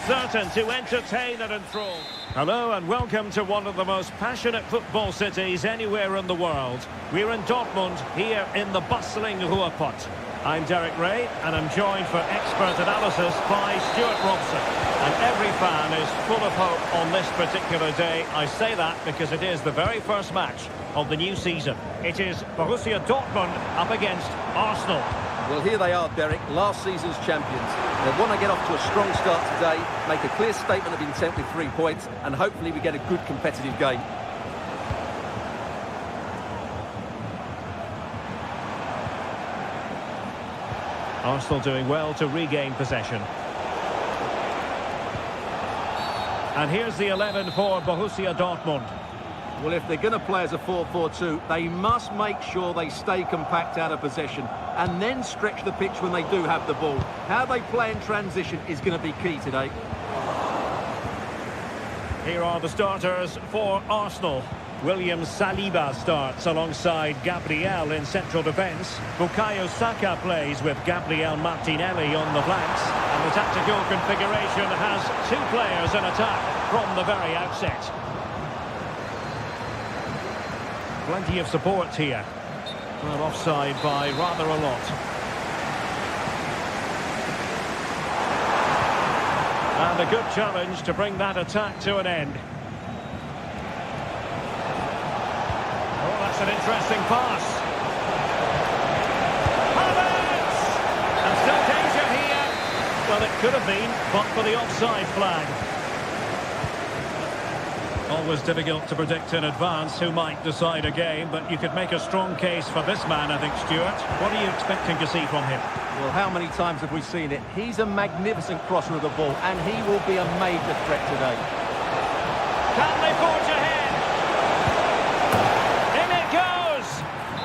Certain to entertain and enthrall. Hello and welcome to one of the most passionate football cities anywhere in the world. We're in Dortmund, here in the bustling Ruhrpott. I'm Derek Ray, and I'm joined for expert analysis by Stuart Robson. And every fan is full of hope on this particular day. I say that because it is the very first match of the new season. It is Borussia Dortmund up against Arsenal. Well, here they are, Derek, last season's champions. They want to get off to a strong start today, make a clear statement of intent with 3 points, and hopefully we get a good competitive game. Arsenal doing well to regain possession. And here's the 11 for Borussia Dortmund. Well, if they're going to play as a 4-4-2, they must make sure they stay compact out of possession and then stretch the pitch when they do have the ball. How they play in transition is going to be key today. Here are the starters for Arsenal. William Saliba starts alongside Gabriel in central defence. Bukayo Saka plays with Gabriel Martinelli on the flanks. And the tactical configuration has 2 players in attack from the very outset. Plenty of support here. Well, offside by rather a lot. And a good challenge to bring that attack to an end. Oh, that's an interesting pass. Havertz! And still danger here. Well, it could have been, but for the offside flag. Always difficult to predict in advance who might decide a game, but you could make a strong case for this man, I think, Stuart. What are you expecting to see from him? Well, how many times have we seen it? He's a magnificent crosser of the ball, and he will be a major threat today. Can they forge ahead? In it goes!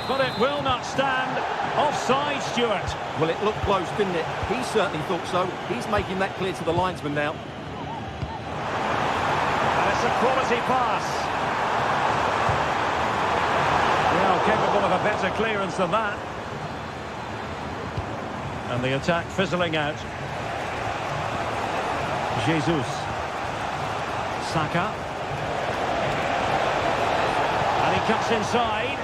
But it will not stand. Offside, Stuart. Well, it looked close, didn't it? He certainly thought so. He's making that clear to the linesman now. A quality pass. Well, capable of a better clearance than that. And the attack fizzling out. Jesus. Saka. And he cuts inside.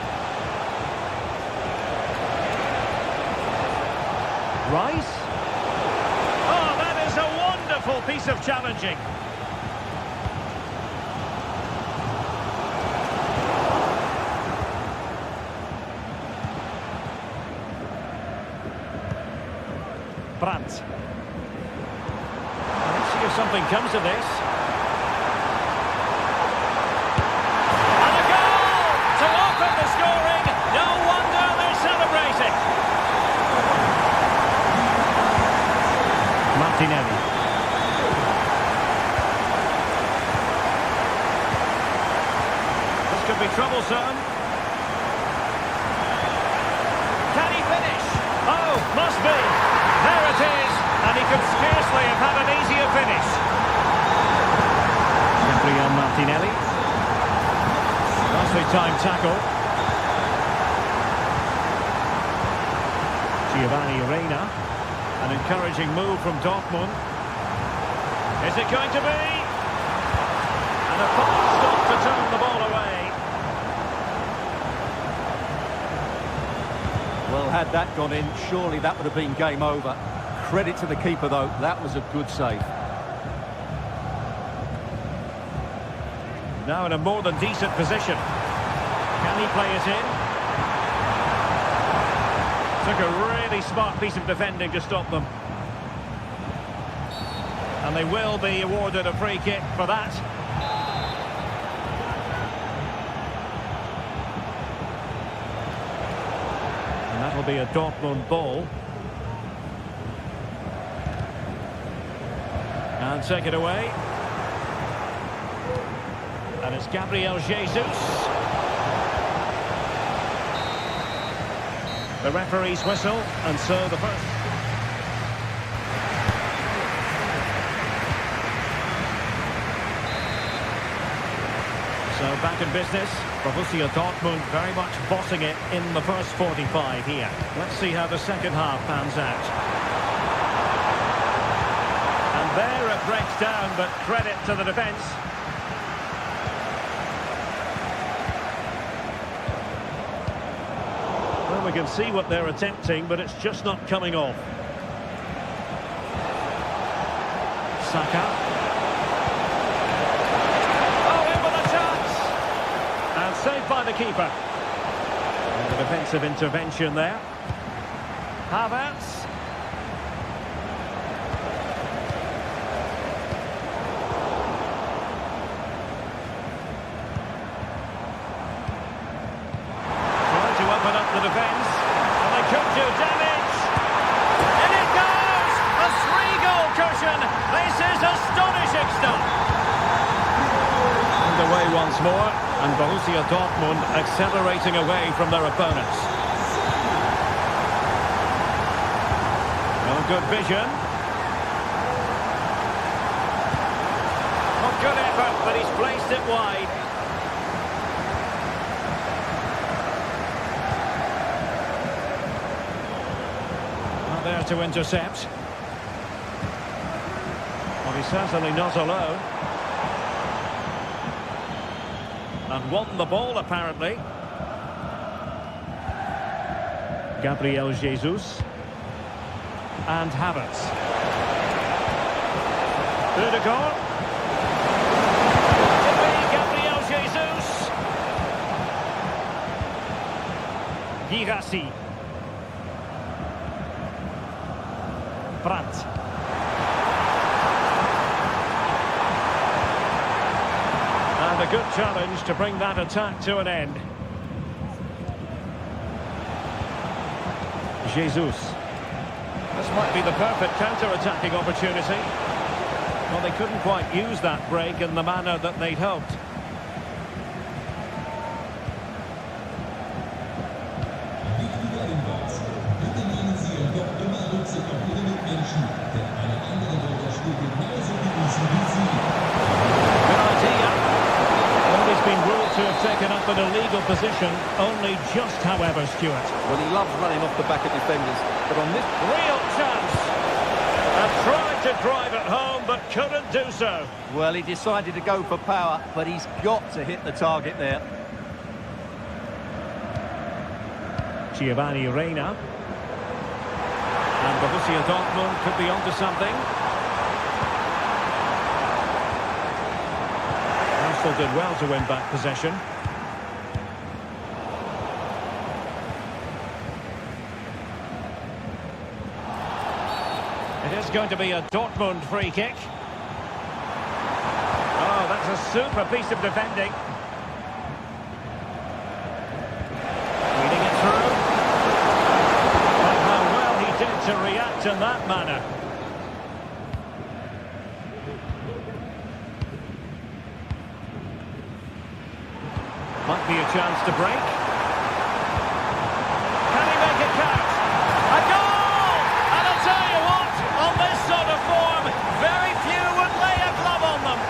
Rice. Oh, that is a wonderful piece of challenging. Brandt. Let's see if something comes of this. And a goal to open the scoring. No wonder they're celebrating. Martinelli. This could be troublesome. Can he finish? Oh, must be. There it is, and he could scarcely have had an easier finish. Gabriel Martinelli. Nicely timed tackle. Giovanni Reina. An encouraging move from Dortmund. Is it going to be? And a false stop to turn the ball away. Well, had that gone in, surely that would have been game over. Credit to the keeper, though. That was a good save. Now in a more than decent position. Can he play it in? Took a really smart piece of defending to stop them. And they will be awarded a free kick for that. And that'll be a Dortmund ball. And take it away. And it's Gabriel Jesus. The referee's whistle, and so the first. So back in business. Borussia Dortmund very much bossing it in the first 45 here. Let's see how the second half pans out. And And there it breaks down, but credit to the defence. Well, we can see what they're attempting, but it's just not coming off. Saka. Oh, in with a chance! And saved by the keeper. And the defensive intervention there. Havertz. Trying to open up the defence. And they could do damage. And it goes! A 3-goal cushion. This is astonishing stuff. Underway once more. And Borussia Dortmund accelerating away from their opponents. Oh, good vision. Oh, good effort, but he's placed it wide. Not there to intercept. Well, he's certainly not alone. And won the ball, apparently. Gabriel Jesus. And Havertz. Ødegaard. To be Gabriel Jesus. Girassi. Brandt. And a good challenge to bring that attack to an end. Jesus. This might be the perfect counter-attacking opportunity. Well, they couldn't quite use that break in the manner that they'd hoped. To have taken up an illegal position, only just, however, Stuart. Well, he loves running off the back of defenders, but on this... Real chance! And tried to drive it home, but couldn't do so. Well, he decided to go for power, but he's got to hit the target there. Giovanni Reina. And Borussia Dortmund could be onto something. Arsenal did well to win back possession. It is going to be a Dortmund free kick. Oh, that's a super piece of defending. Reading it through. But how well he did to react in that manner. Might be a chance to break. Can he make it count? A goal! And I'll tell you what, on this sort of form, very few would lay a glove on them.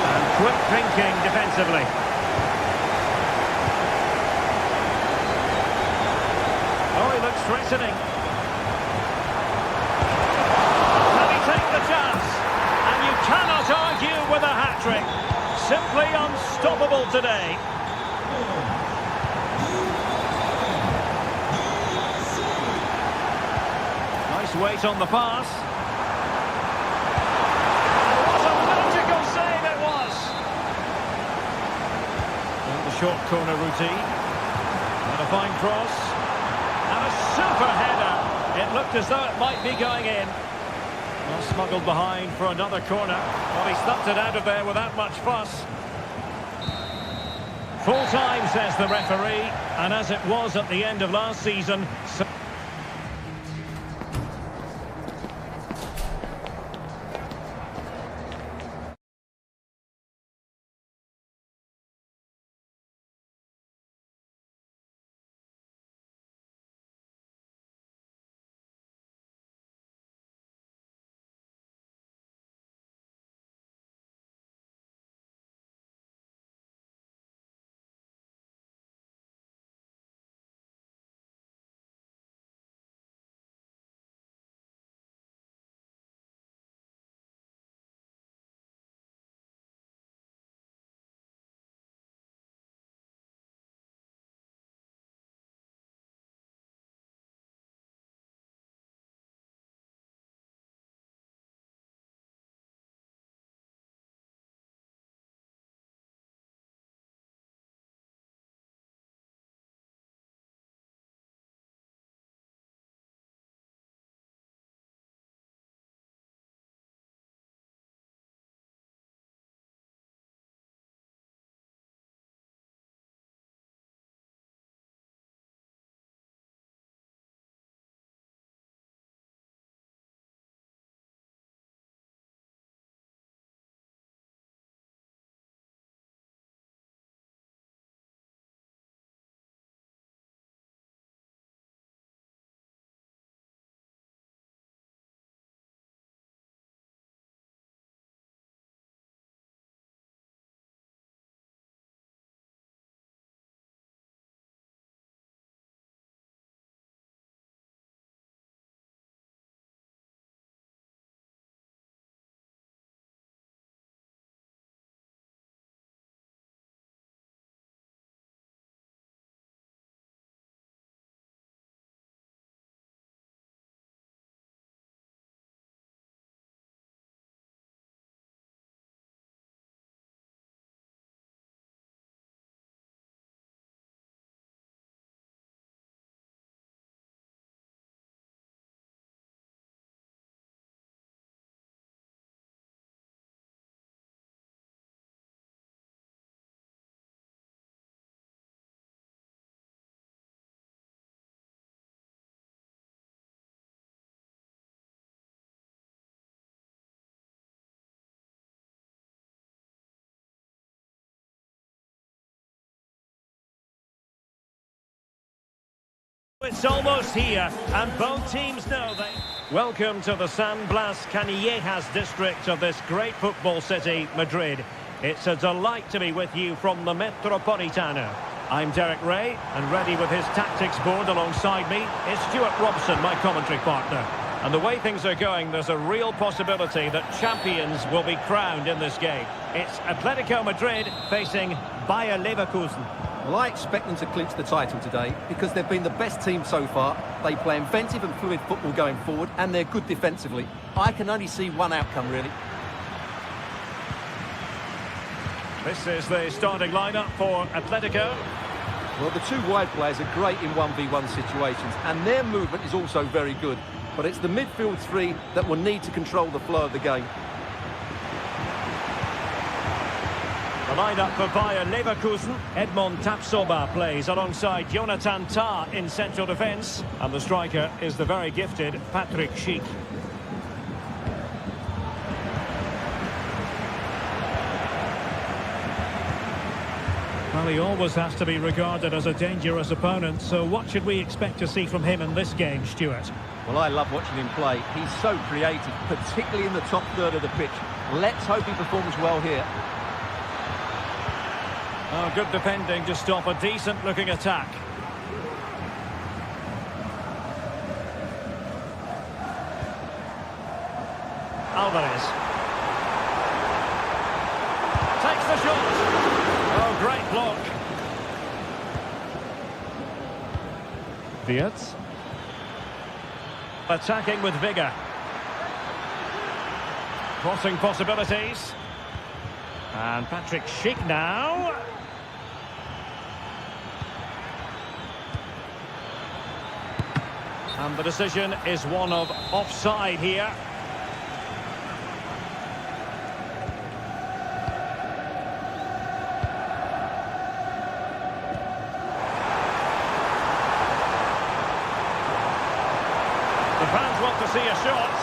And quick thinking defensively. Oh, he looks threatening. Can he take the chance? And you cannot argue with a hat-trick. Simply unstoppable today. Nice weight on the pass. What a magical save it was. And the short corner routine. And a fine cross. And a super header. It looked as though it might be going in. Well, smuggled behind for another corner. Well, he stuffed it out of there without much fuss. Full time, says the referee, and as it was at the end of last season... it's almost here, and both teams know they... Welcome to the San Blas Canillejas district of this great football city, Madrid. It's a delight to be with you from the Metropolitano. I'm Derek Ray, and ready with his tactics board alongside me is Stuart Robson, my commentary partner. And the way things are going, there's a real possibility that champions will be crowned in this game. It's Atletico Madrid facing Bayer Leverkusen. Well, I expect them to clinch the title today because they've been the best team so far. They play inventive and fluid football going forward, and they're good defensively. I can only see one outcome, really. This is the starting lineup for Atletico. Well, the two wide players are great in 1v1 situations, and their movement is also very good. But it's the midfield three that will need to control the flow of the game. The lineup for Bayer Leverkusen. Edmond Tapsoba plays alongside Jonathan Tah in central defence. And the striker is the very gifted Patrick Schick. Well, he always has to be regarded as a dangerous opponent, so what should we expect to see from him in this game, Stuart? Well, I love watching him play. He's so creative, particularly in the top third of the pitch. Let's hope he performs well here. Oh, good defending to stop a decent-looking attack. Alvarez. Takes the shot. Oh, great block. Wirtz. Attacking with vigour. Crossing possibilities. And Patrick Schick now. And the decision is one of offside here. The fans want to see a shot.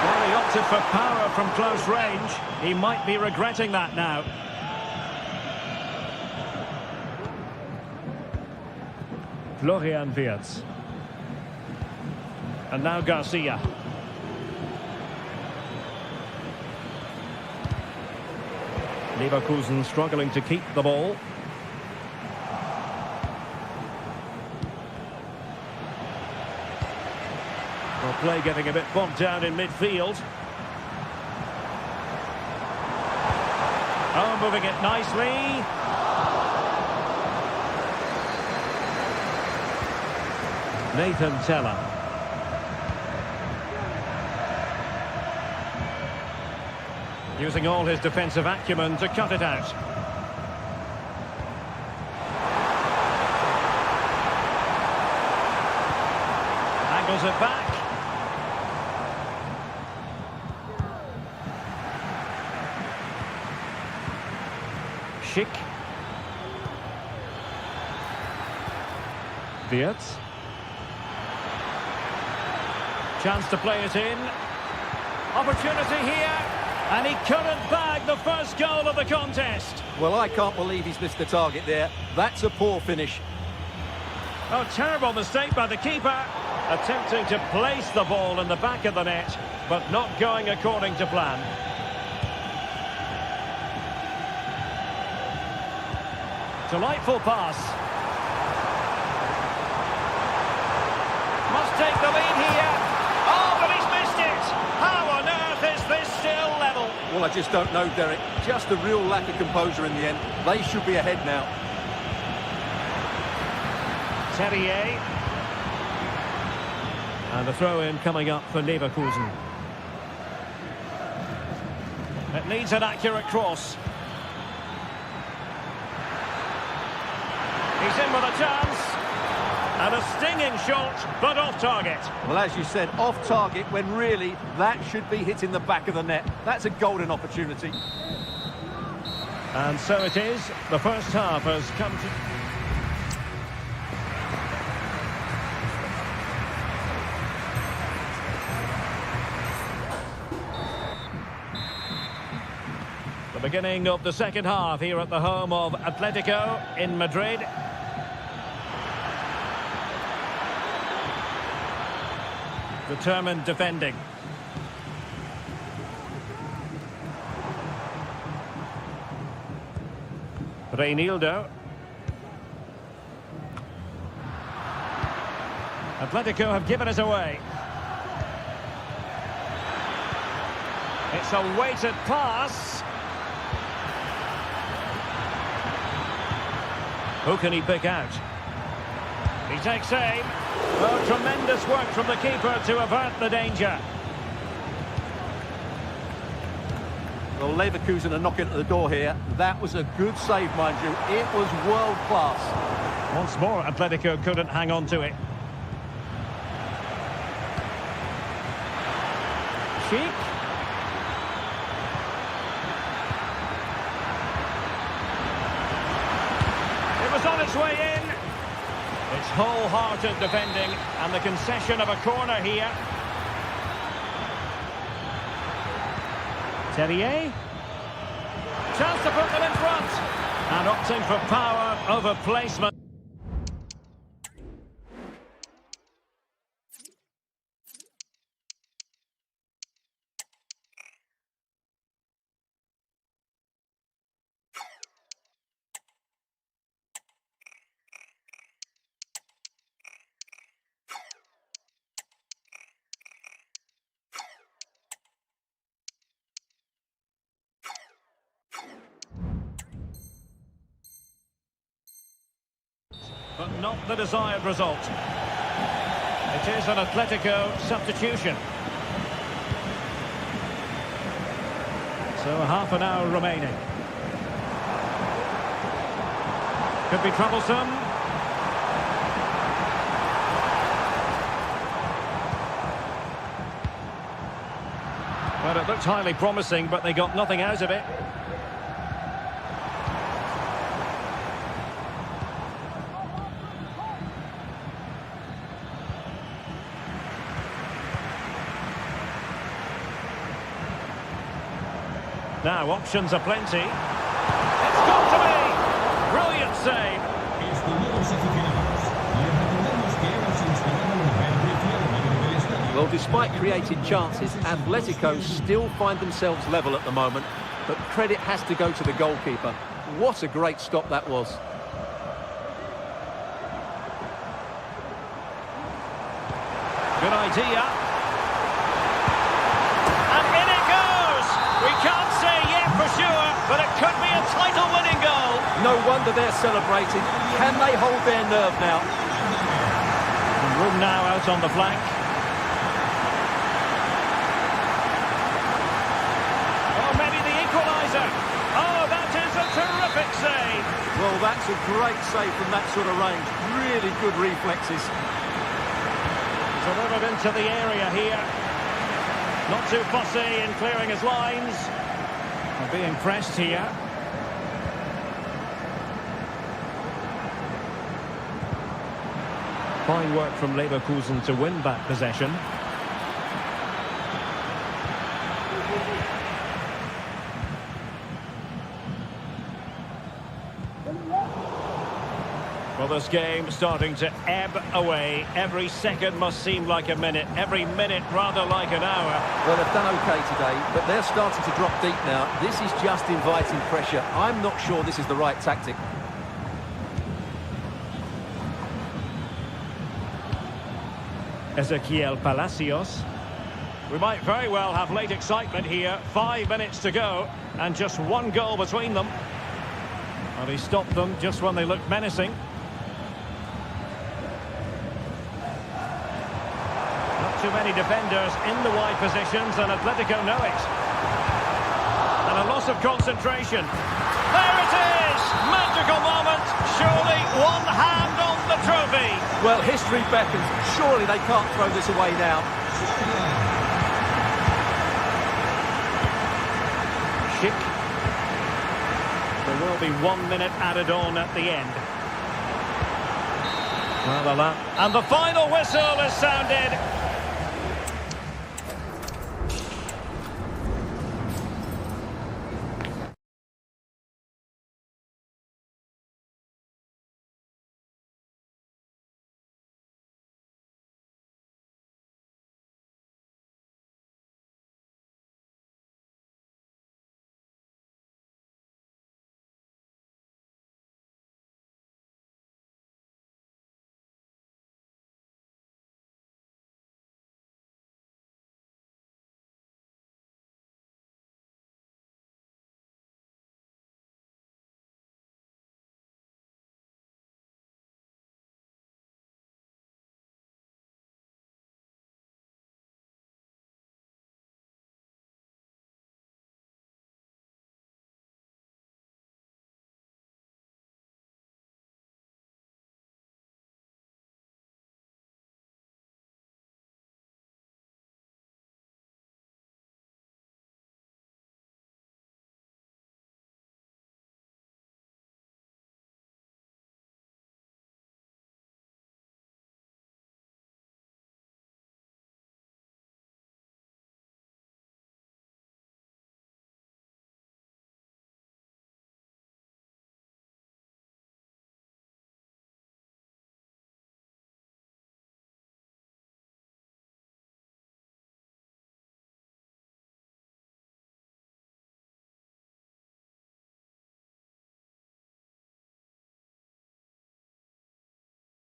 Well, he opted for power from close range. He might be regretting that now. Florian Wirtz. And now Garcia. Leverkusen struggling to keep the ball. Well, play getting a bit bogged down in midfield. Oh, moving it nicely. Nathan Teller. Using all his defensive acumen to cut it out. Angles it back. Schick. Wirtz. Chance to play it in. Opportunity here. And he couldn't bag the first goal of the contest. Well, I can't believe he's missed the target there. That's a poor finish. Oh, terrible mistake by the keeper. Attempting to place the ball in the back of the net, but not going according to plan. Delightful pass. Must take the lead here. Oh, but he's missed it. How on earth is this still level? Well, I just don't know, Derek. Just a real lack of composure in the end. They should be ahead now. Terrier. And the throw-in coming up for Leverkusen. It needs an accurate cross. He's in with a chance. And a stinging shot, but off target. Well, as you said, off target when really that should be hitting the back of the net. That's a golden opportunity. And so it is. The first half has come to... The beginning of the second half here at the home of Atletico in Madrid. Determined defending. Reinildo. Atletico have given us away. It's a weighted pass. Who can he pick out? He takes aim. Oh, tremendous work from the keeper to avert the danger. Well, Leverkusen are knocking at the door here. That was a good save, mind you. It was world class. Once more, Atletico couldn't hang on to it. Sheik. It was on its way in. It's wholehearted defending and the concession of a corner here. Terrier. Chance to put them in front. And opting for power over placement. But not the desired result. It is an Atletico substitution. So half an hour remaining. Could be troublesome. Well, it looked highly promising, but they got nothing out of it. Now, options are plenty. It's got to be! Brilliant save. Well, despite created chances, Atletico still find themselves level at the moment, but credit has to go to the goalkeeper. What a great stop that was. Good idea. And in it goes! We can't say yet for sure, but it could be a title-winning goal. No wonder they're celebrating. Can they hold their nerve now? And room now out on the flank. Oh, maybe the equaliser. Oh, that is a terrific save. Well, that's a great save from that sort of range. Really good reflexes. Delivered into the area here. Not too fussy in clearing his lines. They're being pressed here. Fine work from Leverkusen to win back possession. Well, this game starting to ebb away. Every second must seem like a minute. Every minute rather like an hour. Well, they've done okay today, but they're starting to drop deep now. This is just inviting pressure. I'm not sure this is the right tactic. Ezequiel Palacios. We might very well have late excitement here. 5 minutes to go, and just one goal between them. And he stopped them just when they looked menacing. Not too many defenders in the wide positions, and Atletico know it. And a loss of concentration. There it is! Magical moment. Surely one hand on the trophy. Well, history beckons. Surely they can't throw this away now. Schick. There will be 1 minute added on at the end. And the final whistle is sounded.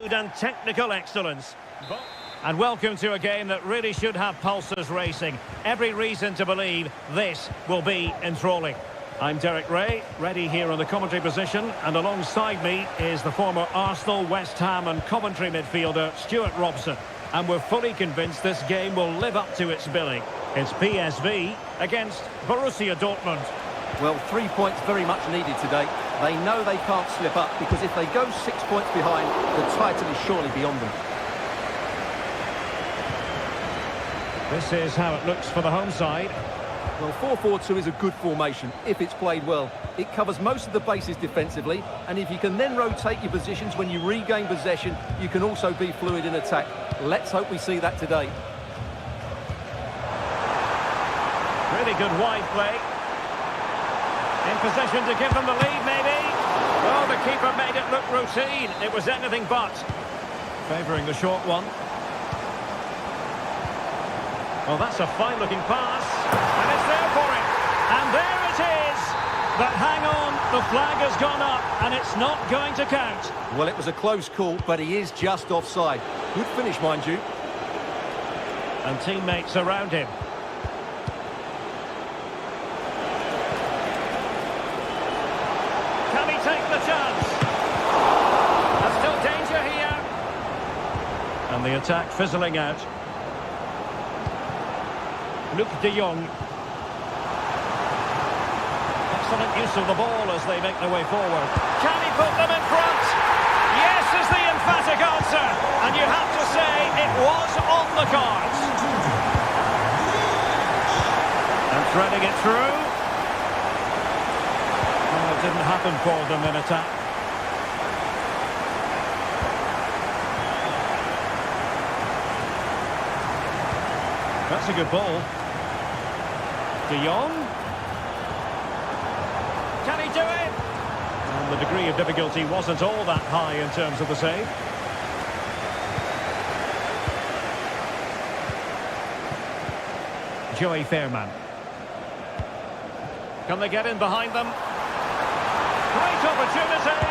And technical excellence. And welcome to a game that really should have pulses racing. Every reason to believe this will be enthralling. I'm Derek Ray, ready here on the commentary position, and alongside me is the former Arsenal, West Ham and Coventry midfielder Stuart Robson. And we're fully convinced this game will live up to its billing. It's PSV against Borussia Dortmund. Well, 3 points very much needed today. They know they can't slip up, because if they go 6 points behind, the title is surely beyond them. This is how it looks for the home side. Well, 4-4-2 is a good formation if it's played well. It covers most of the bases defensively, and if you can then rotate your positions when you regain possession, you can also be fluid in attack. Let's hope we see that today. Really good wide play. In position to give them the lead, maybe. Oh, the keeper made it look routine. It was anything but. Favouring the short one. Well, that's a fine-looking pass. And it's there for him. And there it is. But hang on, the flag has gone up, and it's not going to count. Well, it was a close call, but he is just offside. Good finish, mind you. And teammates around him. Can he take the chance? There's still danger here. And the attack fizzling out. Luke de Jong. Excellent use of the ball as they make their way forward. Can he put them in front? Yes is the emphatic answer. And you have to say it was on the cards. And threading it through. Well, it didn't happen for them in attack. That's a good ball. De Jong. Can he do it? And the degree of difficulty wasn't all that high in terms of the save. Joey Fairman. Can they get in behind them? Great opportunity.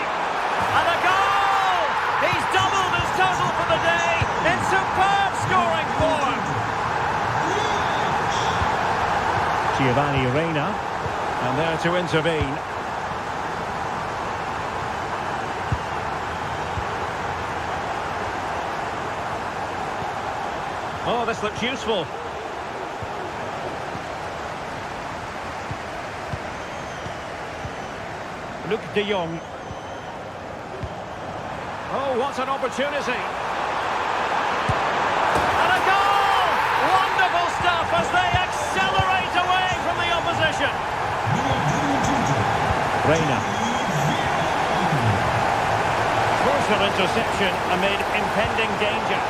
And a goal! He's doubled his total for the day in superb scoring form. Giovanni Reina, and there to intervene. Oh, this looks useful. Luke de Jong. Oh, what an opportunity. And a goal! Wonderful stuff as they accelerate away from the opposition. Reina. Forceful interception amid impending danger.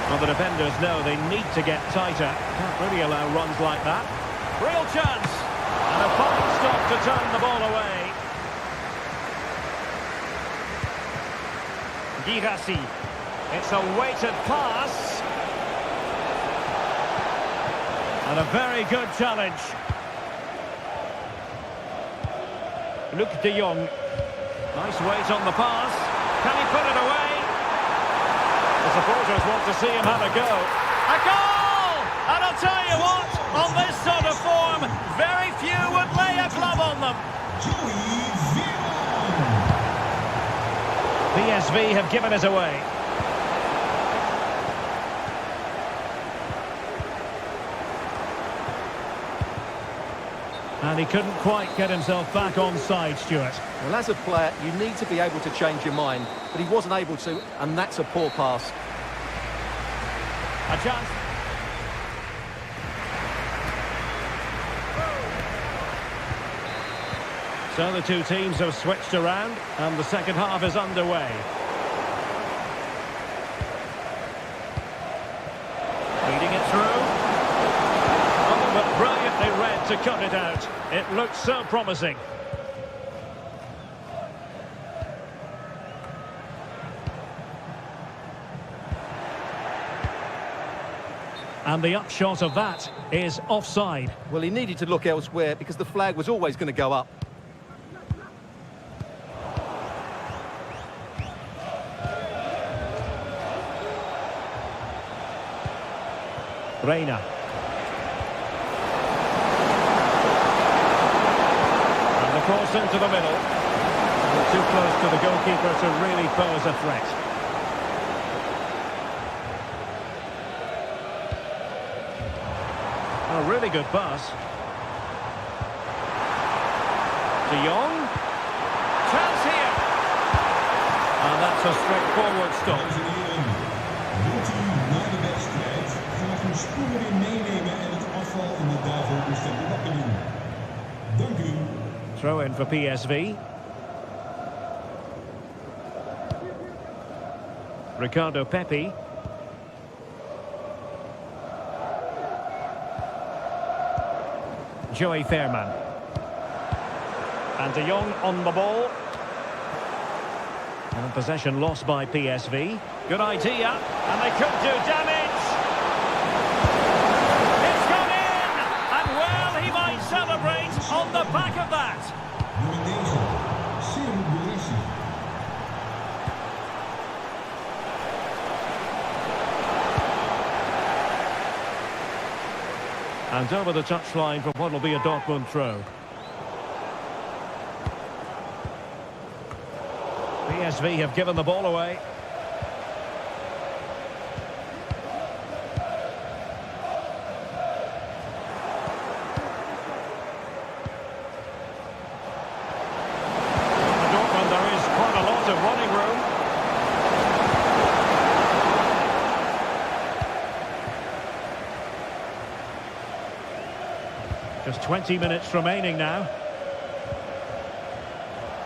Well, the defenders know they need to get tighter. Can't really allow runs like that. Real chance. And a fine stop to turn the ball away. Girassi. It's a weighted pass. And a very good challenge. Luke de Jong. Nice weight on the pass. Can he put it away? The supporters want to see him have a go. A goal! And I'll tell you what, on this sort of form, very few would lay a glove on them. PSV have given it away. And he couldn't quite get himself back on side, Stuart. Well, as a player, you need to be able to change your mind, but he wasn't able to, and that's a poor pass. A chance. So the two teams have switched around, and the second half is underway. Feeding it through. Oh, but brilliantly read to cut it out. It looks so promising. And the upshot of that is offside. Well, he needed to look elsewhere because the flag was always going to go up. Reina. And the cross into the middle. And too close to the goalkeeper to really pose a threat. A really good pass. De Jong. Chance here. And that's a straightforward stop. Wilt u na de wedstrijd graag uw sporen weer meenemen en het afval in de daarvoor bestemde bakken doen? Dank u. Throw in for PSV. Ricardo Pepi. Joey Fairman. And De Jong on the ball. And possession lost by PSV. Good idea. And they could do damage. It's gone in! And well, he might celebrate on the back of that. Nummer 9, Seru Boulisi. And over the touchline for what will be a Dortmund throw. PSV have given the ball away. For Dortmund, there is quite a lot of running room. Just 20 minutes remaining now.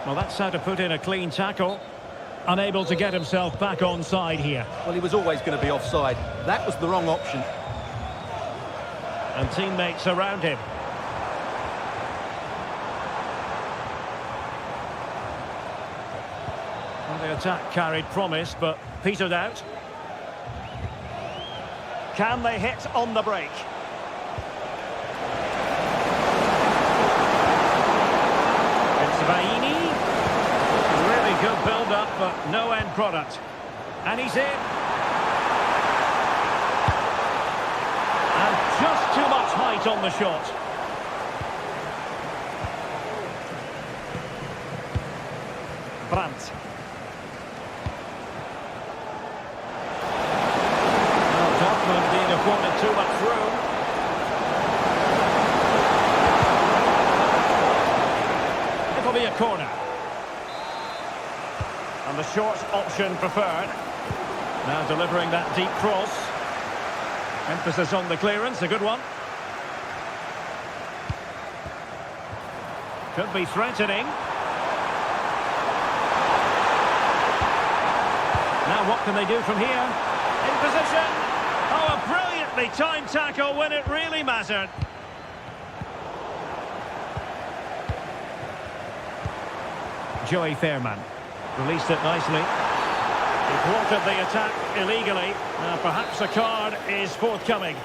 Well, that's how to put in a clean tackle. Unable to get himself back onside here. Well, he was always going to be offside. That was the wrong option. And teammates around him. Well, the attack carried promise, but petered out. Can they hit on the break? It's Vaini. Really good build-up, but no end product. And he's in. And just too much height on the shot. Brandt. Well, Dortmund being afforded too much room. It'll be a corner. And the short option preferred. Now delivering that deep cross. Emphasis on the clearance, a good one. Could be threatening. Now what can they do from here? In position. Oh, a brilliantly timed tackle when it really mattered. Joey Fairman. Released it nicely. He thwarted the attack illegally. Perhaps a card is forthcoming.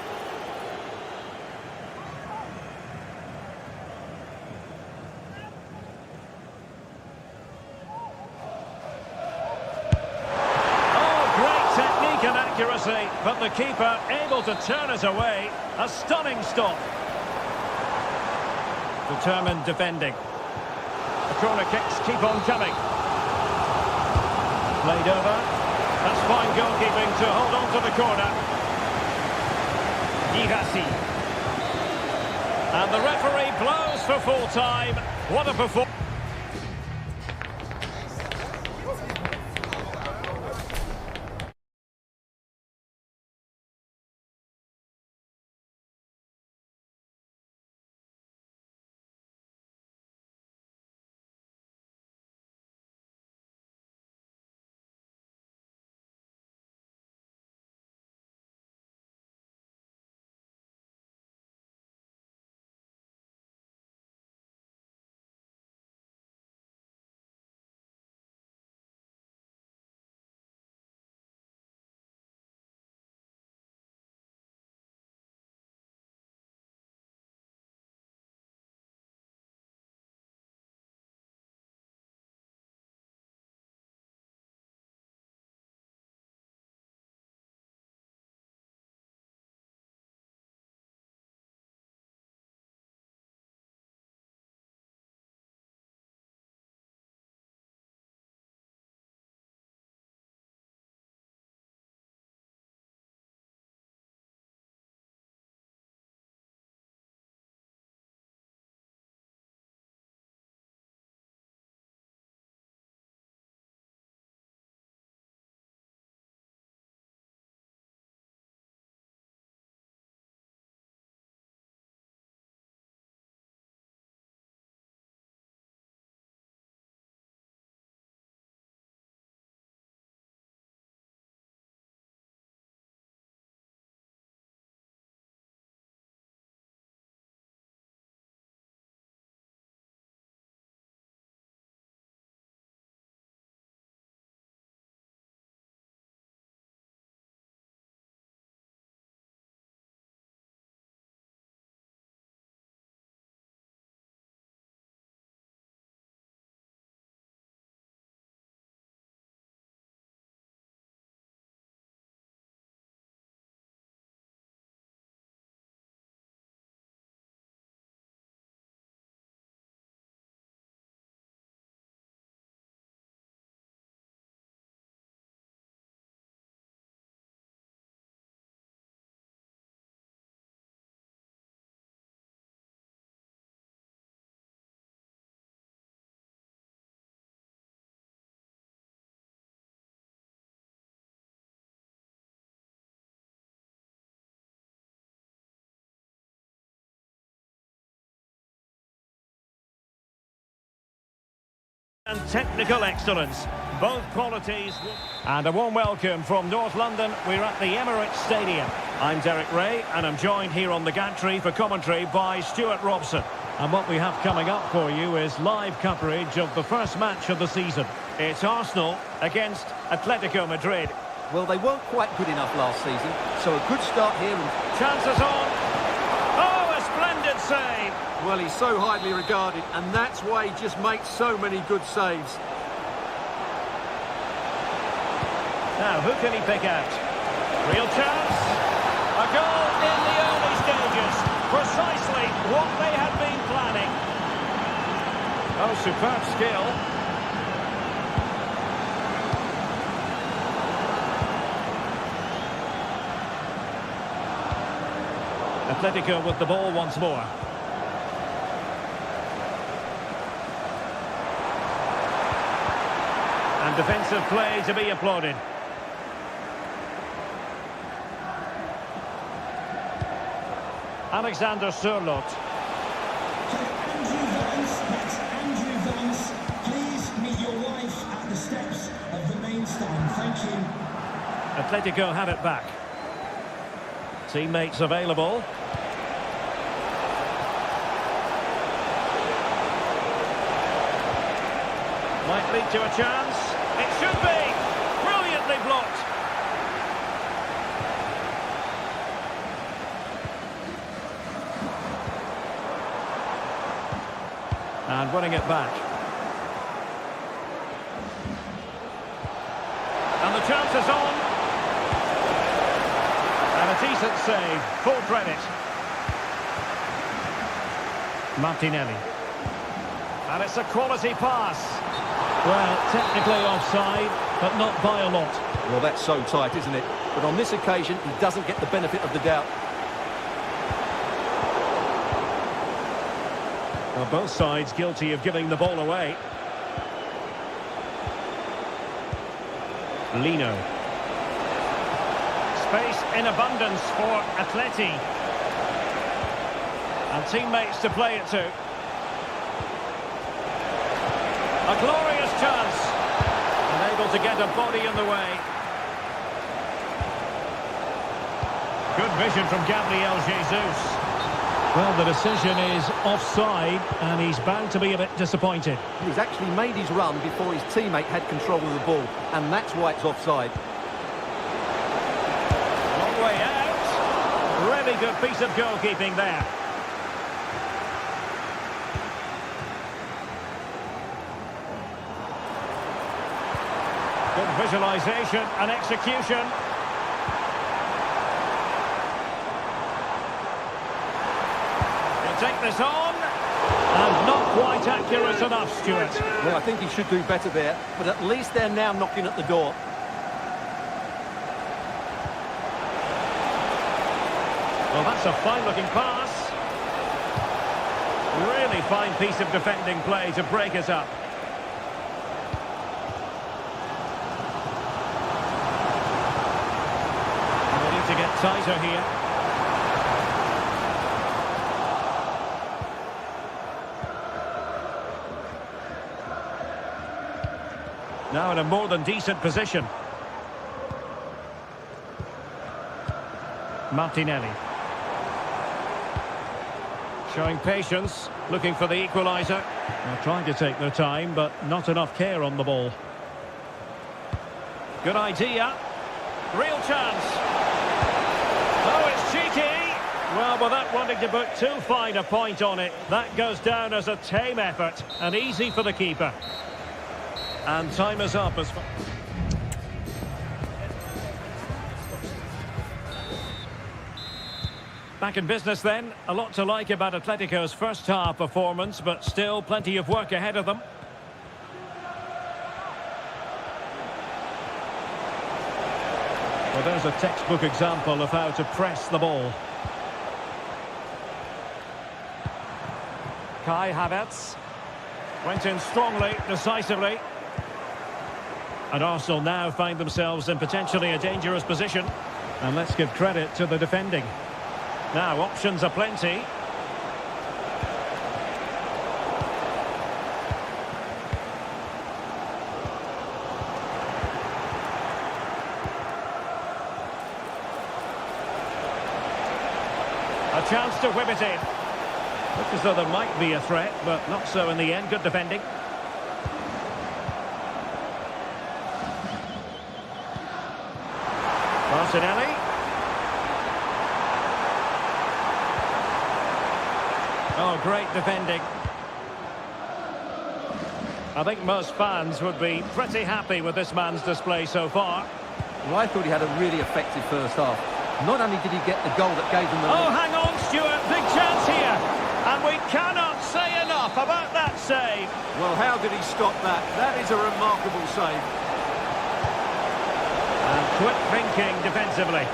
Oh, great technique and accuracy, but the keeper able to turn it away. A stunning stop. Determined defending. The corner kicks keep on coming. Played over. That's fine goalkeeping to hold on to the corner. Girassi. And the referee blows for full time. What a performance. And technical excellence. Both qualities. And a warm welcome from North London. We're at the Emirates Stadium. I'm Derek Ray, and I'm joined here on the gantry for commentary by Stuart Robson. And what we have coming up for you is live coverage of the first match of the season. It's Arsenal against Atletico Madrid. Well, they weren't quite good enough last season, so a good start here. And Chances on. Oh, a splendid save. well, he's so highly regarded, and that's why he just makes so many good saves. Now, who can he pick out? Real chance. A goal in the early stages. Precisely what they had been planning. Oh, superb skill. Atletico with the ball once more. And defensive play to be applauded. Alexander Sørloth. Andrew Vance, that's Andrew Vance. Please meet your wife at the steps of the main stand. Thank you. Atletico have it back. Teammates available. Might lead to a chance. It should be. Brilliantly blocked. And winning it back. And the chance is on. And a decent save. Full credit. Martinelli. And it's a quality pass. Well, technically offside, but not by a lot. Well, that's so tight, isn't it? But on this occasion, he doesn't get the benefit of the doubt. Well, both sides guilty of giving the ball away. Lino. Space in abundance for Atleti. And teammates to play it to. A glorious chance. Unable to get a body in the way. Good vision from Gabriel Jesus. Well, the decision is offside, and he's bound to be a bit disappointed. He's actually made his run before his teammate had control of the ball, and that's why it's offside. Long way out. Really good piece of goalkeeping there. Good visualisation and execution. Take this on, and not quite accurate enough, Stuart. Well, I think he should do better there, but at least they're now knocking at the door. Well, that's a fine-looking pass. Really fine piece of defending play to break us up. And we need to get tighter here. Now in a more than decent position. Martinelli. Showing patience, looking for the equaliser. They're trying to take their time, but not enough care on the ball. Good idea. Real chance. Oh, it's cheeky. Well, without wanting to put too fine a point on it, that goes down as a tame effort and easy for the keeper. And time is up as far. Back in business then. A lot to like about Atletico's first half performance, but still plenty of work ahead of them. Well, there's a textbook example of how to press the ball. Kai Havertz went in strongly, decisively. And Arsenal now find themselves in potentially a dangerous position. And let's give credit to the defending. Now, options are plenty. chance to whip it in. Looked as though there might be a threat, but not so in the end. Good defending. Martinelli. Oh, great defending. I think most fans would be pretty happy with this man's display so far. Well, I thought he had a really effective first half. Not only did he get the goal that gave them the Oh, lead. hang on, Stuart. Big chance here. And we cannot say enough about that save. Well, how did he stop that? That is a remarkable save. And quick thinking defensively.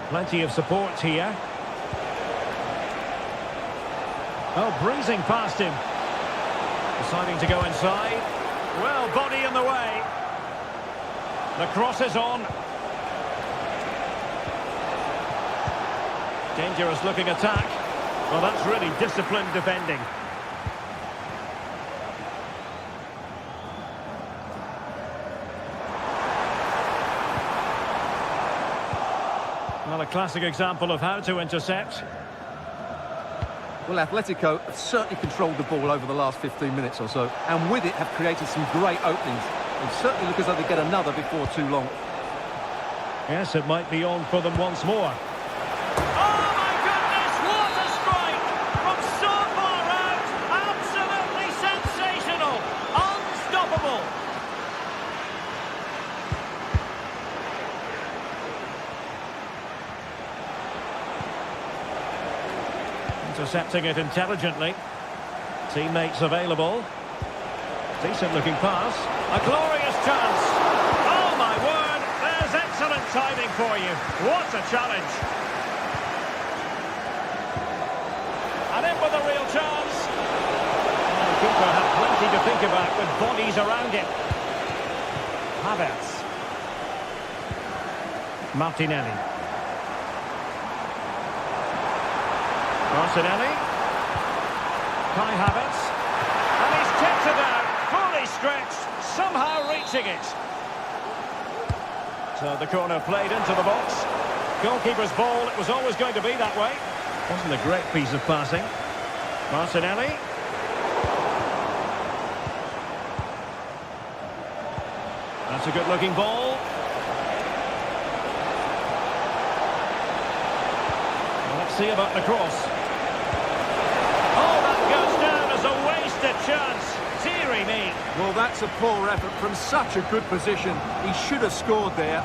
Plenty of support here. Oh, breezing past him. Deciding to go inside. Well, body in the way. The cross is on. Dangerous looking attack. Well, that's really disciplined defending. Well, a classic example of how to intercept. Well, Atletico have certainly controlled the ball over the last 15 minutes or so, and with it have created some great openings. And certainly look as though they get another before too long. Yes, it might be on for them once more. Oh, my goodness, what a strike! From so far out, absolutely sensational! Unstoppable! Intercepting it intelligently. Teammates available. Decent looking pass. A glorious chance. Oh my word, there's excellent timing for you. What a challenge. And in with a real chance. And the keeper had plenty to think about with bodies around him. Havertz. Martinelli. Martinelli. Kai Havertz. And he's tipped it out. Fully stretched. Somehow reaching it. So the corner played into the box. Goalkeeper's ball. It was always going to be that way. Wasn't a great piece of passing. Martinelli. That's a good looking ball. Well, let's see about the cross. Oh, that goes down as a wasted chance. Deary me. Well, that's a poor effort from such a good position. He should have scored there.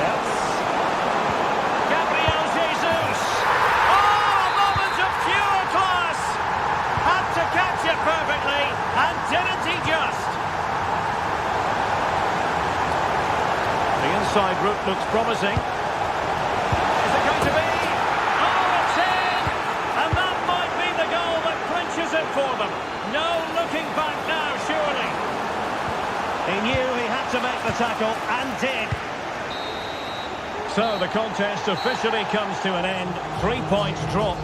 Yes. Gabriel Jesus. Oh, a moment of pure class. Had to catch it perfectly, and didn't he just? The inside route looks promising. Is it going to be? Oh, it's in! And that might be the goal that clinches it for them. No looking back now, surely. He knew he had to make the tackle, and did. So the contest officially comes to an end. 3 points drop.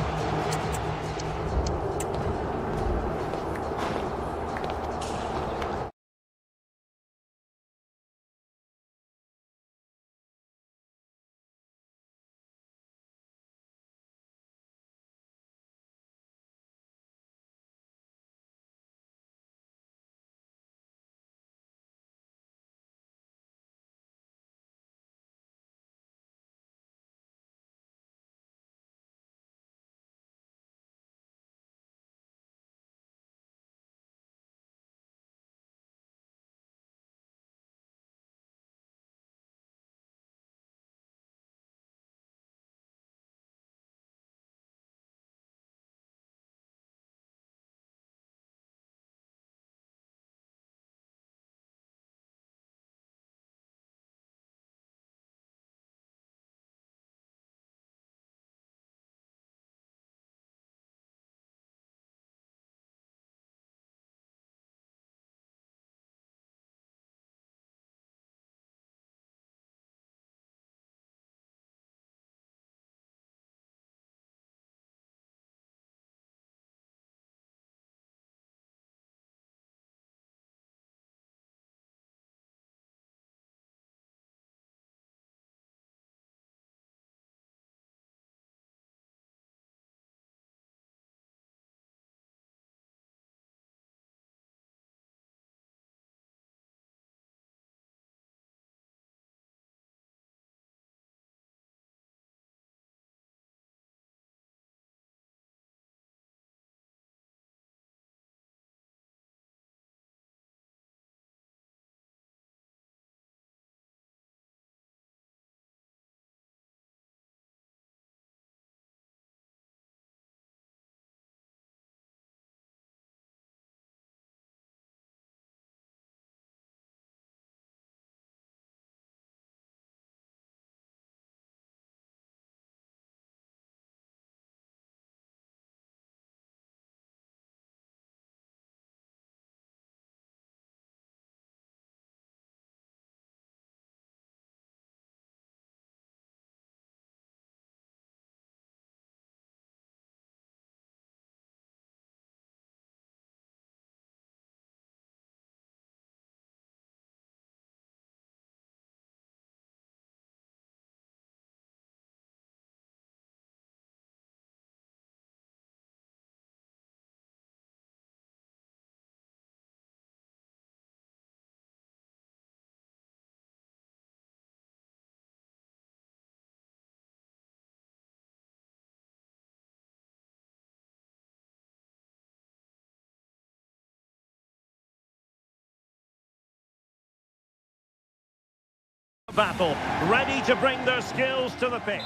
ESportsBattle, ready to bring their skills to the pitch.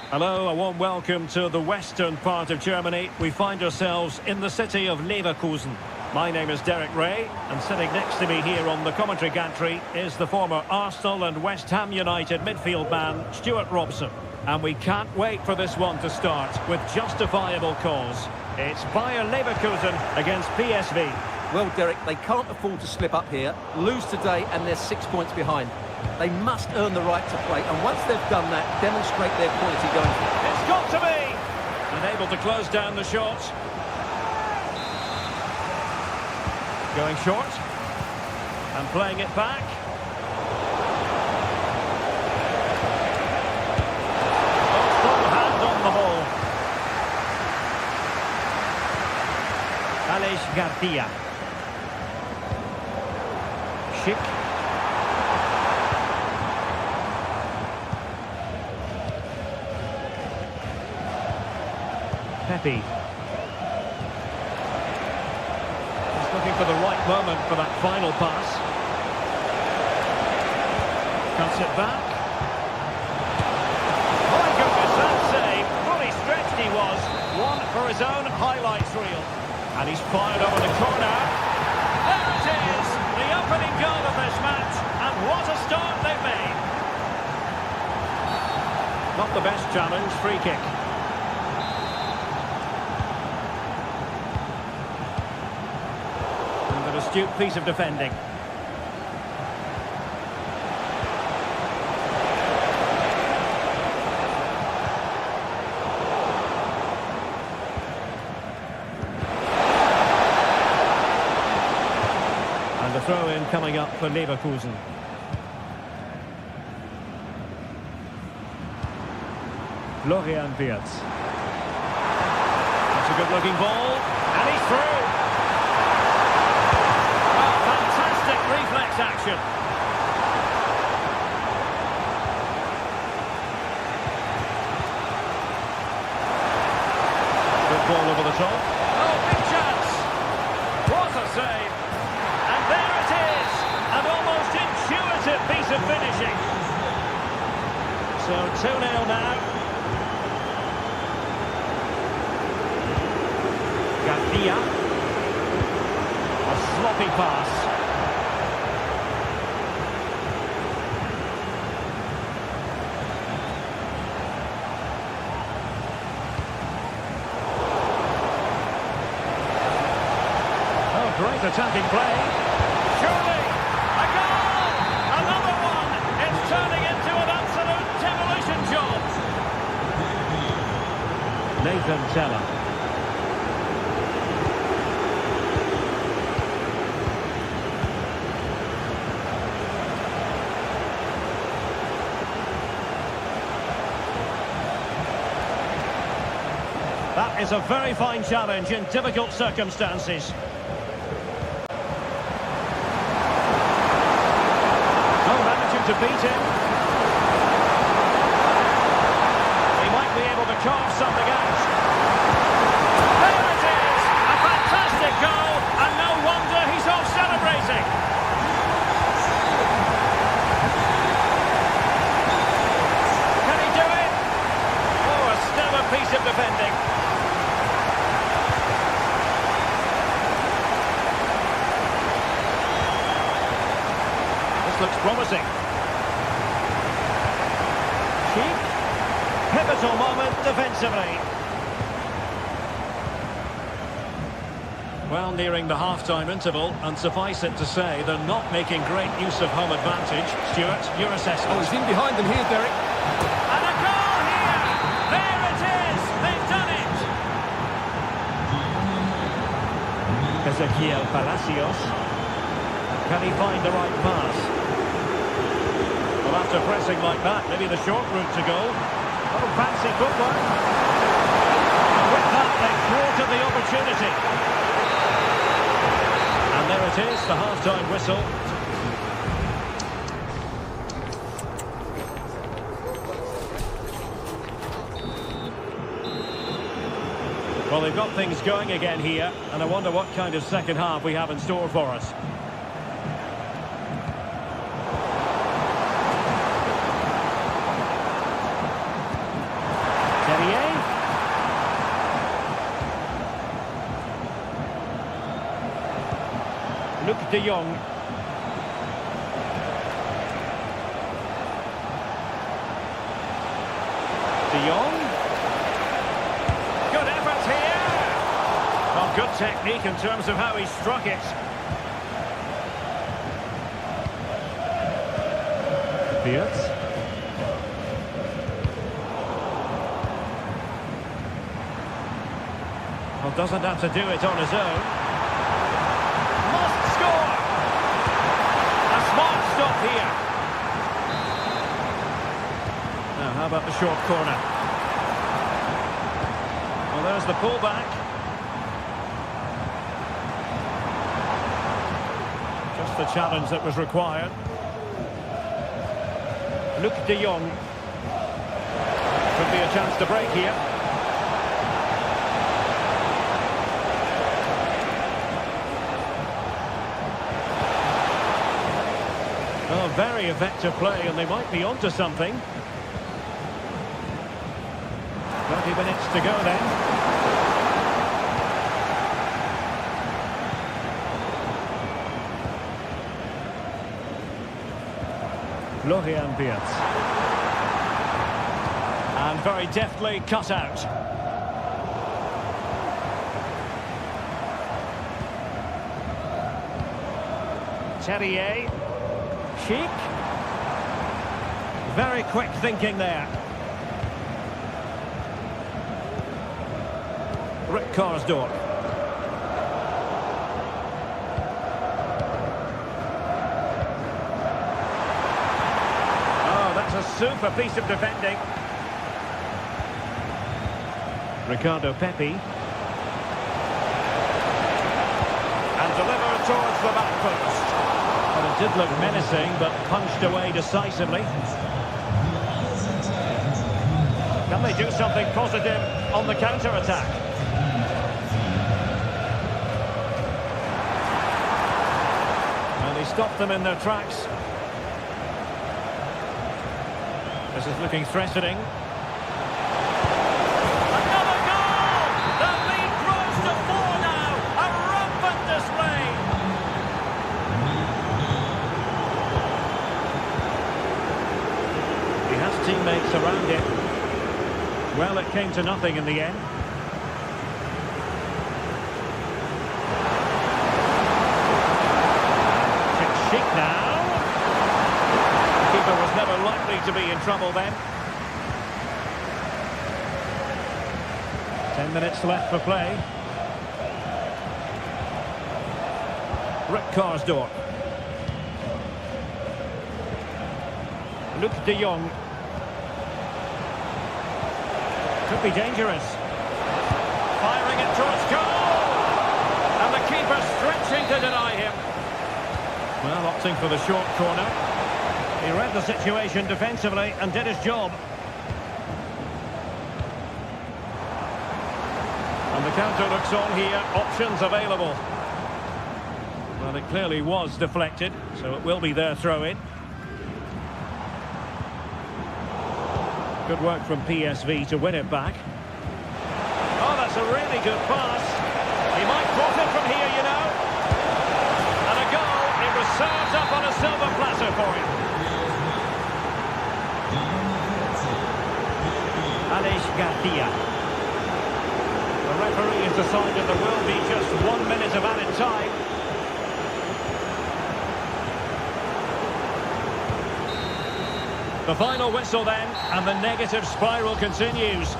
Hello, a warm welcome to the western part of Germany. We find ourselves in the city of Leverkusen. My name is Derek Ray, and sitting next to me here on the commentary gantry is the former Arsenal and West Ham United midfield man, Stuart Robson. And we can't wait for this one to start with justifiable cause. It's Bayer Leverkusen against PSV. Well, Derek, they can't afford to slip up here, lose today, and they're 6 points behind. They must earn the right to play, and once they've done that, demonstrate their quality going forward. It's got to be! And able to close down the shot. Going short. And playing it back. Strong hand on the ball. Alex Garcia. Schick. Pepe. He's looking for the right moment for that final pass. Cuts it back. My goodness, that save. Fully stretched he was. One for his own highlights reel. And he's fired over the corner. There it is! The opening goal of this match. And what a start they've made. Not the best challenge, free kick. Astute piece of defending. And the throw-in coming up for Leverkusen. Florian Wirtz. That's a good-looking ball, and he's through. Reflex action. Good ball over the top. Oh, big chance. What a save. And there it is. An almost intuitive piece of finishing. So 2-0 now. Garcia. A sloppy pass. Great attacking play. Surely a goal! Another one! It's turning into an absolute demolition job. Nathan Teller. That is a very fine challenge in difficult circumstances. To beat him. He might be able to carve something out. There it is! A fantastic goal, and no wonder he's off celebrating. Can he do it? Oh, a stellar piece of defending. This looks promising. Pivotal moment defensively. Well, nearing the half-time interval, and suffice it to say, they're not making great use of home advantage. Stuart, your assessment. Oh, he's in behind them here, Derek. And a goal here! There it is! They've done it! Ezequiel Palacios. Can he find the right pass? Well, after pressing like that, maybe the short route to goal. Oh, fancy footwork. And with that, they've thwarted the opportunity. And there it is, the half-time whistle. Well, they've got things going again here, and I wonder what kind of second half we have in store for us. de Jong. De Jong. Good effort here. Well, good technique in terms of how he struck it. Beers. Well, doesn't have to do it on his own. Must score! A smart stop here. Now, how about the short corner? Well, there's the pullback. Just the challenge that was required. Luc de Jong. Could be a chance to break here. Oh, very effective play, and they might be onto something. 20 minutes to go then. Florian Wirtz. And very deftly cut out. Terrier. Chic. Very quick thinking there. Rick Karsdorp. A super piece of defending. Ricardo Pepi. And delivered towards the back post. Well, it did look menacing, but punched away decisively. Can they do something positive on the counter-attack? And he stopped them in their tracks. This is looking threatening. Another goal! The lead grows to 4 now. A rampant display. He has teammates around him. Well, it came to nothing in the end. Chic now. Was never likely to be in trouble then. 10 minutes left for play. Rick Karsdorp. Luc de Jong. Could be dangerous. Firing it towards goal! And the keeper stretching to deny him. Well, opting for the short corner. He read the situation defensively and did his job. And the counter looks on here. Options available. Well, it clearly was deflected, so it will be their throw-in. Good work from PSV to win it back. Oh, that's a really good pass. He might profit from here, you know. And a goal. It was served up on a silver platter for him. Alex Garcia. The referee has decided there will be just 1 minute of added time. The final whistle then, and the negative spiral continues.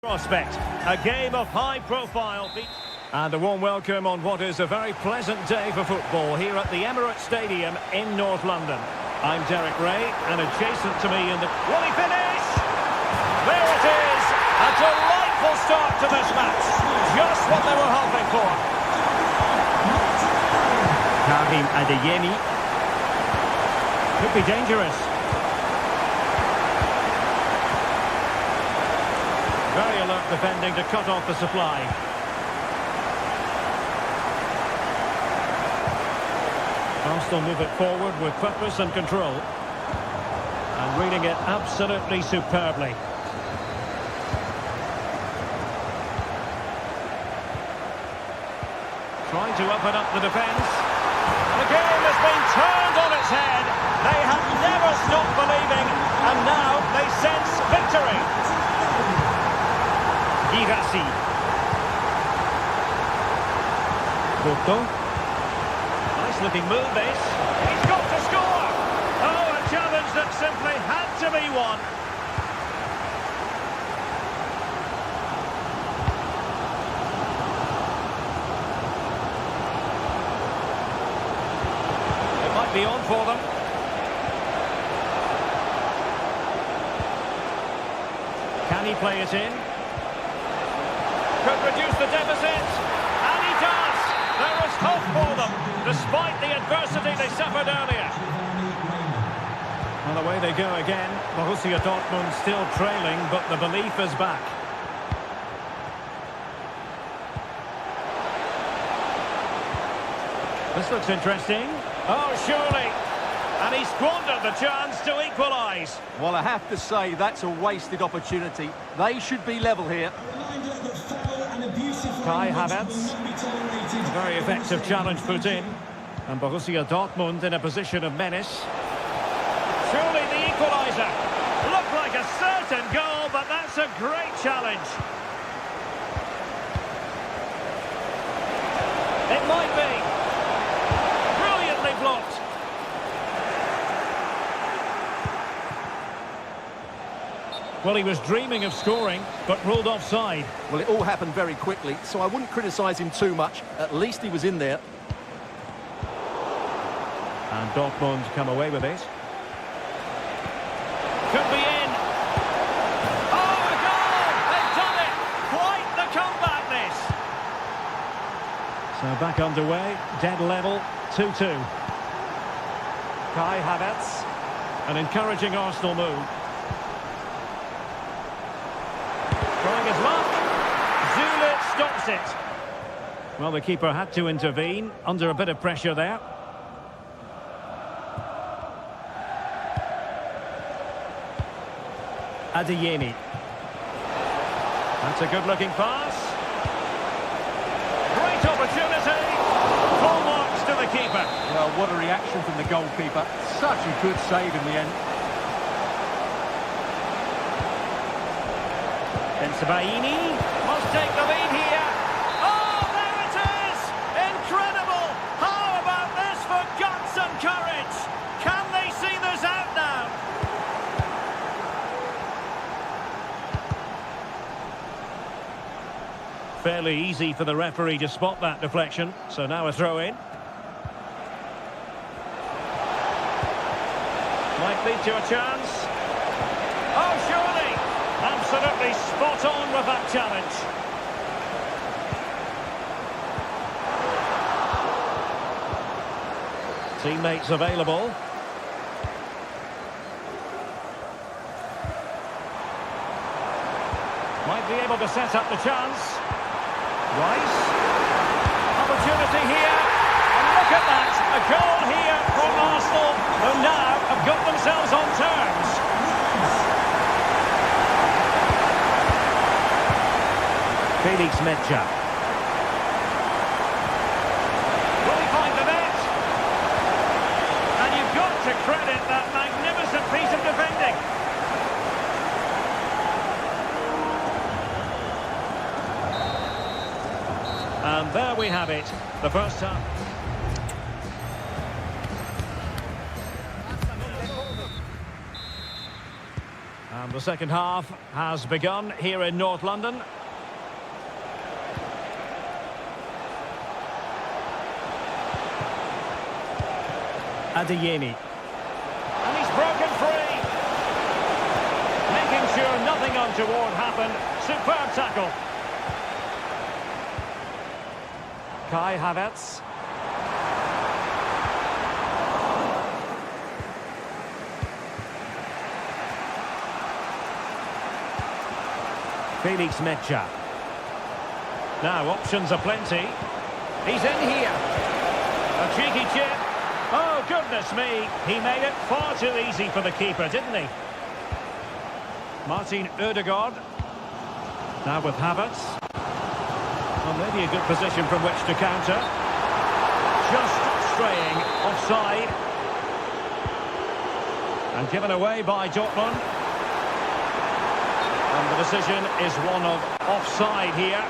Prospect, a game of high profile. And a warm welcome on what is a very pleasant day for football here at the Emirates Stadium in North London. I'm Derek Ray, and adjacent to me in the... Will he finish? There it is! A delightful start to this match. Just what they were hoping for. Karim Adeyemi. Could be dangerous. Very alert defending to cut off the supply. Arsenal move it forward with purpose and control. And reading it absolutely superbly. Trying to open up the defence. The game has been turned on its head. They have never stopped believing, and now they sense victory. Girassi. Porto. Nice looking move this. He's got to score. Oh, a challenge that simply had to be won. It might be on for them. Can he play it in? Could reduce the deficit, and he does! There is hope for them, despite the adversity they suffered earlier. Well, away they go again. Borussia Dortmund still trailing, but the belief is back. This looks interesting. Oh, surely! And he squandered the chance to equalise. Well, I have to say, that's a wasted opportunity. They should be level here. Kai Havertz. Very effective challenge put in. And Borussia Dortmund in a position of menace. Surely the equaliser. Looked like a certain goal, but that's a great challenge. It might be. Brilliantly blocked. Well, he was dreaming of scoring, but ruled offside. Well, it all happened very quickly, so I wouldn't criticise him too much. At least he was in there. And Dortmund come away with it. Could be in. Oh, a goal! They've done it! Quite the comeback, this! So back underway, dead level, 2-2. Kai Havertz. An encouraging Arsenal move. Trying his luck. Zule stops it. Well, the keeper had to intervene under a bit of pressure there. Adeyemi. That's a good-looking pass. Great opportunity. Full marks to the keeper. Well, what a reaction from the goalkeeper. Such a good save in the end. Sabaini must take the lead here. Oh, there it is! Incredible! How about this for guts and courage? Can they see this out now? Fairly easy for the referee to spot that deflection, so now a throw-in. Might lead to a chance. Oh, surely! Absolutely spot on with that challenge. Teammates available. Might be able to set up the chance. Rice. Opportunity here. And look at that. A goal here from Arsenal, who now have got themselves on terms. Felix Mecha. Will he find the net? And you've got to credit that magnificent piece of defending. And there we have it, the first half. And The second half has begun here in North London. Adeyemi. And he's broken free. Making sure nothing untoward happened. Superb tackle. Kai Havertz. Felix Mecha. Now options are plenty. He's in here. A cheeky chip. Oh, goodness me. He made it far too easy for the keeper, didn't he? Martin Ødegaard. Now with Havertz. Well, maybe a good position from which to counter. Just straying offside. And given away by Dortmund. And the decision is one of offside here.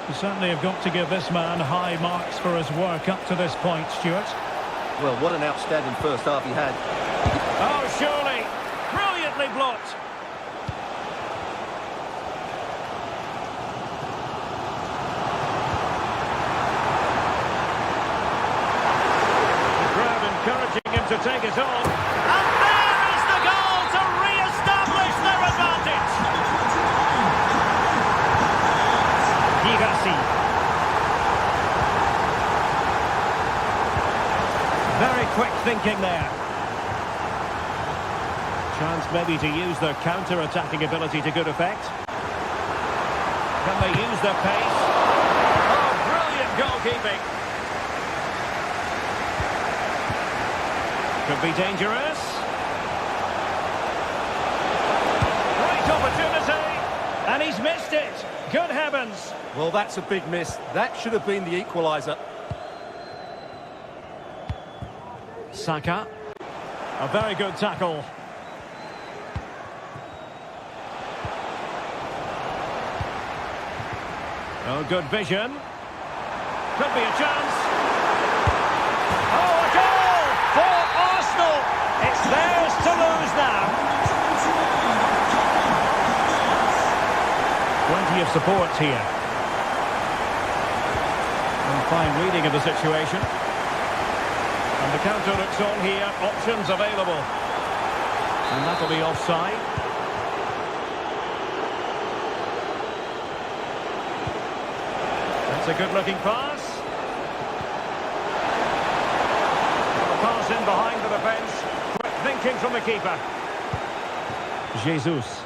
You certainly have got to give this man high marks for his work up to this point, Stuart. Well, what an outstanding first half he had. Oh, surely. Brilliantly blocked. The crowd encouraging him to take it on. And there is the goal to re-establish their advantage. Girassi. Very quick thinking there. Chance maybe to use their counter-attacking ability to good effect. Can they use their pace? Oh, brilliant goalkeeping. Could be dangerous. Great opportunity. And he's missed it. Good heavens. Well, that's a big miss. That should have been the equaliser. Saka. A very good tackle. Oh, good vision. Could be a chance. Oh, a goal for Arsenal. It's theirs to lose now. Plenty of support here. And fine reading of the situation. And the counter looks on here. Options available. And that'll be offside. That's a good-looking pass. The pass in behind the defence. Quick thinking from the keeper. Jesus.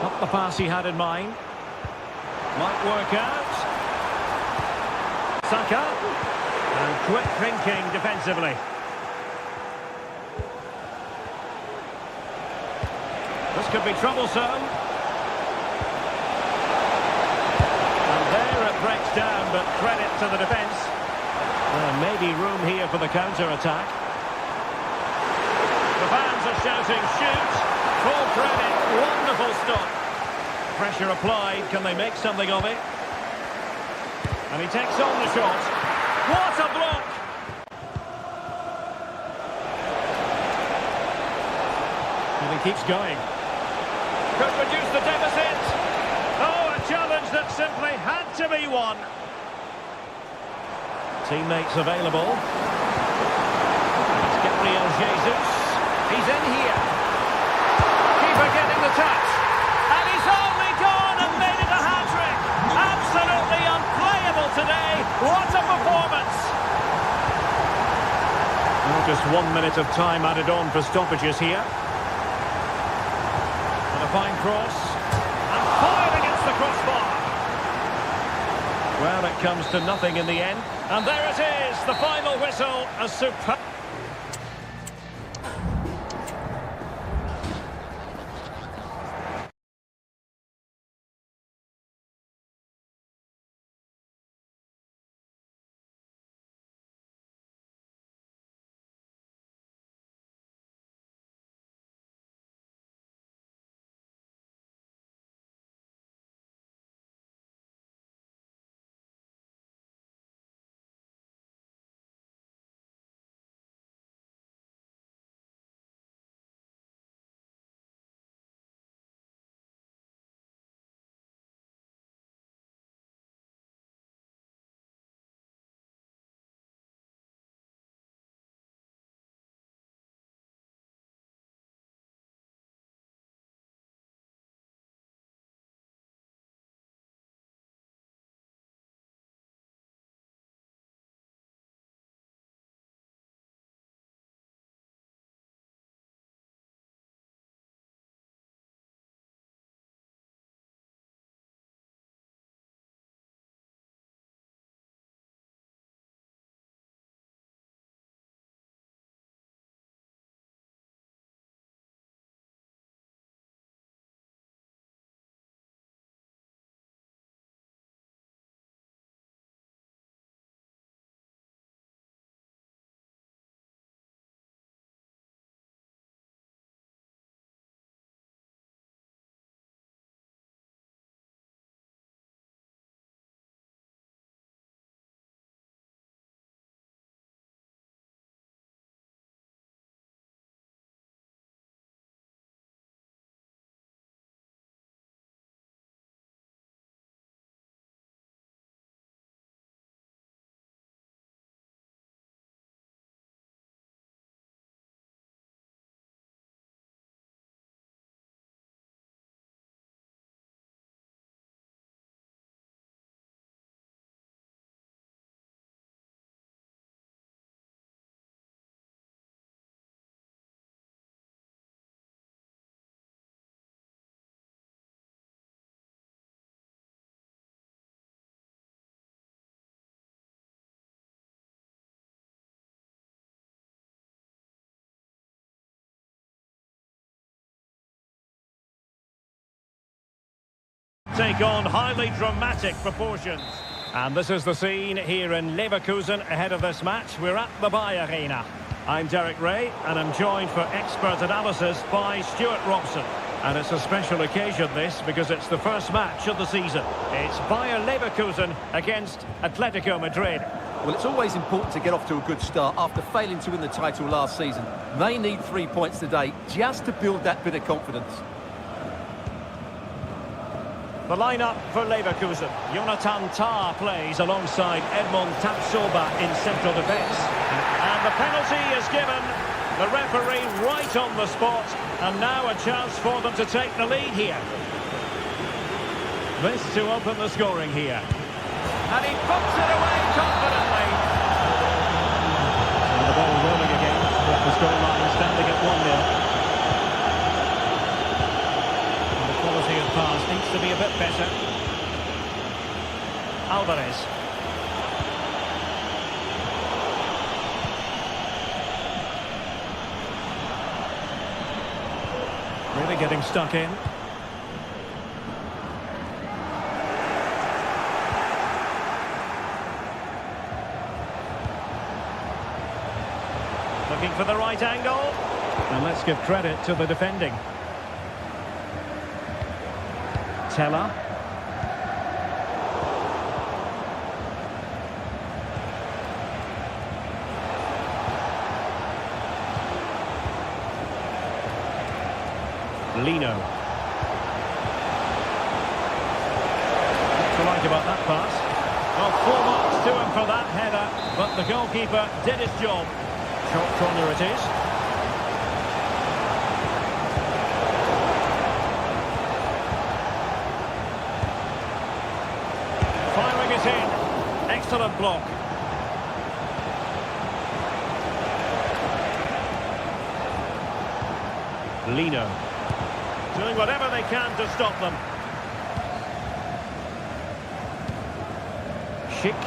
Not the pass he had in mind. Might work out. Saka. And quick thinking defensively. This could be troublesome. And there it breaks down, but credit to the defence. Maybe room here for the counter-attack. The fans are shouting, shoot! Full credit, wonderful stop. Pressure applied, can they make something of it? And he takes on the shot. What a block! And he keeps going. Could reduce the deficit. Oh, a challenge that simply had to be won. Teammates available. It's Gabriel Jesus. He's in here. Keeper getting the touch. And he's only gone and made it a hat-trick. Absolutely unplayable today. What a performance. Well, just 1 minute of time added on for stoppages here. And a fine cross. And fired against the crossbar. Well, it comes to nothing in the end. And there it is, the final whistle. A superb... Take on highly dramatic proportions. And this is the scene here in Leverkusen ahead of this match. We're at the Bayer Arena. I'm Derek Ray, and I'm joined for expert analysis by Stuart Robson. And it's a special occasion, this, because it's the first match of the season. It's Bayer Leverkusen against Atletico Madrid. Well, it's always important to get off to a good start after failing to win the title last season. They need 3 points today just to build that bit of confidence. The lineup for Leverkusen. Jonathan Tah plays alongside Edmond Tapsoba in central defence. And the penalty is given. The referee right on the spot. And now a chance for them to take the lead here. This to open the scoring here. And he puts it away confidently. So the ball rolling again. With the scoreline standing at 1-0. Quality of pass needs to be a bit better. Alvarez. Really getting stuck in. Looking for the right angle. And let's give credit to the defending. Teller. Lino. What's to like about that pass? Well, 4 marks to him for that header, but the goalkeeper did his job. Short corner it is. Firing it in. Excellent block. Lino. Doing whatever they can to stop them. Schick.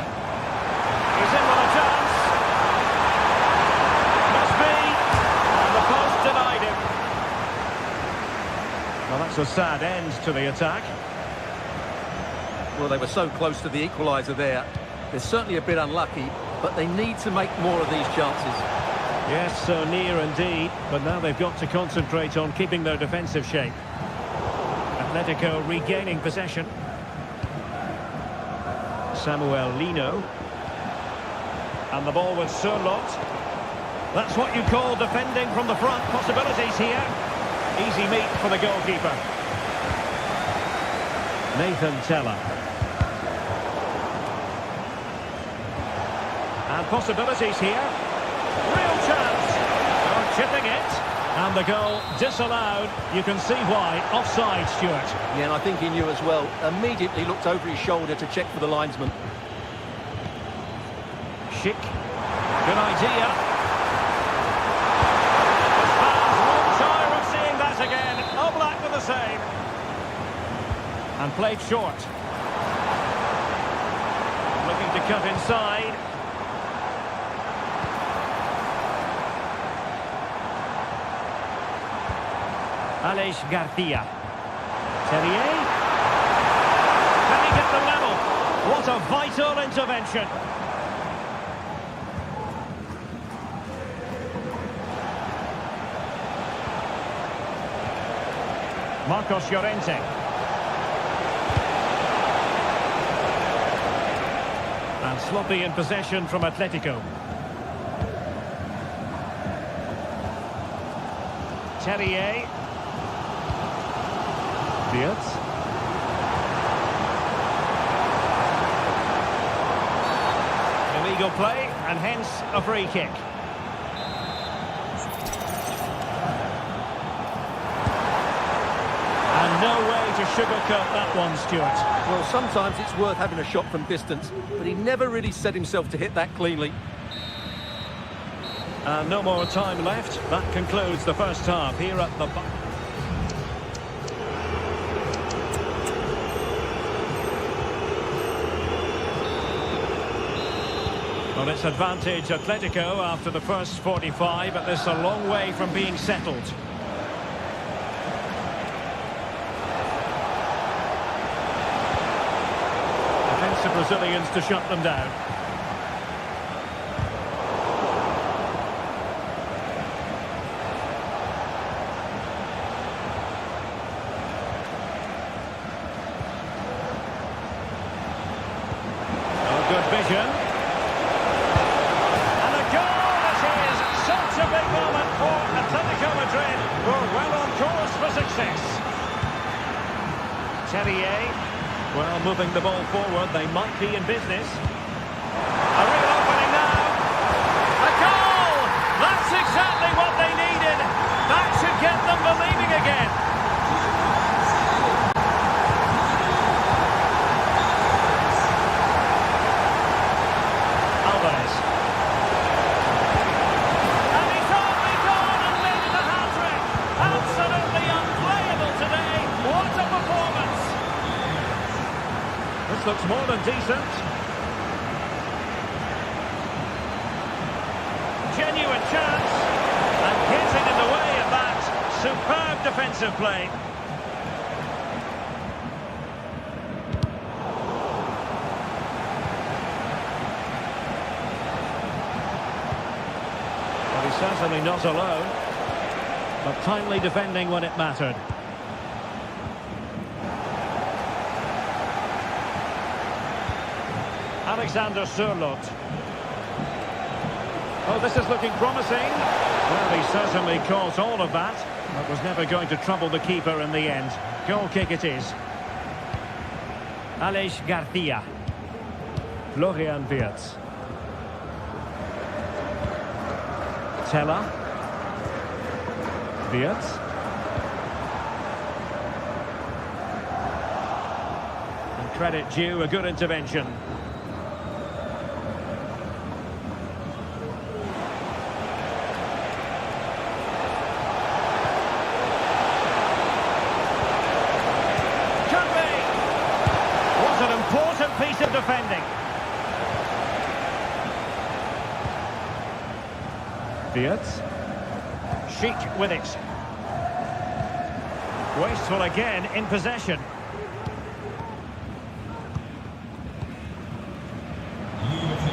He's in with a chance. Must be. And the post denied him. Well, that's a sad end to the attack. Well, they were so close to the equaliser there. They're certainly a bit unlucky, but they need to make more of these chances. Yes, so near indeed, but now they've got to concentrate on keeping their defensive shape. Atletico regaining possession. Samuel Lino. And the ball with Surlot. That's what you call defending from the front. Possibilities here. Easy meat for the goalkeeper. Nathan Teller. And possibilities here. Real chance. Oh, chipping it. And the goal disallowed. You can see why. Offside, Stuart. Yeah, and I think he knew as well. Immediately looked over his shoulder to check for the linesman. Schick. Good idea. The fans won't tire of seeing that again. Oblak with the save. And played short. Looking to cut inside. Aleix Garcia. Terrier. Can he get the level? What a vital intervention. Marcos Llorente. And sloppy in possession from Atletico. Terrier. Diaz. Illegal play, and hence a free kick. And no way to sugarcoat that one, Stuart. Well, sometimes it's worth having a shot from distance, but he never really set himself to hit that cleanly. And no more time left. That concludes the first half here at the... Well, it's advantage Atletico after the first 45, but this is a long way from being settled. Brazilians to shut them down. Oh, good vision. And a goal it is! Such a big moment for Atletico Madrid, who are well on course for success. Terrier, well, moving the ball forward, they might be in business. A real opening now. A goal! That's exactly what they needed. That should get them believing again. Alvarez. And he's only gone and made it a hat-trick. Absolutely unplayable today. What a performance. This looks more than decent. Genuine chance. And getting in the way of that. Superb defensive play. Well, he's certainly not alone. But timely defending when it mattered. Alexander Sørloth. Oh, this is looking promising. Well, he certainly caught all of that, but was never going to trouble the keeper in the end. Goal kick it is. Aleix Garcia. Florian Wirtz. Teller. Wirtz. And credit due, a good intervention. Important piece of defending. Wirtz. Chic with it. Wasteful again in possession.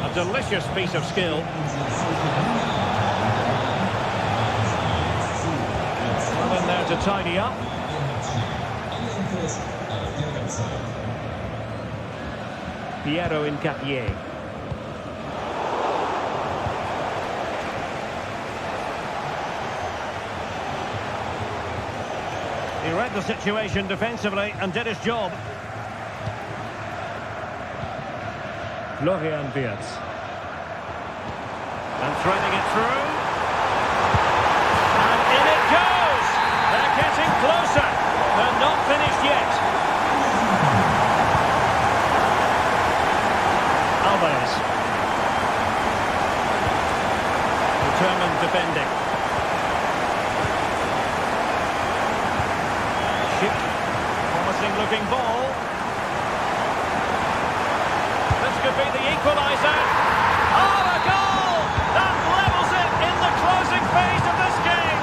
A delicious piece of skill. Well in there to tidy up. Piero Incapié. He read the situation defensively and did his job. Florian Wirtz. And threading it through. And in it goes! They're getting closer. They're not finished yet. Alvarez. Determined defending. Chic. Promising looking ball. This could be the equaliser. Oh, a goal! That levels it in the closing phase of this game.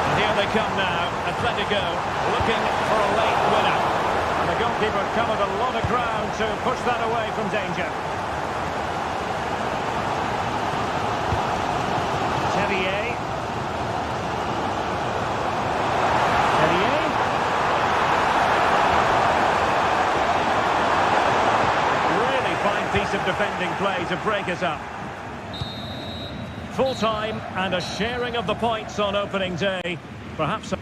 And here they come now. Atletico looking for a late winner. And the goalkeeper covered a lot of ground to push that away from danger. Terrier. Terrier. Really fine piece of defending play to break us up. Full time and a sharing of the points on opening day. Perhaps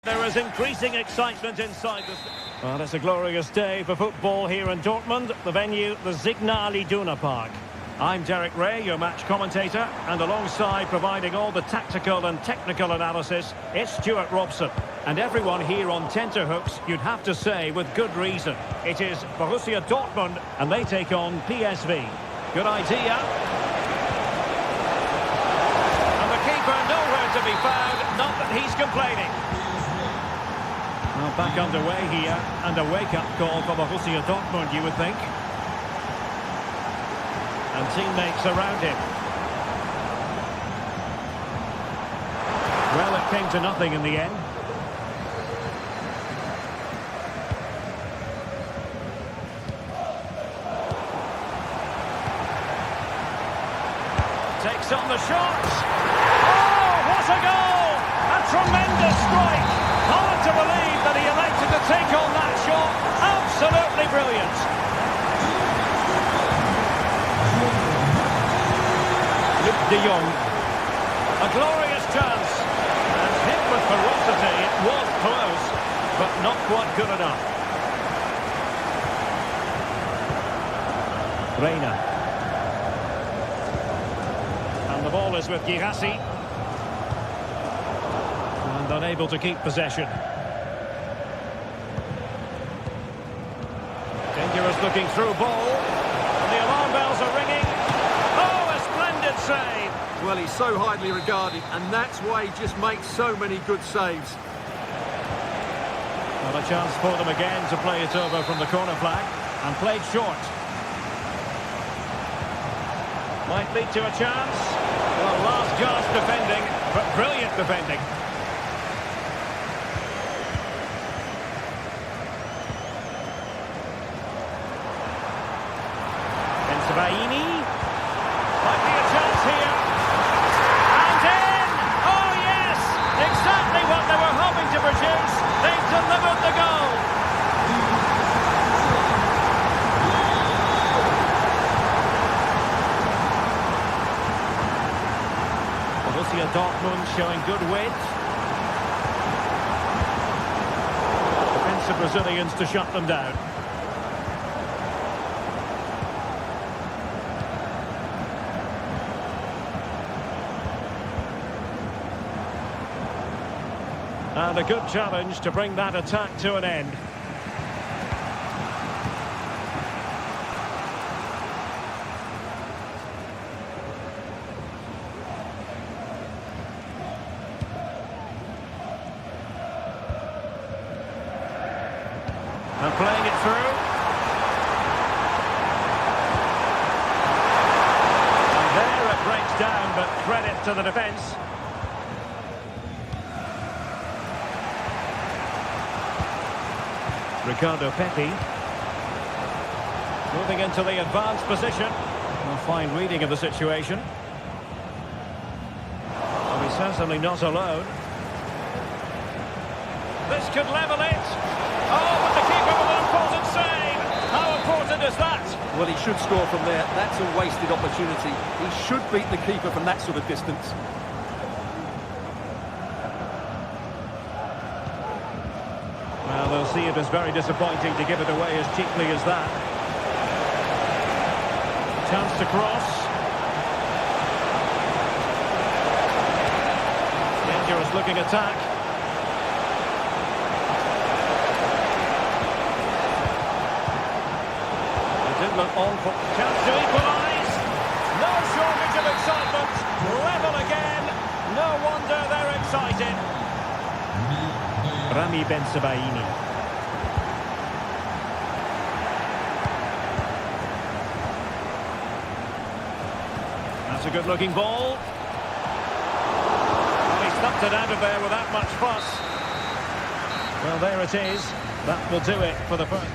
There is increasing excitement inside the... Well, it's a glorious day for football here in Dortmund. The venue, the Signal Iduna Park. I'm Derek Ray, your match commentator, and alongside providing all the tactical and technical analysis, it's Stuart Robson. And everyone here on tenterhooks, you'd have to say with good reason. It is Borussia Dortmund, and they take on PSV. Good idea. And the keeper nowhere to be found, not that he's complaining. Well, back underway here, and a wake-up call for Borussia Dortmund, you would think. And teammates around him. Well, it came to nothing in the end. Takes on the shot. Oh, what a goal! A tremendous strike. Hard to believe that he elected to take on that shot. Absolutely brilliant. De Jong, a glorious chance, and hit with ferocity. It was close, but not quite good enough. Reina, and the ball is with Girassi, and unable to keep possession. Dangerous looking through ball, and the alarm bells are ringing. Save. Well, he's so highly regarded, and that's why he just makes so many good saves. Well, a chance for them again to play it over from the corner flag, and played short. Might lead to a chance. Well, last gasp defending, but brilliant defending. Bensebaini. Might be a chance here. And in! Oh, yes! Exactly what they were hoping to produce. They've delivered the goal. Borussia Dortmund showing good width. Defensive Brazilians to shut them down. And a good challenge to bring that attack to an end. And playing it through. And there it breaks down, but credit to the defence. Ricardo Pepi moving into the advanced position. A fine reading of the situation. Well, he's certainly not alone. This could level it. Oh, but the keeper with an important save. How important is that? Well, he should score from there. That's a wasted opportunity. He should beat the keeper from that sort of distance. Well, they'll see it as very disappointing to give it away as cheaply as that. Chance to cross. Dangerous looking attack. It did look on for chance to equalise. No shortage of excitement. Level again. No wonder they're excited. Rami Bensebaini. That's a good-looking ball. Well, he stuffed it out of there without much fuss. Well, there it is. That will do it for the first.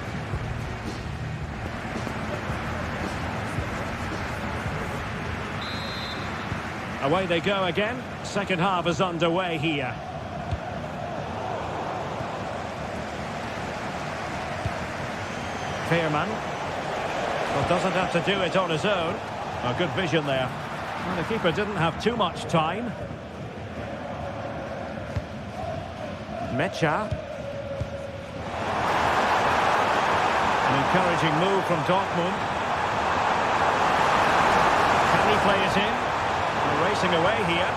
Away they go again. Second half is underway here. Fairman. Well, doesn't have to do it on his own. A good vision there. Well, the keeper didn't have too much time. Mecha. An encouraging move from Dortmund. Can he play it in? They're racing away here.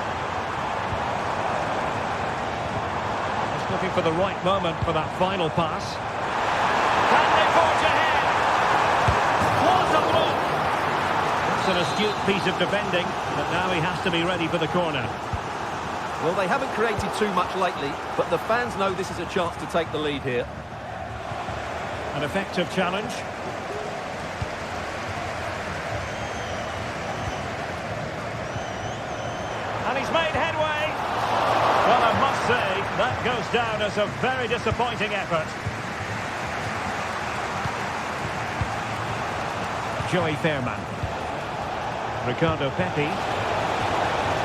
Just looking for the right moment for that final pass. Can they forge ahead? What a block! That's an astute piece of defending, but now he has to be ready for the corner. Well, they haven't created too much lately, but the fans know this is a chance to take the lead here. An effective challenge. And he's made headway. Well, I must say, that goes down as a very disappointing effort. Joey Fairman. Ricardo Pepi.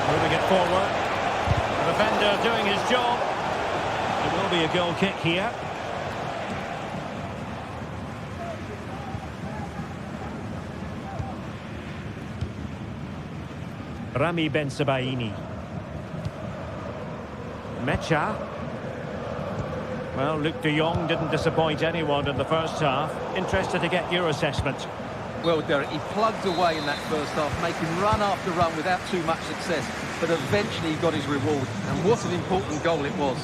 Moving it forward. The defender doing his job. It will be a goal kick here. Rami Ben-Sebaini. Mecha. Well, Luc de Jong didn't disappoint anyone in the first half. Interested to get your assessment. Well, Derek, he plugged away in that first half, making run after run without too much success. But eventually he got his reward. And what an important goal it was.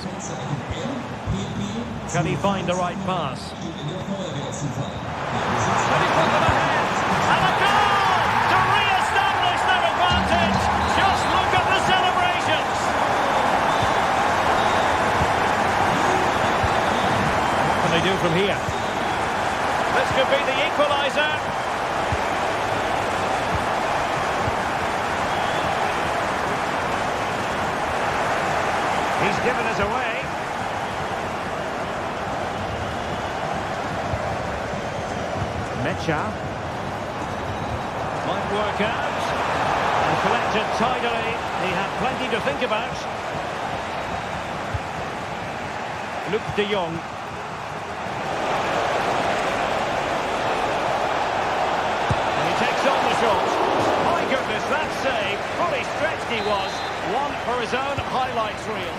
Can he find the right pass? Can he put them ahead? And a goal to re-establish their advantage. Just look at the celebrations. What can they do from here? This could be the equaliser. He's given us away. Mecha. Might work out. And collected tidily. He had plenty to think about. Luc de Jong. And he takes on the shot. My goodness, that save. Fully stretched he was. One for his own highlights reel.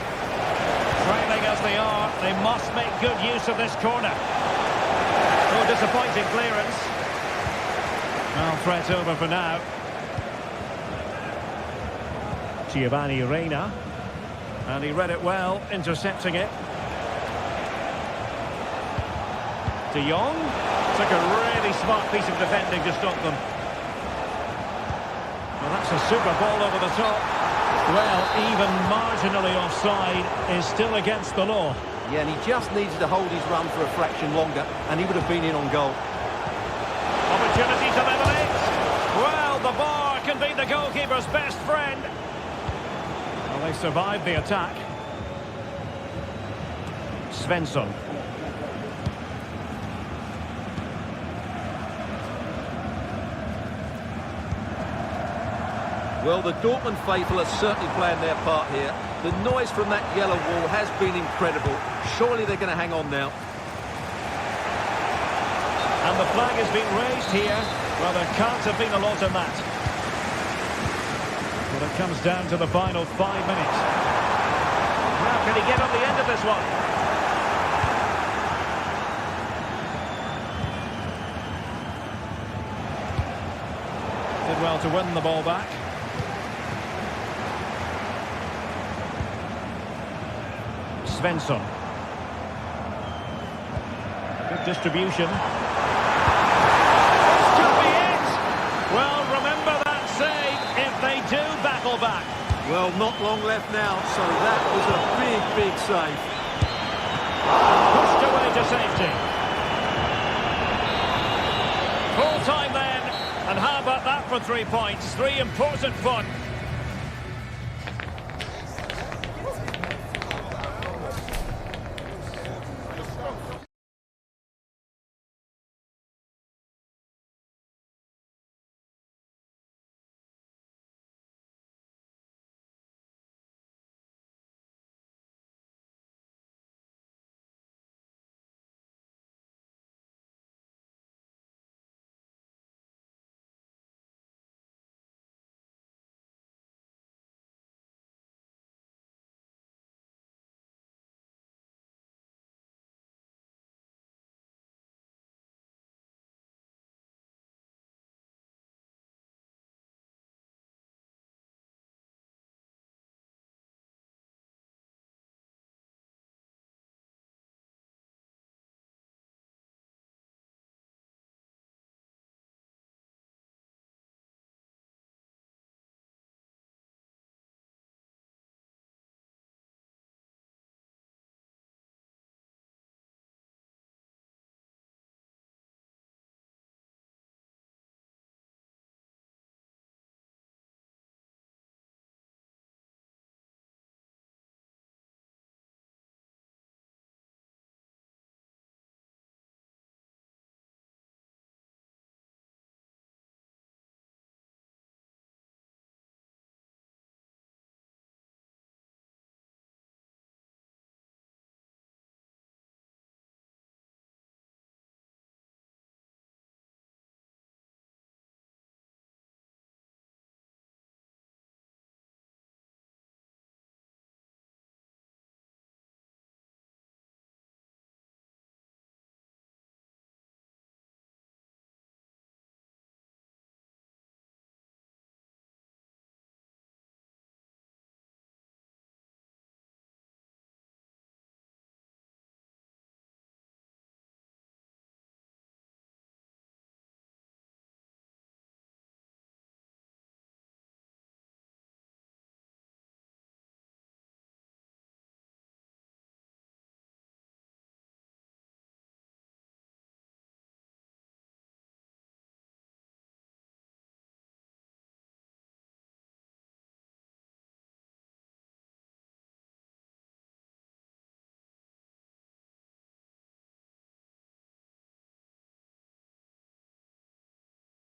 Trailing as they are, they must make good use of this corner. Oh, disappointing clearance. Well, threat over for now. Giovanni Reina. And he read it well, intercepting it. De Jong. Took a really smart piece of defending to stop them. Well, that's a super ball over the top. Well, even marginally offside is still against the law. Yeah, and he just needed to hold his run for a fraction longer, and he would have been in on goal. Opportunity to level it. Well, the bar can be the goalkeeper's best friend. Well, they survived the attack. Svensson. Well, the Dortmund faithful are certainly playing their part here. The noise from that yellow wall has been incredible. Surely they're going to hang on now. And the flag has been raised here. Well, there can't have been a lot in that. Well, it comes down to the final 5 minutes. Now, can he get on the end of this one? Did well to win the ball back. Svensson. Good distribution. This could be it! Well, remember that save if they do battle back. Well, not long left now, so that was a big, big save. Pushed away to safety. Full time then. And how about that for 3 points? 3 important points.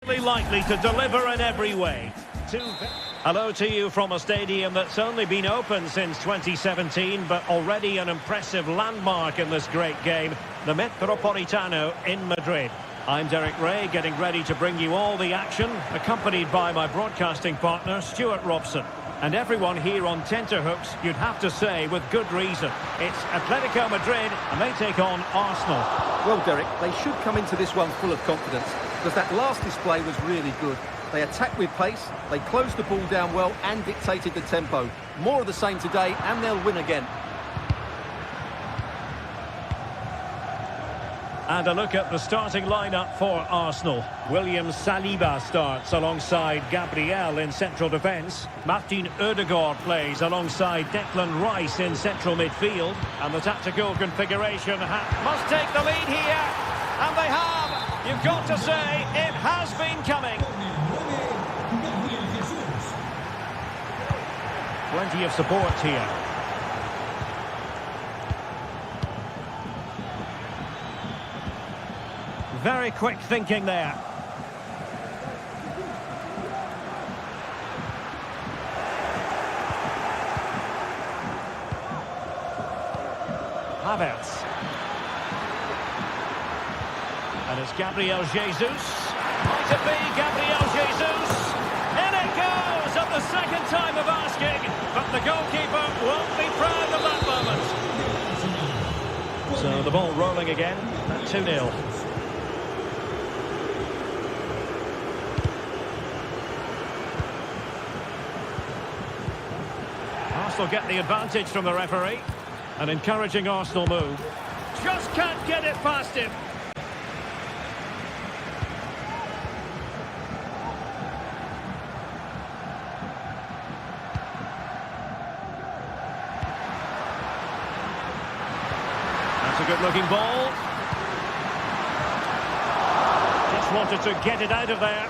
Likely to deliver in every way. Hello to you from a stadium that's only been open since 2017, but already an impressive landmark in this great game, the Metropolitano in Madrid. I'm Derek Ray, getting ready to bring you all the action, accompanied by my broadcasting partner, Stuart Robson. And everyone here on tenterhooks, you'd have to say, with good reason. It's Atletico Madrid, and they take on Arsenal. Well, Derek, they should come into this one full of confidence, because that last display was really good. They attacked with pace, they closed the ball down well and dictated the tempo. More of the same today, and they'll win again. And a look at the starting lineup for Arsenal. William Saliba starts alongside Gabriel in central defence. Martin Ødegaard plays alongside Declan Rice in central midfield. And the tactical configuration must take the lead here. And they have. You've got to say, it has been coming. Plenty of support here. Very quick thinking there. Havertz. And it's Gabriel Jesus. Might it be Gabriel Jesus? In it goes at the second time of asking, but the goalkeeper won't be proud of that moment. So the ball rolling again at 2-0. Arsenal get the advantage from the referee. An encouraging Arsenal move. Just can't get it past him. That's a good-looking ball. Just wanted to get it out of there.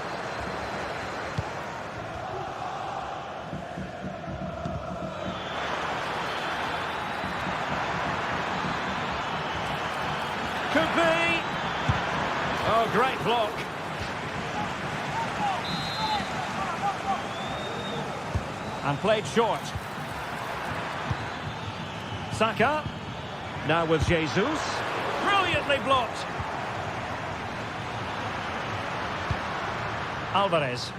Could be. Oh, great block. And played short. Saka. Now with Jesus. Brilliantly blocked. Alvarez.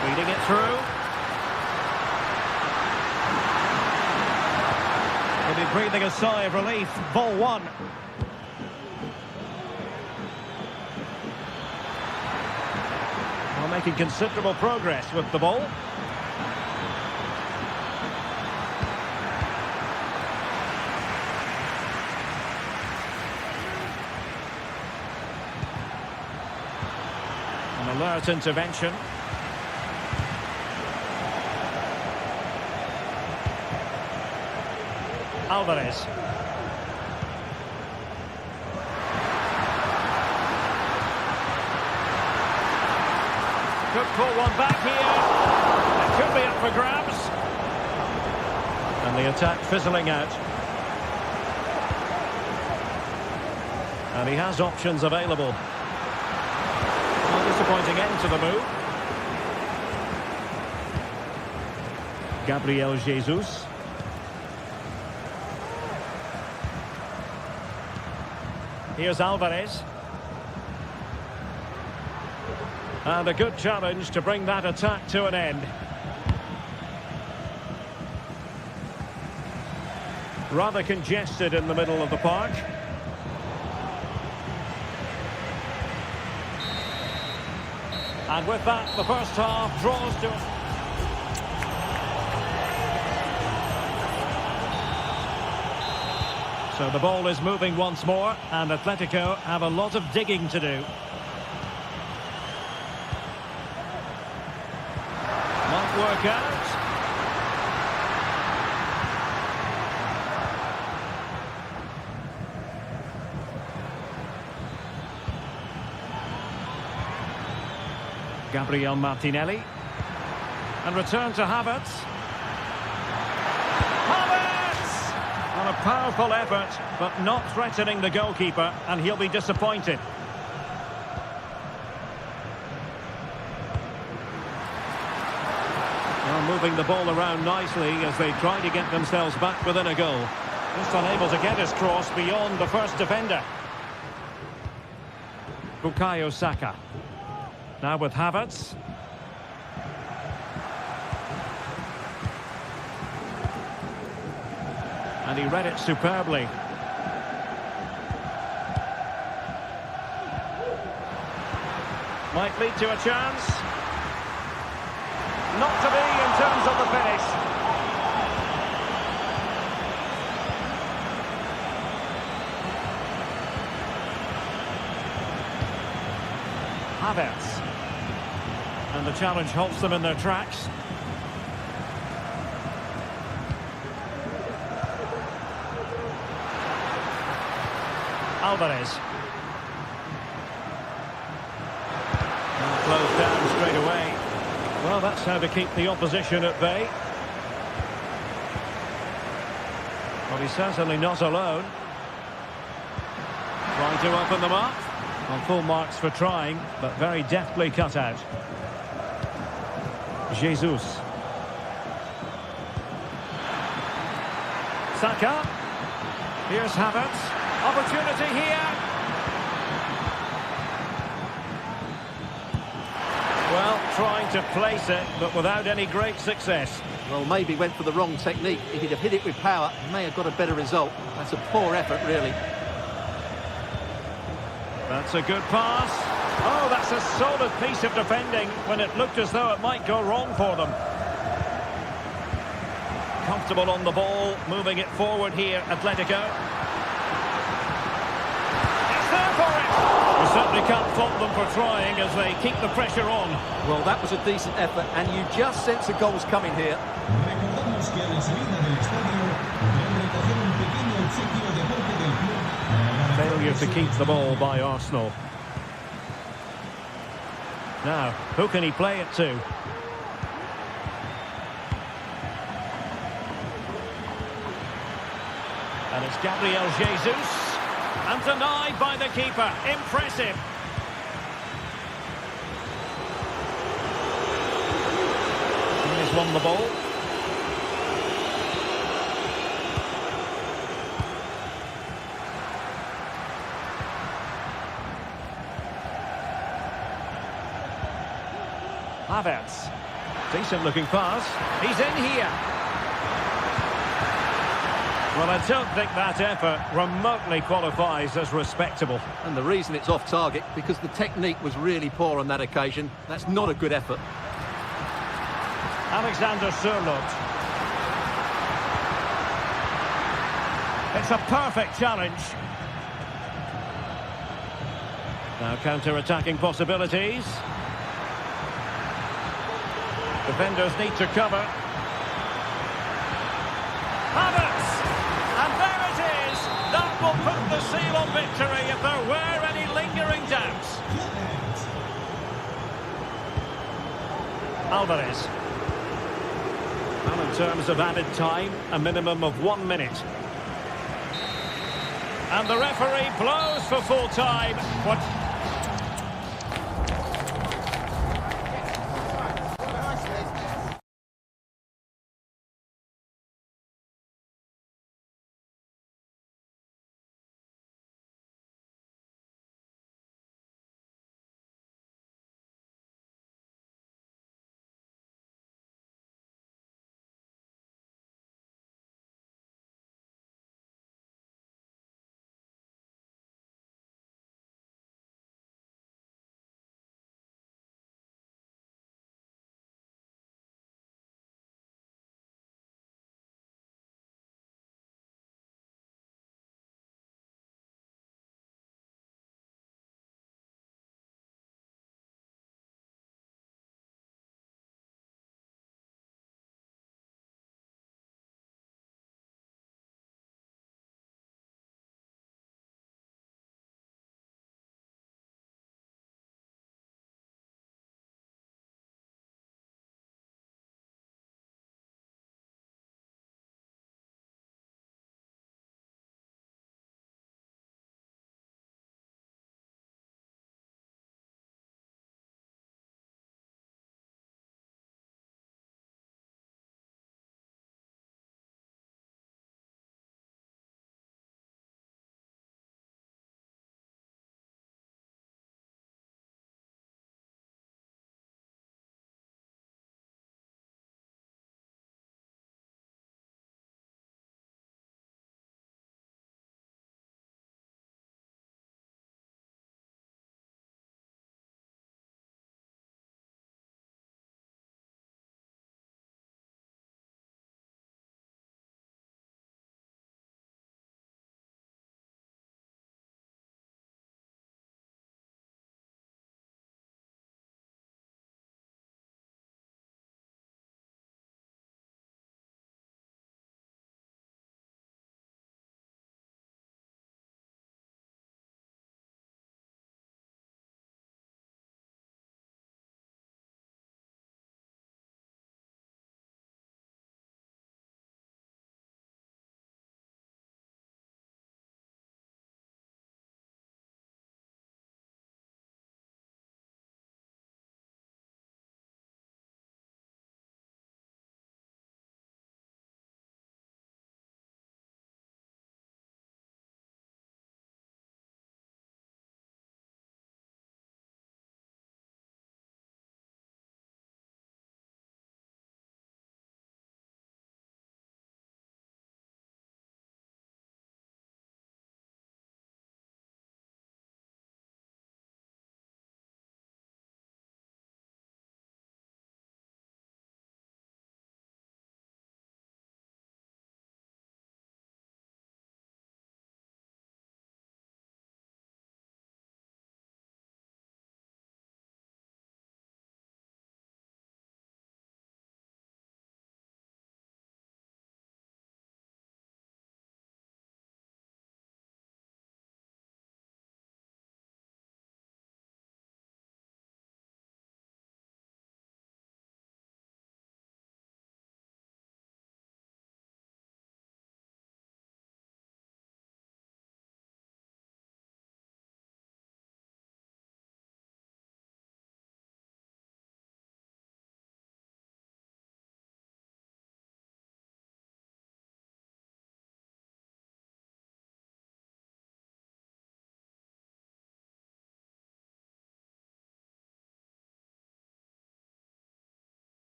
Feeding it through. He'll be breathing a sigh of relief. Ball one. Well, making considerable progress with the ball. An alert intervention. Alvarez. Could pull one back here. It could be up for grabs. And the attack fizzling out. And he has options available. A disappointing end to the move. Gabriel Jesus. Here's Alvarez. And a good challenge to bring that attack to an end. Rather congested in the middle of the park. And with that, the first half draws to it. So the ball is moving once more, and Atletico have a lot of digging to do. Might work out. Gabriel Martinelli. And return to Havertz. On a powerful effort, but not threatening the goalkeeper, and he'll be disappointed. moving the ball around nicely as they try to get themselves back within a goal. Just unable to get his cross beyond the first defender. Bukayo Saka. Now with Havertz. And he read it superbly. Might lead to a chance. Not to be in terms of the finish. Havertz. And the challenge halts them in their tracks. Alvarez. And closed down straight away. Well, that's how to keep the opposition at bay. Well, he's certainly not alone. Trying to open them up. On full marks for trying, but very deftly cut out. Jesus. Saka. Here's Havertz. Opportunity here. Well, trying to place it, but without any great success. Well, maybe went for the wrong technique. If he'd have hit it with power, he may have got a better result. That's a poor effort, really. That's a good pass. Oh, that's a solid piece of defending when it looked as though it might go wrong for them. Comfortable on the ball, moving it forward here, Atletico. It's there for it! You certainly can't fault them for trying as they keep the pressure on. Well, that was a decent effort, and you just sense the goals coming here. Failure to keep the ball by Arsenal. Now, who can he play it to? And it's Gabriel Jesus. And denied by the keeper. Impressive. He's won the ball. Havertz. Decent looking pass. He's in here. Well, I don't think that effort remotely qualifies as respectable. And the reason it's off target, because the technique was really poor on that occasion. That's not a good effort. Alexander Sørloth. It's a perfect challenge. Now counter-attacking possibilities. Defenders need to cover. Havertz! And there it is! That will put the seal on victory if there were any lingering doubts. Alvarez. Well, in terms of added time, a minimum of 1 minute. And the referee blows for full time. What?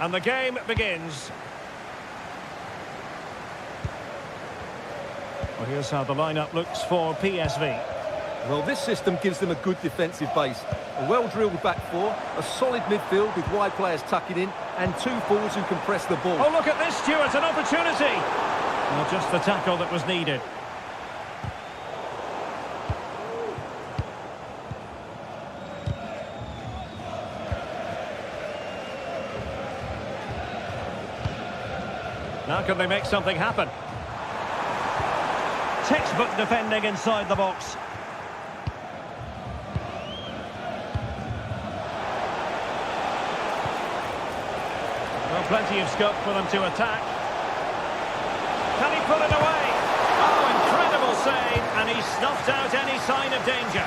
And the game begins. Well, here's how the lineup looks for PSV. Well, this system gives them a good defensive base. A well-drilled back four, a solid midfield with wide players tucking in, and two forwards who can press the ball. Oh, look at this, Stuart, an opportunity! Well, just the tackle that was needed. Now can they make something happen? Textbook defending inside the box. Well, plenty of scope for them to attack. Can he put it away? Oh, incredible save, and he snuffed out any sign of danger.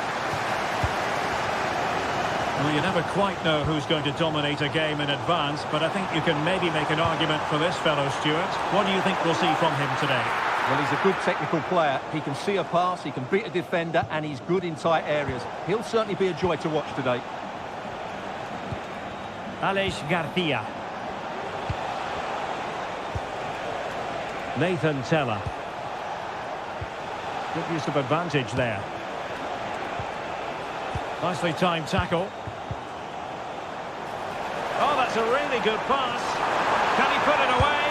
Well, you never quite know who's going to dominate a game in advance, but I think you can maybe make an argument for this fellow, Stuart. What do you think we'll see from him today? Well, he's a good technical player. He can see a pass, he can beat a defender, and he's good in tight areas. He'll certainly be a joy to watch today. Alex Garcia. Nathan Teller. Good use of advantage there. Nicely timed tackle. Oh, that's a really good pass. Can he put it away?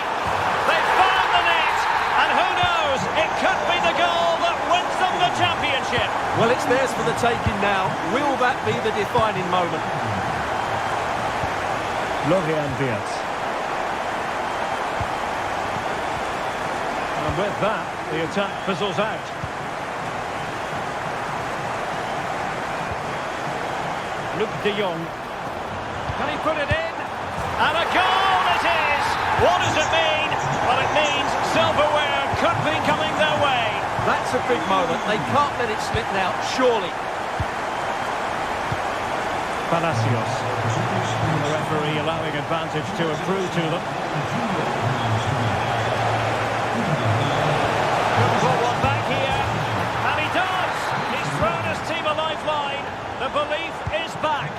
They found the net! And who knows, it could be the goal that wins them the championship. Well, it's theirs for the taking now. Will that be the defining moment? Florian Wirtz. And with that, the attack fizzles out. Luc de Jong. Can he put it in? And a goal it is! What does it mean? Well, it means silverware could be coming their way. That's a big moment. They can't let it slip now, surely. Palacios. The referee allowing advantage to accrue to them. Could put one back here. And he does! He's thrown his team a lifeline. The belief is back.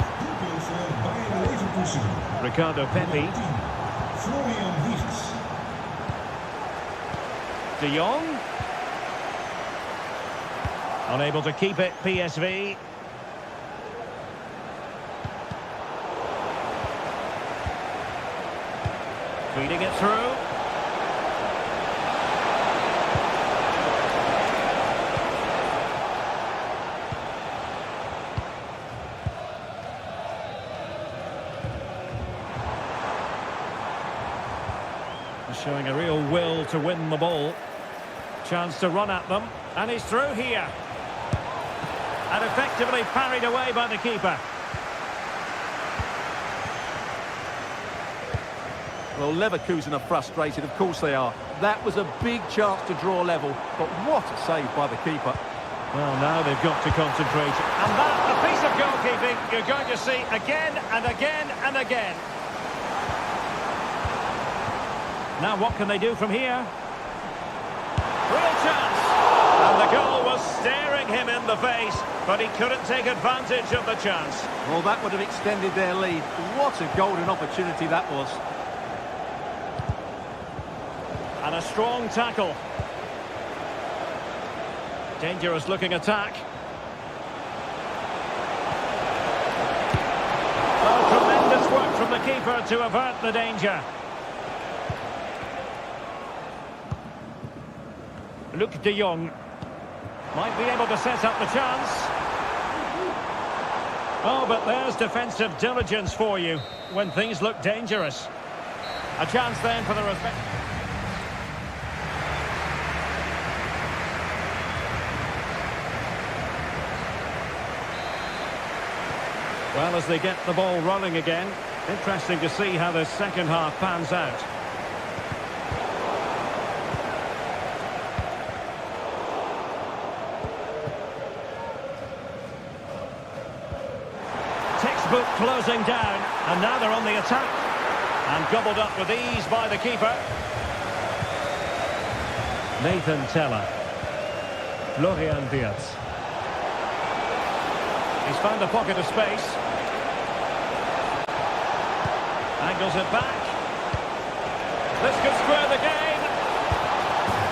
Ricardo Pepi. Florian Wirtz. De Jong. Unable to keep it, PSV. Feeding it through. Showing a real will to win the ball. Chance to run at them. And he's through here. And effectively parried away by the keeper. Well, Leverkusen are frustrated, of course they are. That was a big chance to draw level, but what a save by the keeper. Well, now they've got to concentrate. And that, a piece of goalkeeping you're going to see again and again and again. Now what can they do from here? Real chance! And the goal was staring him in the face, but he couldn't take advantage of the chance. Well, that would have extended their lead. What a golden opportunity that was. And a strong tackle. Dangerous looking attack. Oh, tremendous work from the keeper to avert the danger. Luc de Jong might be able to set up the chance. Oh, but there's defensive diligence for you when things look dangerous. A chance then for the respect. Well, as they get the ball rolling again, interesting to see how the second half pans out. Textbook closing down, and now they're on the attack. And gobbled up with ease by the keeper. Nathan Teller. Florian Wirtz. He's found a pocket of space. Angles it back. This could square the game.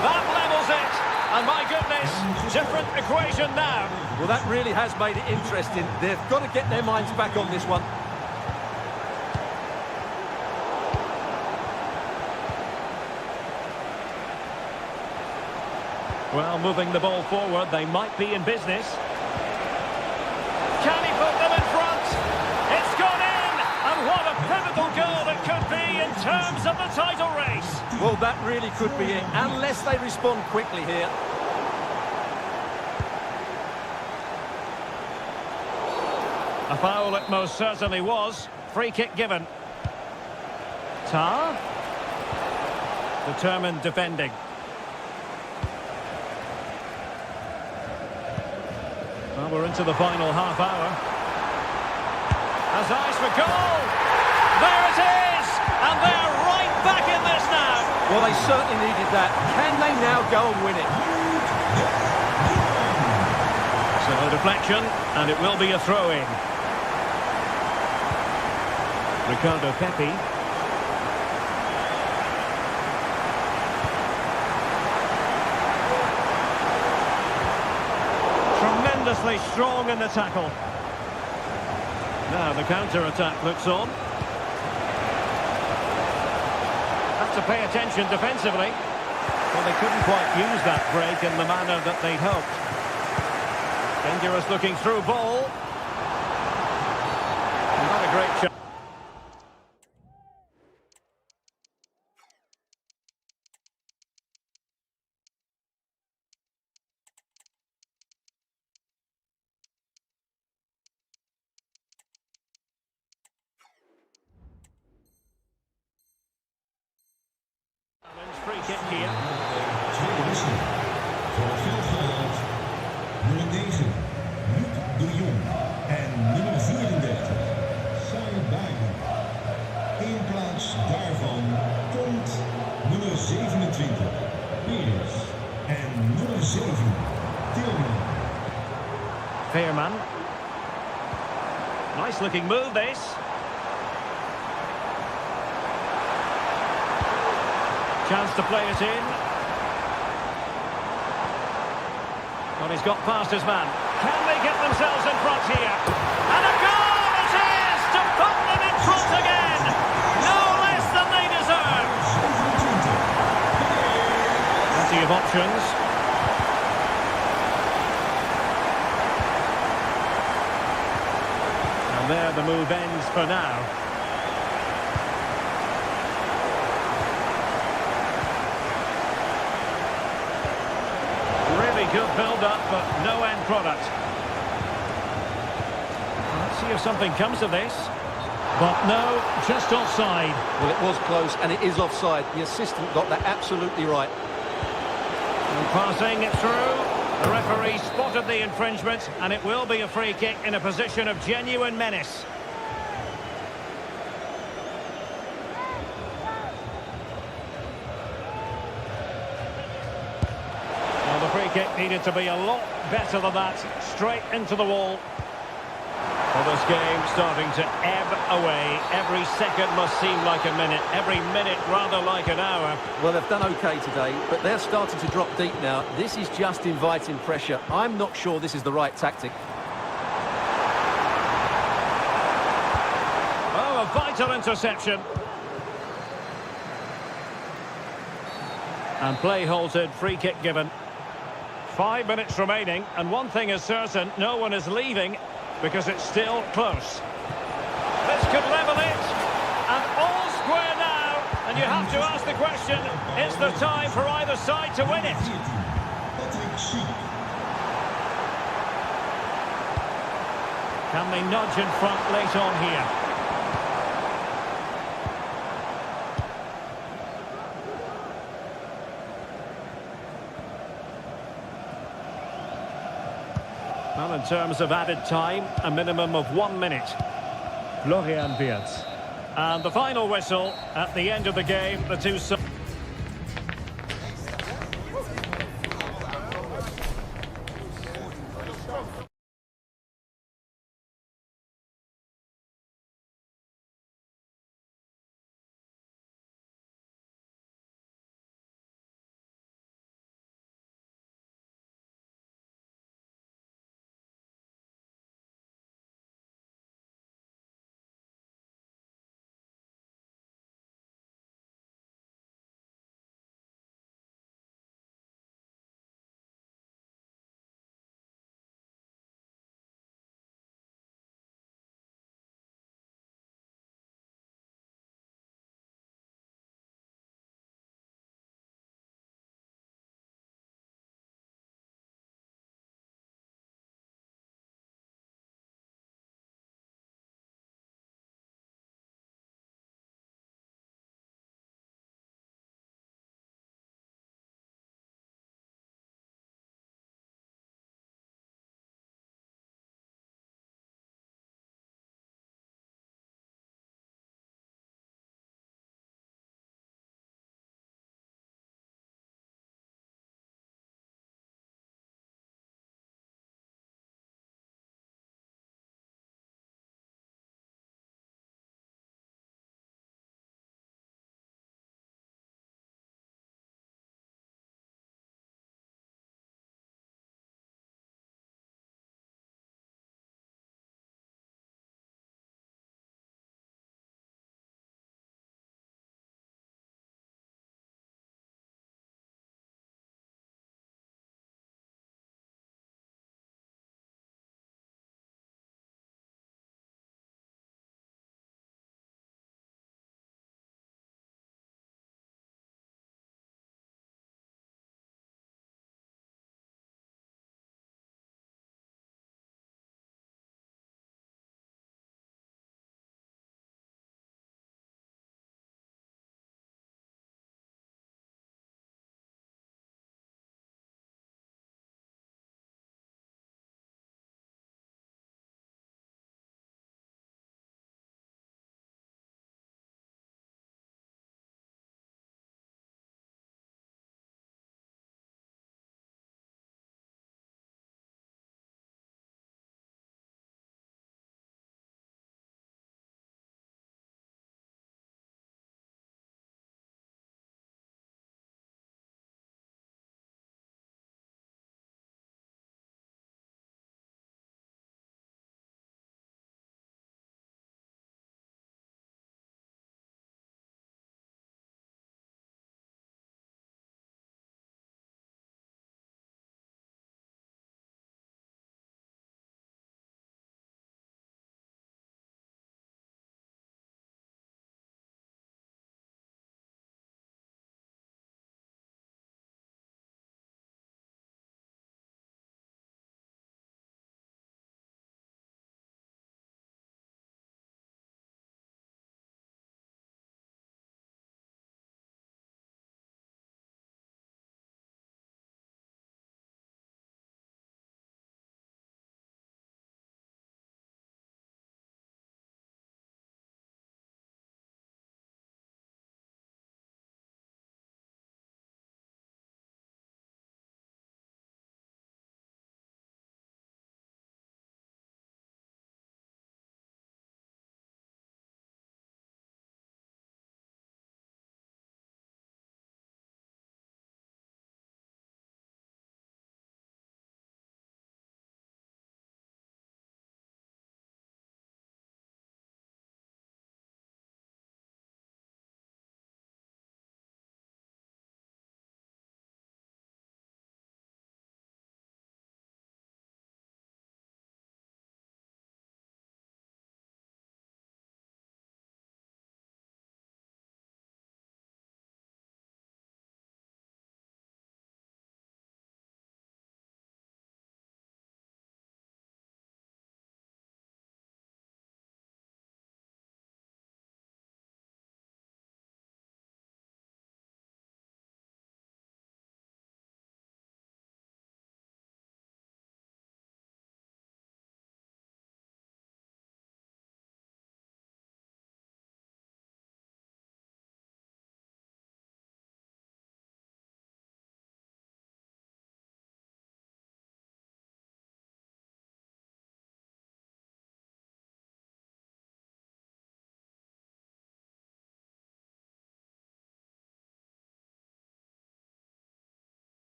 That levels it. And my goodness, different equation now. Well, that really has made it interesting. They've got to get their minds back on this one. Well, moving the ball forward, they might be in business. Can he put them in front? It's gone in! And what a pivotal goal it could be in terms of the title race. Well, that really could be it, unless they respond quickly here. A foul it most certainly was. Free kick given. Tar. Determined defending. Well, we're into the final half hour. Has eyes for goal. There it is! And they're right back in this now. Well, they certainly needed that. Can they now go and win it? So a deflection, and it will be a throw-in. Ricardo Pepi. Tremendously strong in the tackle. Now the counter-attack looks on. Have to pay attention defensively. Well, they couldn't quite use that break in the manner that they'd hoped. Dangerous looking through ball. Not a great shot. Free kick here. Tweede wissel. Voor het veld gehaald. Nummer 9, Luc de Jong. En nummer 34, Saïbaï. In plaats daarvan komt nummer 27, Peers. En nummer 7, Tilman. Veerman. Nice looking move this. Chance to play it in. Well, he's got past his man. Can they get themselves in front here? And a goal it is to put them in front again. No less than they deserve. Plenty of options. And there the move ends for now. Good build-up, but no end product. Let's see if something comes of this. But no, just offside. Well, it was close, and it is offside. The assistant got that absolutely right. And passing it through. The referee spotted the infringement, and it will be a free kick in a position of genuine menace. Kick needed to be a lot better than that. Straight into the wall. Well, this game starting to ebb away. Every second must seem like a minute. Every minute rather like an hour. Well, they've done okay today, but they're starting to drop deep now. This is just inviting pressure. I'm not sure this is the right tactic. Oh, a vital interception. And play halted, free kick given. 5 minutes remaining, and one thing is certain, no one is leaving because it's still close. This could level it, and all square now, and you have to ask the question, is there time for either side to win it? Can they nudge in front late on here? Well, in terms of added time, a minimum of 1 minute. Florian Wirtz. And the final whistle at the end of the game, the two...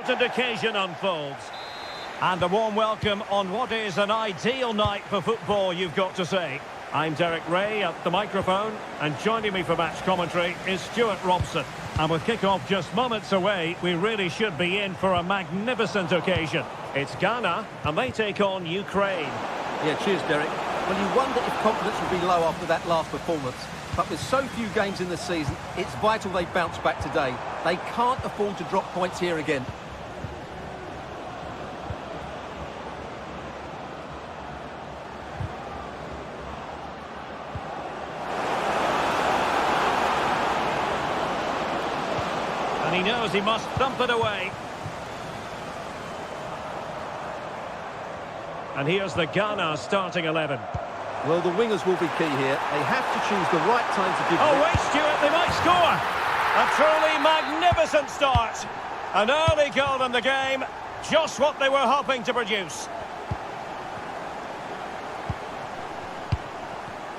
important occasion unfolds. And a warm welcome on what is an ideal night for football, you've got to say. I'm Derek Ray at the microphone, and joining me for match commentary is Stuart Robson. And with kick-off just moments away, we really should be in for a magnificent occasion. It's Ghana, and they take on Ukraine. Yeah, cheers, Derek. Well, you wonder if confidence would be low after that last performance. But with so few games in the season, it's vital they bounce back today. They can't afford to drop points here again. And he knows he must thump it away. And here's the Ghana starting 11. Well, the wingers will be key here. They have to choose the right time to give... Oh, wait, Stuart, they might score! A truly magnificent start. An early goal in the game, just what they were hoping to produce.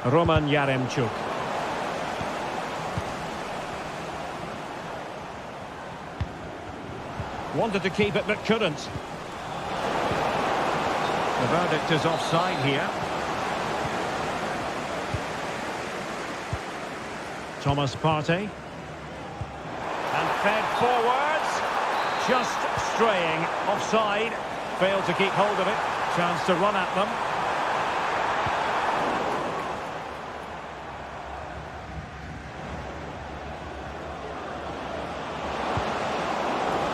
Roman Yaremchuk. Wanted to keep it, but couldn't. The verdict is offside here. Thomas Partey. And fed forwards. Just straying. Offside. Failed to keep hold of it. Chance to run at them.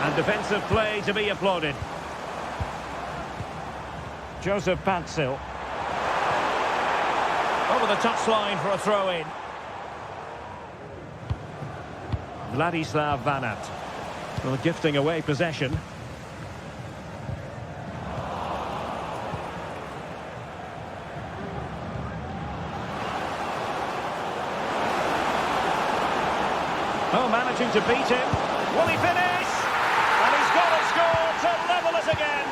And defensive play to be applauded. Joseph Patzil. Over the touchline for a throw-in. Vladislav Vanat. Well, gifting away possession. Oh, managing to beat him. Will he finish? And he's got a score to level it again.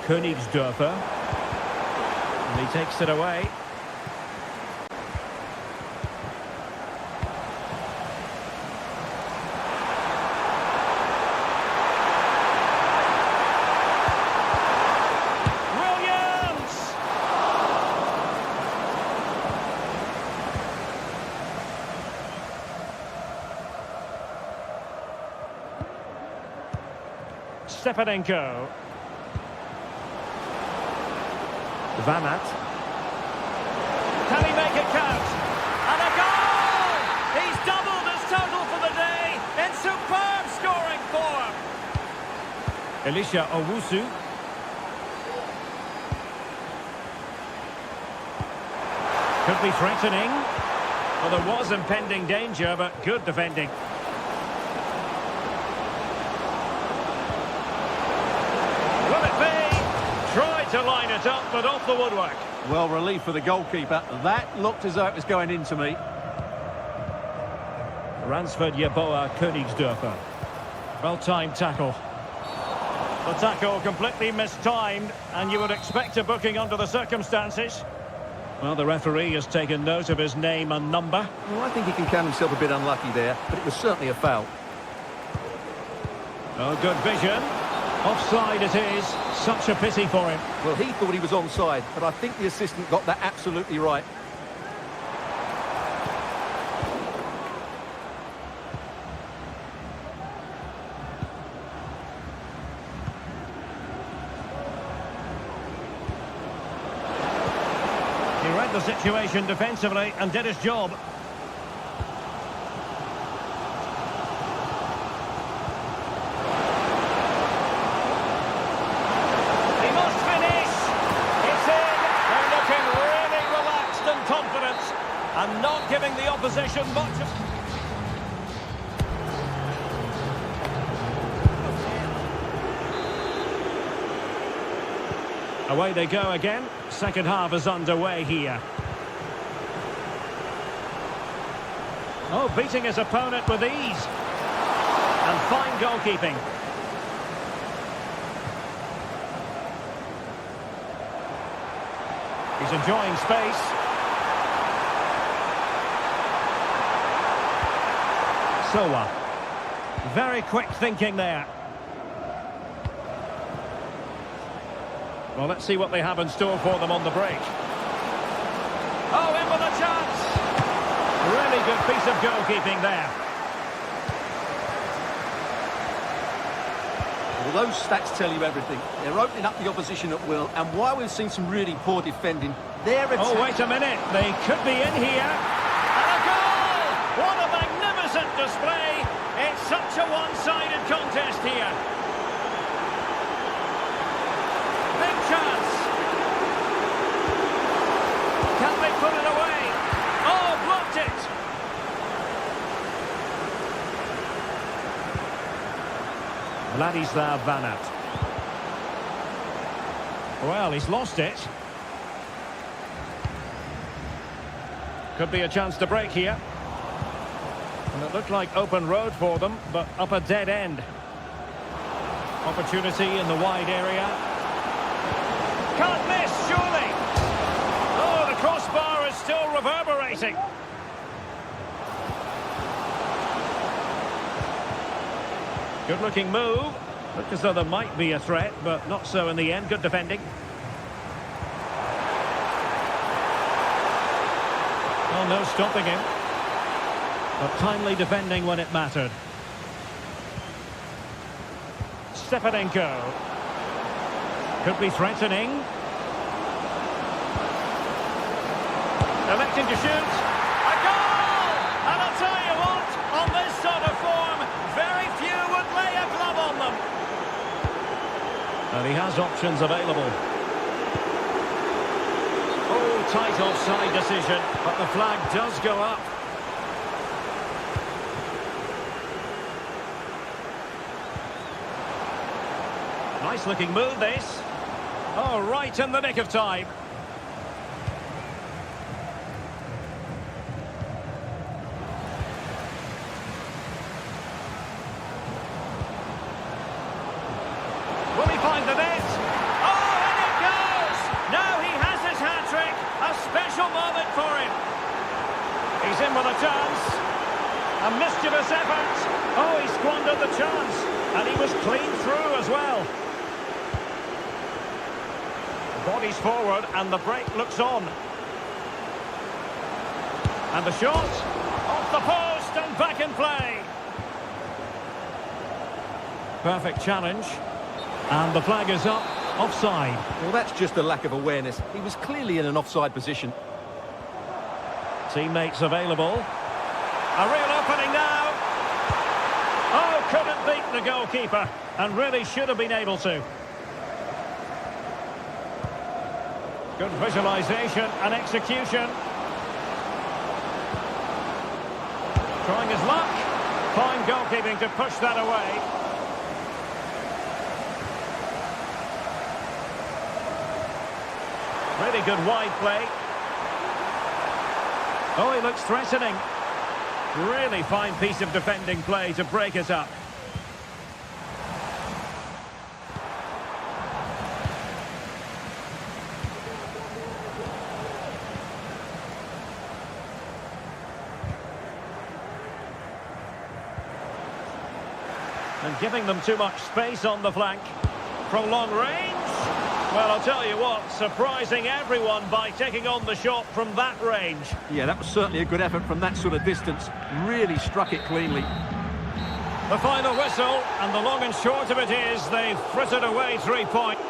Königsdörfer. And he takes it away. Williams! Stepanenko. Vanat. Can he make it count? And a goal! He's doubled his total for the day in superb scoring form. Elisha Owusu. Could be threatening. Well, there was impending danger, but good defending. Will it be? Tried to line it up, but off the woodwork. Well, relief for the goalkeeper. That looked as though it was going into me. Ransford Yeboah Königsdörfer. Well-timed tackle. The tackle completely mistimed, and you would expect a booking under the circumstances. Well, the referee has taken note of his name and number. Well, I think he can count himself a bit unlucky there, but it was certainly a foul. Oh, good vision. Offside it is. Such a pity for him. Well, he thought he was onside, but I think the assistant got that absolutely right. He read the situation defensively and did his job. He must finish. It's in. They're looking really relaxed and confident and not giving the opposition much of... Away they go again. Second half is underway here. Oh, beating his opponent with ease. And fine goalkeeping. He's enjoying space. Sowa. Very quick thinking there. Well, let's see what they have in store for them on the break. Oh, in with a chance! Really good piece of goalkeeping there. Well, those stats tell you everything. They're opening up the opposition at will, and while we've seen some really poor defending, their attack... Oh, wait a minute. They could be in here. And a goal! What a magnificent display! It's such a one-sided contest here. Big chance. Can they put it away? Oh, blocked it. Vladislav Vanat. Well, he's lost it. Could be a chance to break here. And it looked like open road for them, but up a dead end. Opportunity in the wide area. Can't miss, surely. Oh, the crossbar is still reverberating. Good-looking move. Looked as though there might be a threat, but not so in the end. Good defending. Oh, no stopping him. But timely defending when it mattered. Stepanenko. Could be threatening. Electing to shoot. A goal! And I'll tell you what, on this sort of form, very few would lay a glove on them. And he has options available. Oh, tight offside decision, but the flag does go up. Nice looking move, this. Oh, right in the nick of time. Will he find the net? Oh, and it goes! Now he has his hat-trick. A special moment for him. He's in with a chance. A mischievous effort. Oh, he squandered the chance. And he was clean through as well. Bodies forward and the break looks on. And the shot off the post and back in play. Perfect challenge. And the flag is up, offside. Well, that's just a lack of awareness. He was clearly in an offside position. Teammates available. A real opening now. Oh, couldn't beat the goalkeeper. And really should have been able to. Good visualisation and execution. Trying his luck. Fine goalkeeping to push that away. Really good wide play. Oh, he looks threatening. Really fine piece of defending play to break it up. And giving them too much space on the flank. From long range. Well, I'll tell you what, surprising everyone by taking on the shot from that range. Yeah, that was certainly a good effort from that sort of distance. Really struck it cleanly. The final whistle, and the long and short of it is they've frittered away 3 points.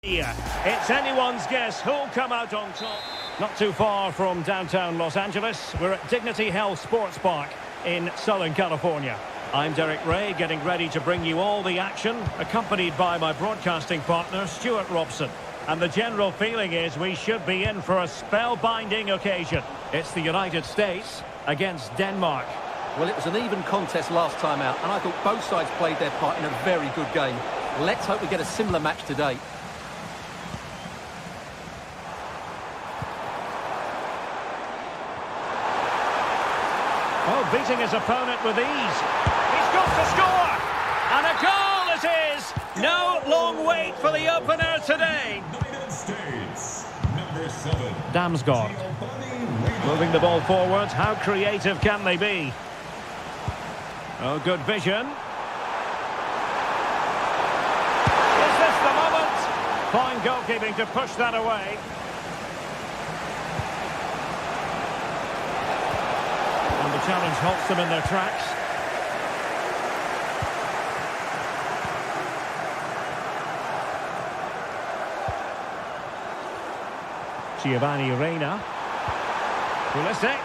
It's anyone's guess who'll come out on top. Not too far from downtown Los Angeles, we're at Dignity Health Sports Park in Southern California. I'm Derek Ray, getting ready to bring you all the action, accompanied by my broadcasting partner, Stuart Robson. And the general feeling is we should be in for a spellbinding occasion. It's the United States against Denmark. Well, it was an even contest last time out, and I thought both sides played their part in a very good game. Let's hope we get a similar match today. Oh, beating his opponent with ease. He's got to score! And a goal it is! No long wait for the opener today. United States, number 7. Damsgaard. Moving the ball forward. How creative can they be? Oh, good vision. Is this the moment? Fine goalkeeping to push that away. And the challenge halts them in their tracks. Giovanni Reina. Pulisic.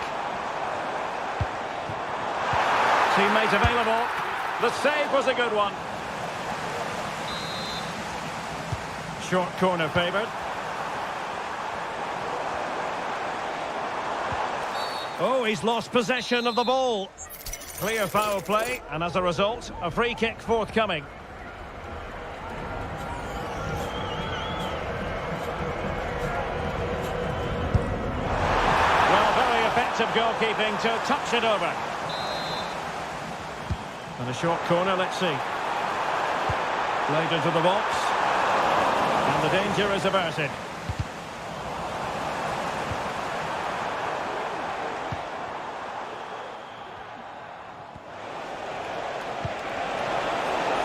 Teammate available. The save was a good one. Short corner favoured. Oh, he's lost possession of the ball. Clear foul play, and as a result, a free kick forthcoming. Well, very effective goalkeeping to touch it over. And a short corner, let's see. Played into the box. And the danger is averted.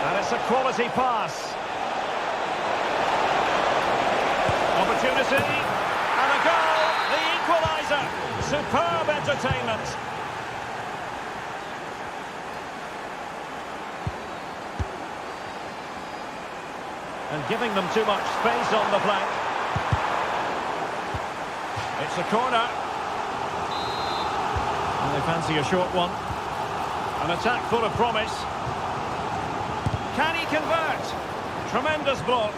And it's a quality pass. Opportunity. And a goal. The equaliser. Superb entertainment. And giving them too much space on the flank. It's a corner. And they fancy a short one. An attack full of promise. Can he convert? Tremendous block.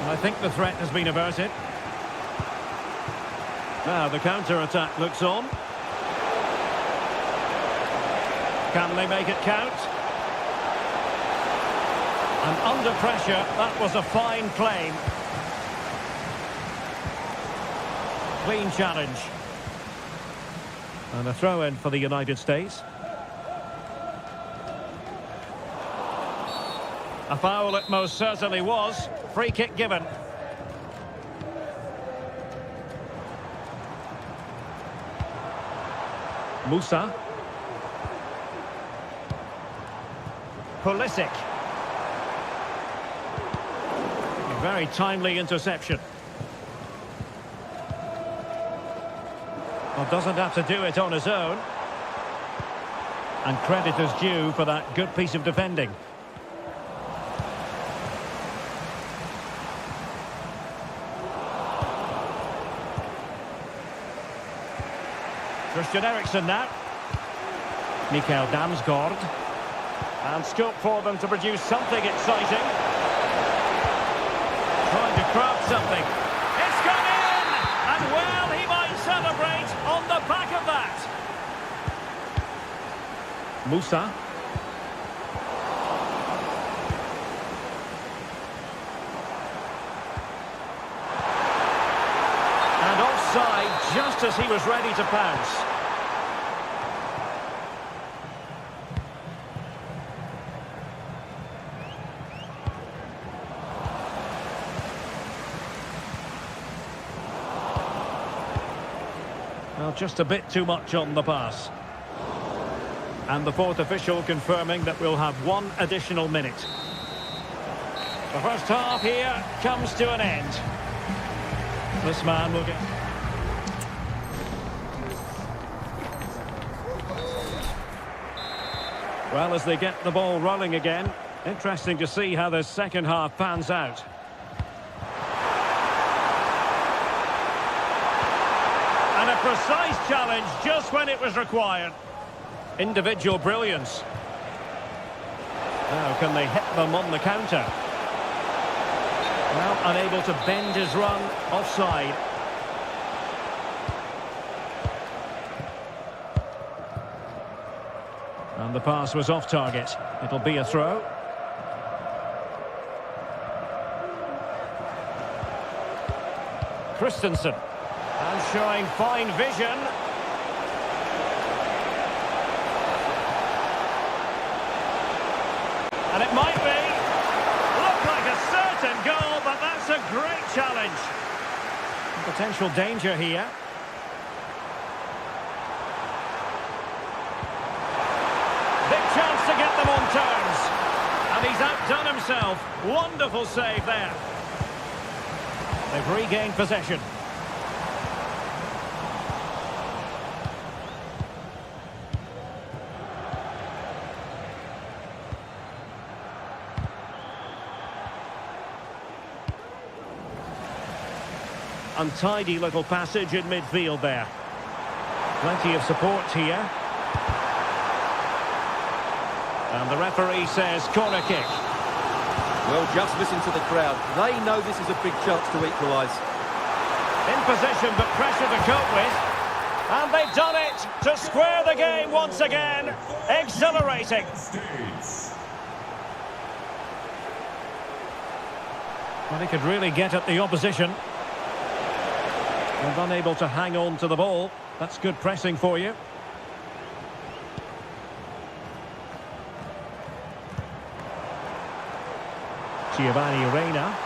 And I think the threat has been averted. Now the counter-attack looks on. Can they make it count? And under pressure, that was a fine claim. Clean challenge. And a throw-in for the United States. A foul it most certainly was. Free kick given. Musa. Pulisic. A very timely interception. Well, doesn't have to do it on his own. And credit is due for that good piece of defending. Christian Eriksen now. Mikael Damsgaard. And scope for them to produce something exciting. Trying to craft something. It's gone in! And well, he might celebrate on the back of that. Musa. And offside just as he was ready to pounce. Well, just a bit too much on the pass. And the fourth official confirming that we'll have one additional minute. The first half here comes to an end. This man will get... Well, as they get the ball rolling again, interesting to see how the second half pans out. precise challenge just when it was required. Individual brilliance. Now can they hit them on the counter? Well, unable to bend his run, offside. And the pass was off target. It'll be a throw. Christensen. And showing fine vision. And it might be. Looked like a certain goal, but that's a great challenge. Potential danger here. Big chance to get them on terms. And he's outdone himself. Wonderful save there. They've regained possession. Untidy little passage in midfield there. Plenty of support here. And the referee says corner kick. Well, just listen to the crowd. They know this is a big chance to equalise. In position, but pressure to cope with. And they've done it to square the game once again. Exhilarating. Well, he could really get at the opposition. And unable to hang on to the ball. That's good pressing for you. Giovanni Reina.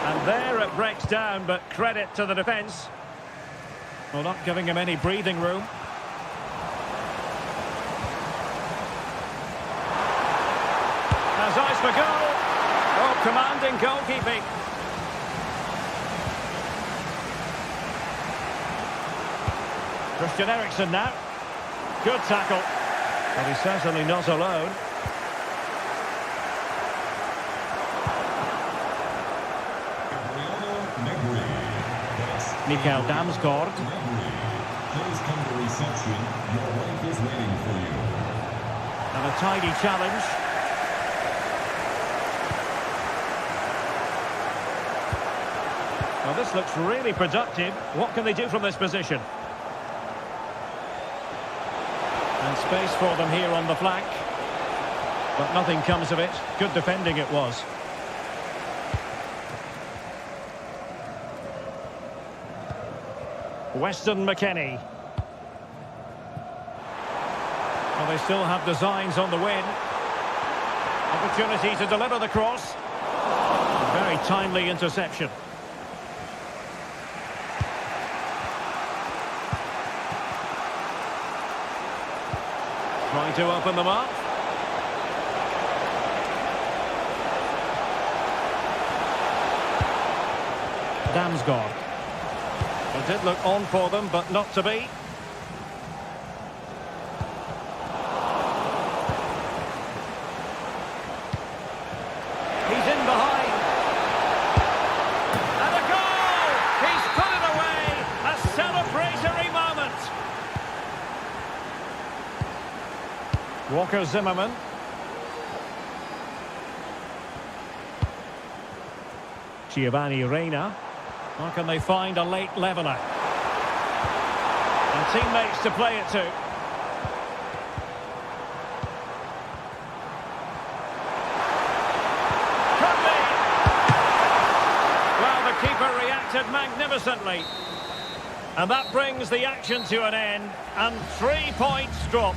And there it breaks down, but credit to the defence. Well, not giving him any breathing room. Has eyes for goal. Oh, commanding goalkeeping. Christian Eriksen now. Good tackle. But he's certainly not alone. Mikael Damsgaard. Please come to reception. Your wife is waiting for you. And a tidy challenge. Well, this looks really productive. What can they do from this position? And space for them here on the flank. But nothing comes of it. Good defending it was. Weston McKennie. Well, they still have designs on the win. Opportunity to deliver the cross. Very timely interception. Trying to open them up. Damsgaard. It did look on for them, but not to be. He's in behind. And a goal! He's put it away! A celebratory moment. Walker Zimmerman. Giovanni Reina. Or can they find a late leveller? And teammates to play it to. Could be! Well, the keeper reacted magnificently. And that brings the action to an end. And 3 points drop.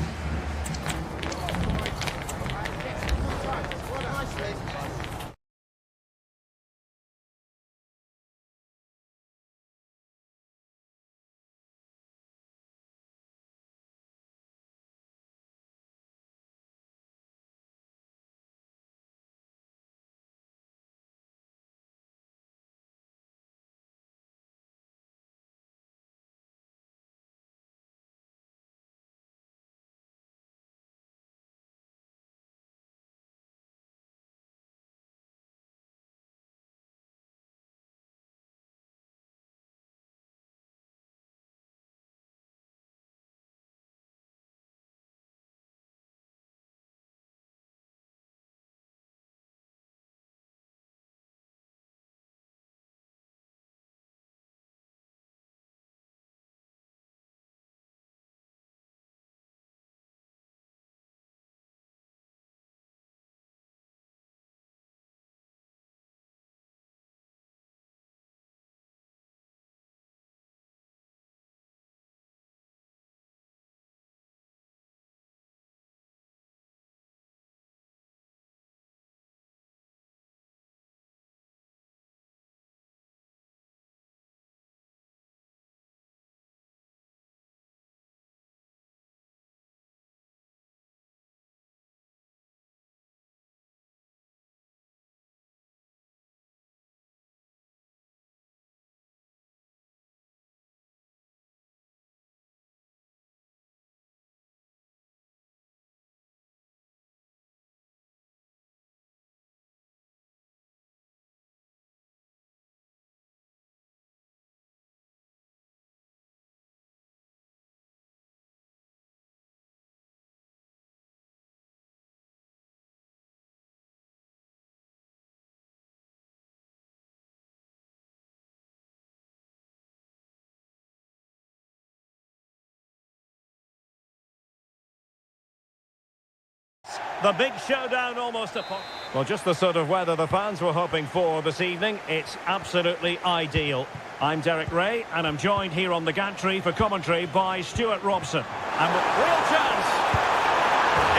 The big showdown almost upon... Well, just the sort of weather the fans were hoping for this evening. It's absolutely ideal. I'm Derek Ray, and I'm joined here on the gantry for commentary by Stuart Robson. And with real chance.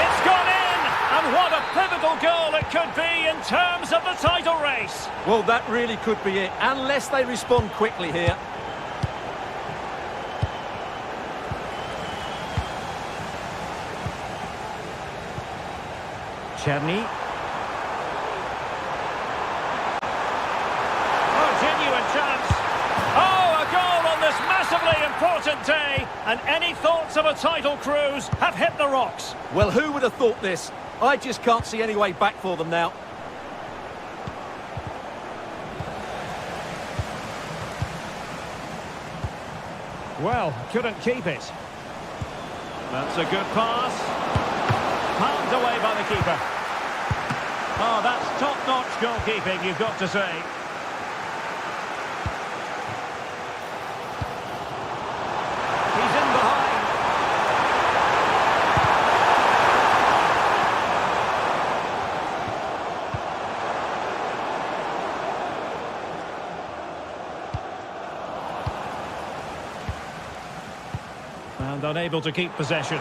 It's gone in! And what a pivotal goal it could be in terms of the title race. Well, that really could be it, unless they respond quickly here. Czerny. Oh, genuine chance. Oh, a goal on this massively important day. And any thoughts of a title cruise have hit the rocks. Well, who would have thought this? I just can't see any way back for them now. Well, couldn't keep it. That's a good pass. Palmed away by the keeper. Oh, that's top-notch goalkeeping, you've got to say. He's in behind. And unable to keep possession.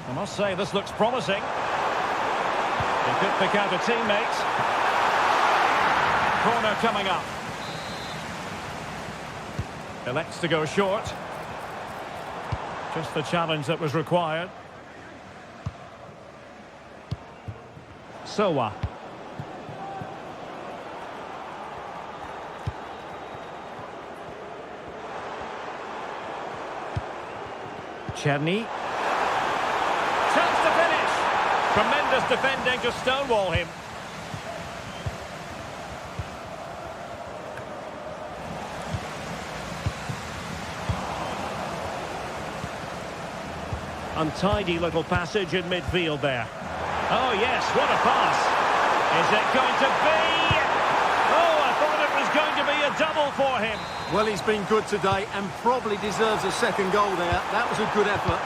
I must say, this looks promising. He could pick out a teammate. Corner coming up. Elects to go short. Just the challenge that was required. Sowa. Czerny. Chance to finish. Tremendous defending to stonewall him. Untidy little passage in midfield there. Oh yes, what a pass. Is it going to be? Oh, I thought it was going to be a double for him. Well, he's been good today and probably deserves a second goal there. That was a good effort.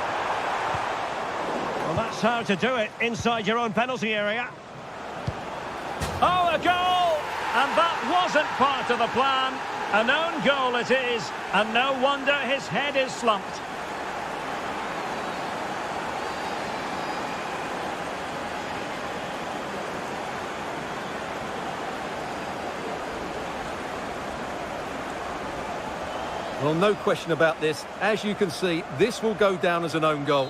Well, that's how to do it inside your own penalty area. Oh, a goal! And that wasn't part of the plan. An own goal it is, and no wonder his head is slumped. Well, no question about this. As you can see, this will go down as an own goal.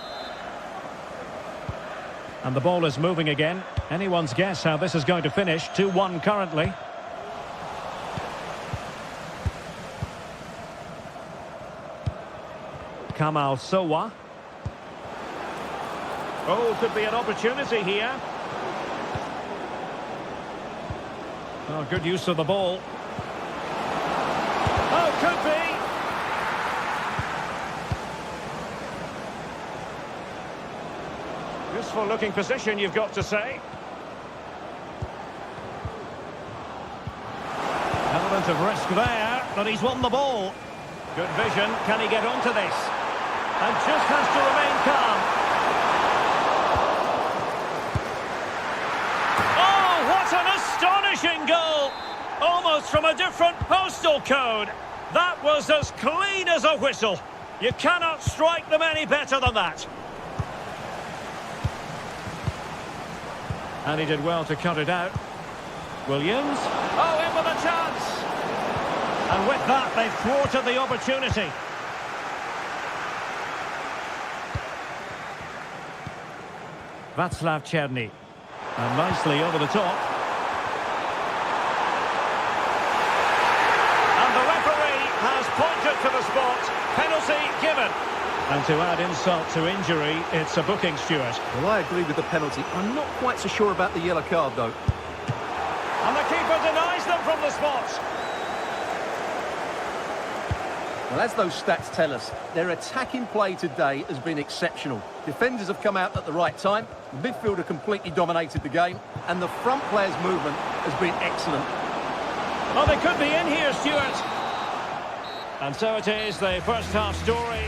And the ball is moving again. Anyone's guess how this is going to finish. 2-1 currently. Kamal Sowa. Oh, could be an opportunity here. Oh, good use of the ball. Oh, could be. Useful looking position, you've got to say. Element of risk there, but he's won the ball. Good vision. Can he get onto this? And just has to remain calm. Oh, what an astonishing goal! Almost from a different postal code. That was as clean as a whistle. You cannot strike them any better than that. And he did well to cut it out. Williams. Oh, in with a chance. And with that, they've thwarted the opportunity. Václav Czerny. And nicely over the top. And the referee has pointed to the spot. Penalty given. And to add insult to injury, it's a booking, Stuart. Well, I agree with the penalty. I'm not quite so sure about the yellow card, though. And the keeper denies them from the spot. Well, as those stats tell us, their attacking play today has been exceptional. Defenders have come out at the right time, the midfielder completely dominated the game, and the front player's movement has been excellent. Well, they could be in here, Stuart. And so it is, the first half story.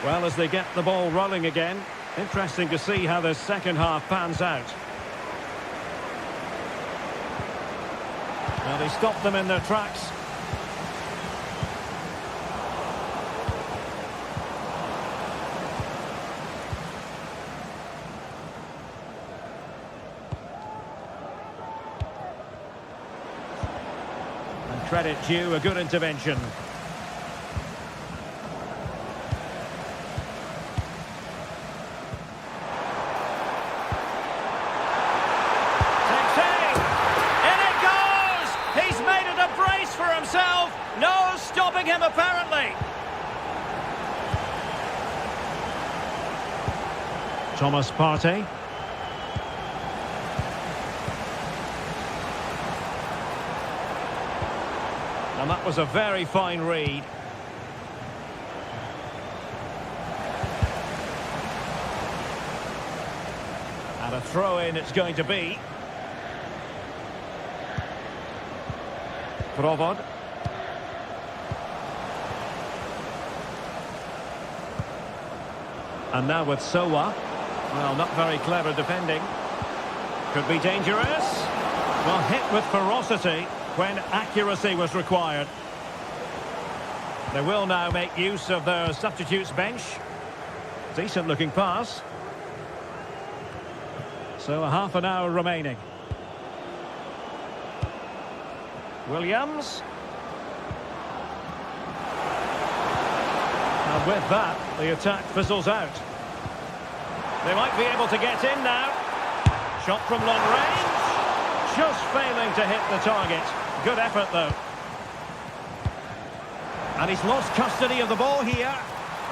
Well, as they get the ball rolling again, interesting to see how the second half pans out. Well, he stopped them in their tracks. And credit due, a good intervention. No stopping him, apparently. Thomas Partey. And that was a very fine read. And a throw-in it's going to be. Provod. And now with Sowa. Well, not very clever defending. Could be dangerous. Well, hit with ferocity when accuracy was required. They will now make use of their substitutes bench. Decent looking pass. So a half an hour remaining. Williams. And with that, the attack fizzles out. They might be able to get in now. Shot from long range. Just failing to hit the target. Good effort, though. And he's lost custody of the ball here.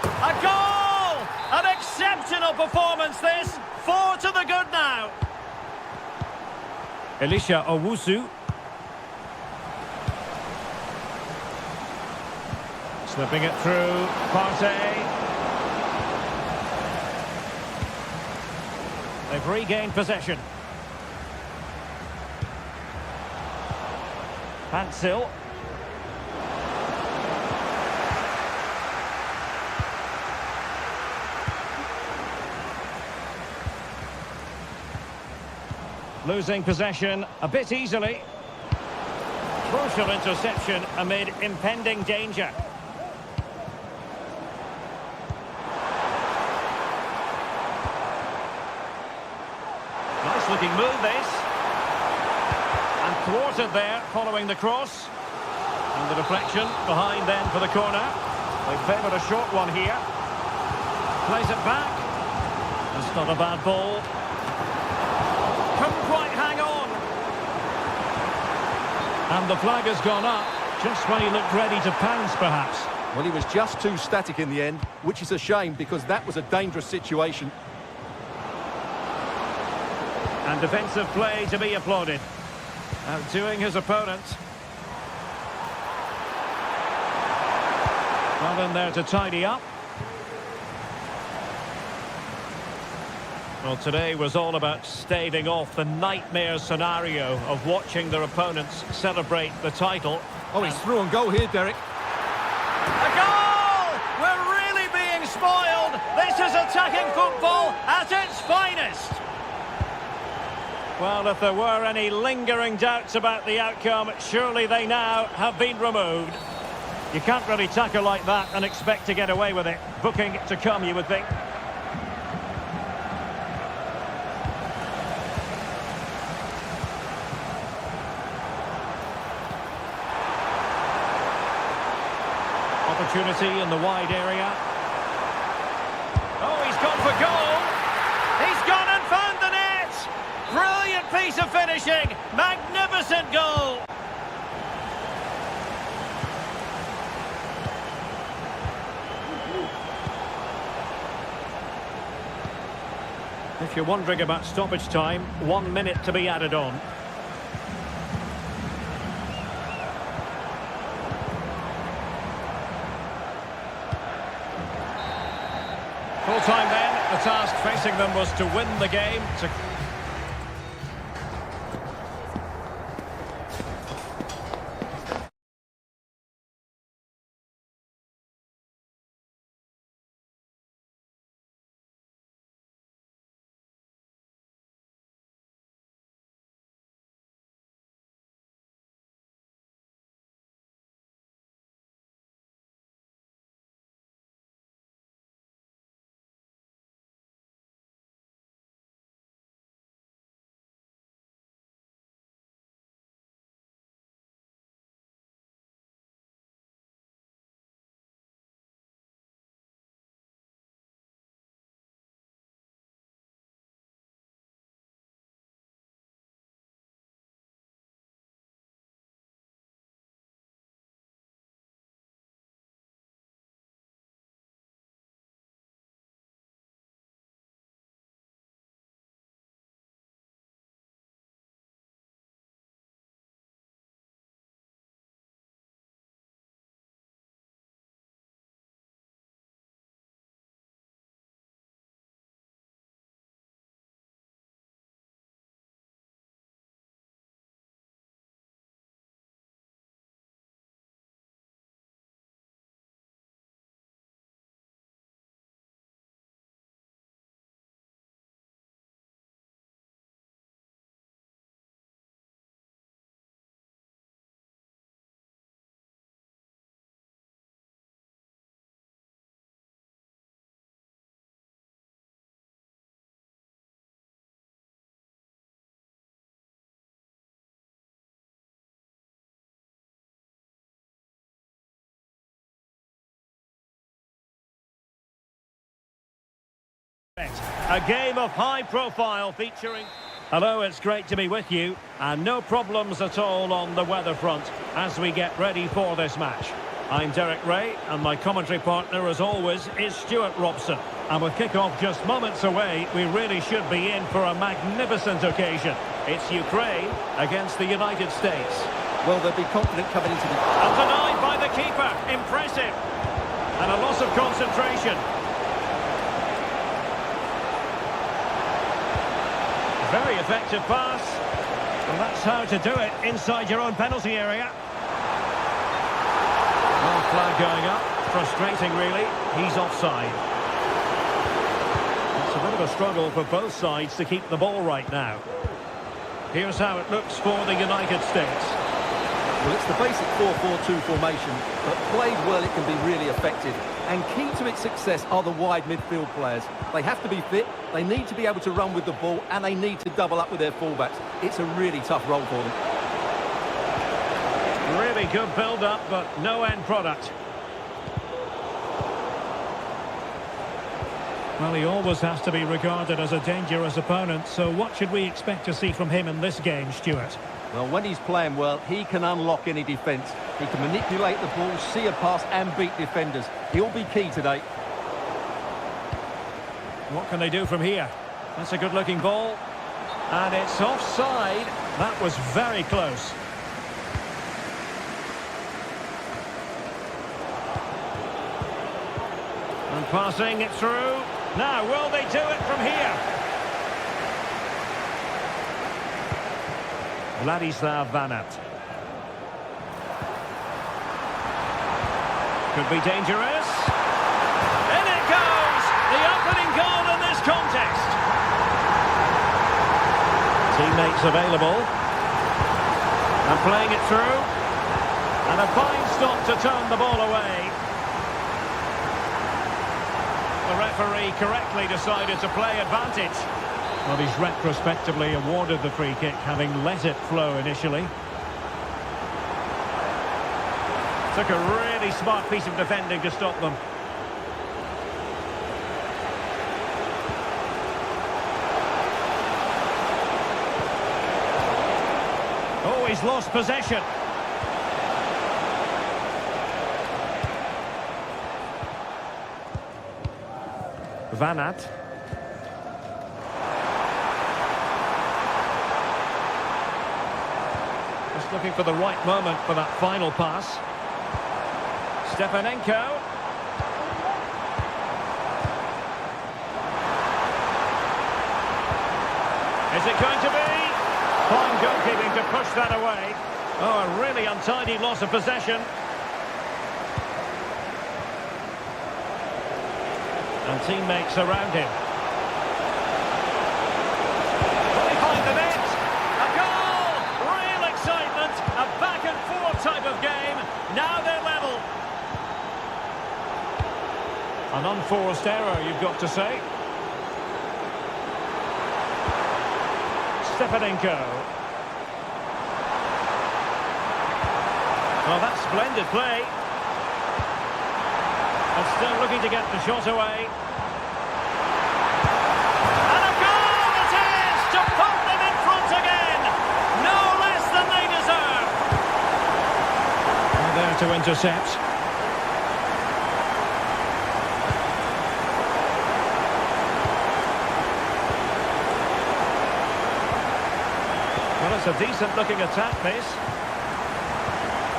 A goal! An exceptional performance, this. 4 to the good now. Elisha Owusu. Slipping it through. Partey. They've regained possession. Pansil. Losing possession a bit easily. Crucial interception amid impending danger. Nice looking move, this. And thwarted there following the cross. And the deflection behind then for the corner. They favoured a short one here. Plays it back. That's not a bad ball. Couldn't quite hang on. And the flag has gone up just when he looked ready to pounce, perhaps. Well, he was just too static in the end, which is a shame because that was a dangerous situation. And defensive play to be applauded. Outdoing his opponent. Well in there to tidy up. Well, today was all about staving off the nightmare scenario of watching their opponents celebrate the title. Oh, he's through on goal here, Derek. A goal! We're really being spoiled. This is attacking football at its finest. Well, if there were any lingering doubts about the outcome, surely they now have been removed. You can't really tackle like that and expect to get away with it. Booking to come, you would think. Opportunity in the wide area. Oh, he's gone for goal. He's gone and found the net. Brilliant piece of finishing. Magnificent goal. If you're wondering about stoppage time, 1 minute to be added on. Full time then, the task facing them was to win the game. A game of high profile featuring... Hello, it's great to be with you. And no problems at all on the weather front as we get ready for this match. I'm Derek Ray, and my commentary partner, as always, is Stuart Robson. And with kick-off just moments away, we really should be in for a magnificent occasion. It's Ukraine against the United States. Well, they'll be confident coming into the... And denied by the keeper. Impressive. And a loss of concentration. Very effective pass. And that's how to do it inside your own penalty area. Well, flag going up. Frustrating, really. He's offside. It's a bit of a struggle for both sides to keep the ball right now. Here's how it looks for the United States. Well, it's the basic 4-4-2 formation, but played well it can be really effective. And key to its success are the wide midfield players. They have to be fit, they need to be able to run with the ball, and they need to double up with their fullbacks. It's a really tough role for them. Really good build-up, but no end product. Well, he always has to be regarded as a dangerous opponent, so what should we expect to see from him in this game, Stuart? Well, when he's playing well, he can unlock any defence. He can manipulate the ball, see a pass and beat defenders. He'll be key today. What can they do from here? That's a good-looking ball. And it's offside. That was very close. And passing it through. Now, will they do it from here? Vladislav Vanat. Could be dangerous. In it goes! The opening goal in this contest. Teammates available. And playing it through. And a fine stop to turn the ball away. The referee correctly decided to play advantage. Well, he's retrospectively awarded the free kick, having let it flow initially. Took a really smart piece of defending to stop them. Oh, he's lost possession. Vanat. Just looking for the right moment for that final pass. Stepanenko. Is it going to be? Fine goalkeeping to push that away. Oh, a really untidy loss of possession. And teammates around him. Behind the net. A goal! Real excitement. A back and forth type of game. Now they're level. An unforced error, you've got to say. Stepanenko. Well, that's splendid play. And still looking to get the shot away. And a goal it is to put them in front again. No less than they deserve. And there to intercept. Well, it's a decent looking attack, this.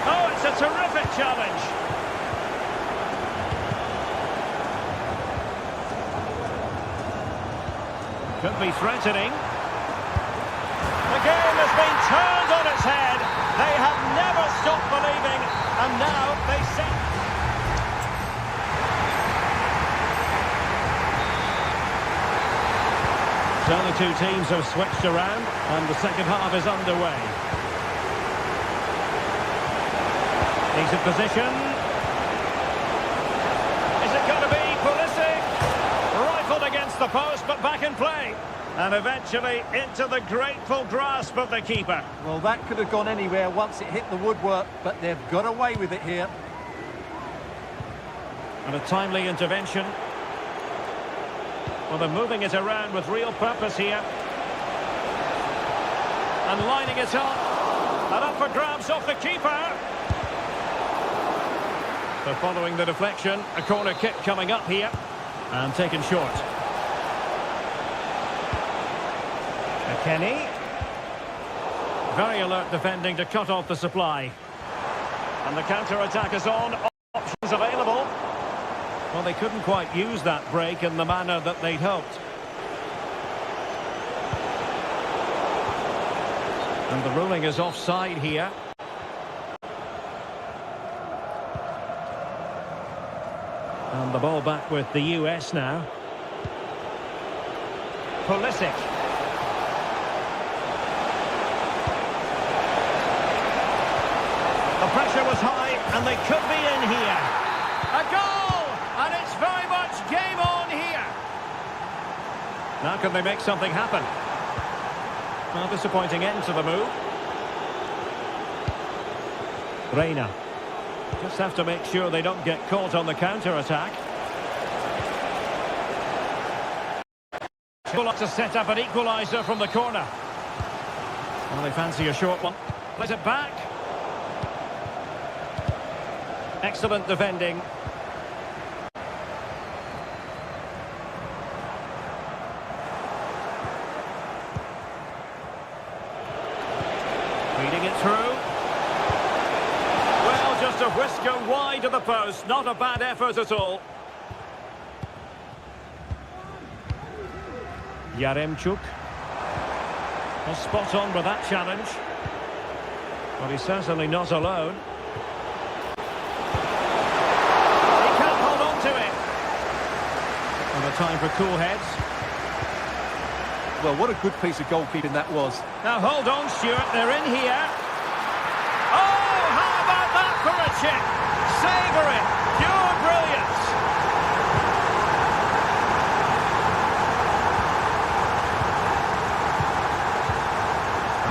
Oh, it's a terrific challenge. Could be threatening. The game has been turned on its head. They have never stopped believing, and now they set. So the two teams have switched around, and the second half is underway. Decent position. Is it going to be Pulisic? Rifled against the post, but back in play. And eventually into the grateful grasp of the keeper. Well, that could have gone anywhere once it hit the woodwork, but they've got away with it here. And a timely intervention. Well, they're moving it around with real purpose here. And lining it up. And up for grabs off the keeper. So following the deflection, a corner kick coming up here. And taken short. Kenny. Very alert defending to cut off the supply. And the counter-attack is on. Options available. Well, they couldn't quite use that break in the manner that they'd hoped. And the ruling is offside here. And the ball back with the US now. Pulisic. The pressure was high, and they could be in here. A goal! And it's very much game on here. Now can they make something happen? Well, disappointing end to the move. Reina. Just have to make sure they don't get caught on the counter-attack. She'll have to set up an equaliser from the corner. Well, they fancy a short one. Let it back. Excellent defending. Feeding it through. Well, just a whisker wide of the post. Not a bad effort at all. Yaremchuk. Well, spot on with that challenge. But he's certainly not alone. And a time for cool heads. Well, what a good piece of goalkeeping that was. Now hold on, Stuart, they're in here. Oh, how about that for a chip? Savour it, pure brilliance.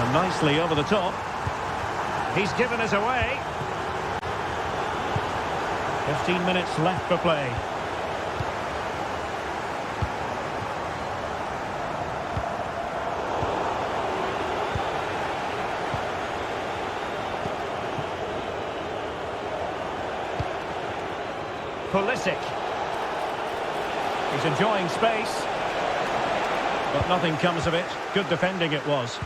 And nicely over the top. He's given us away. 15 minutes left for play. Pulisic. He's enjoying space. But nothing comes of it. Good defending it was.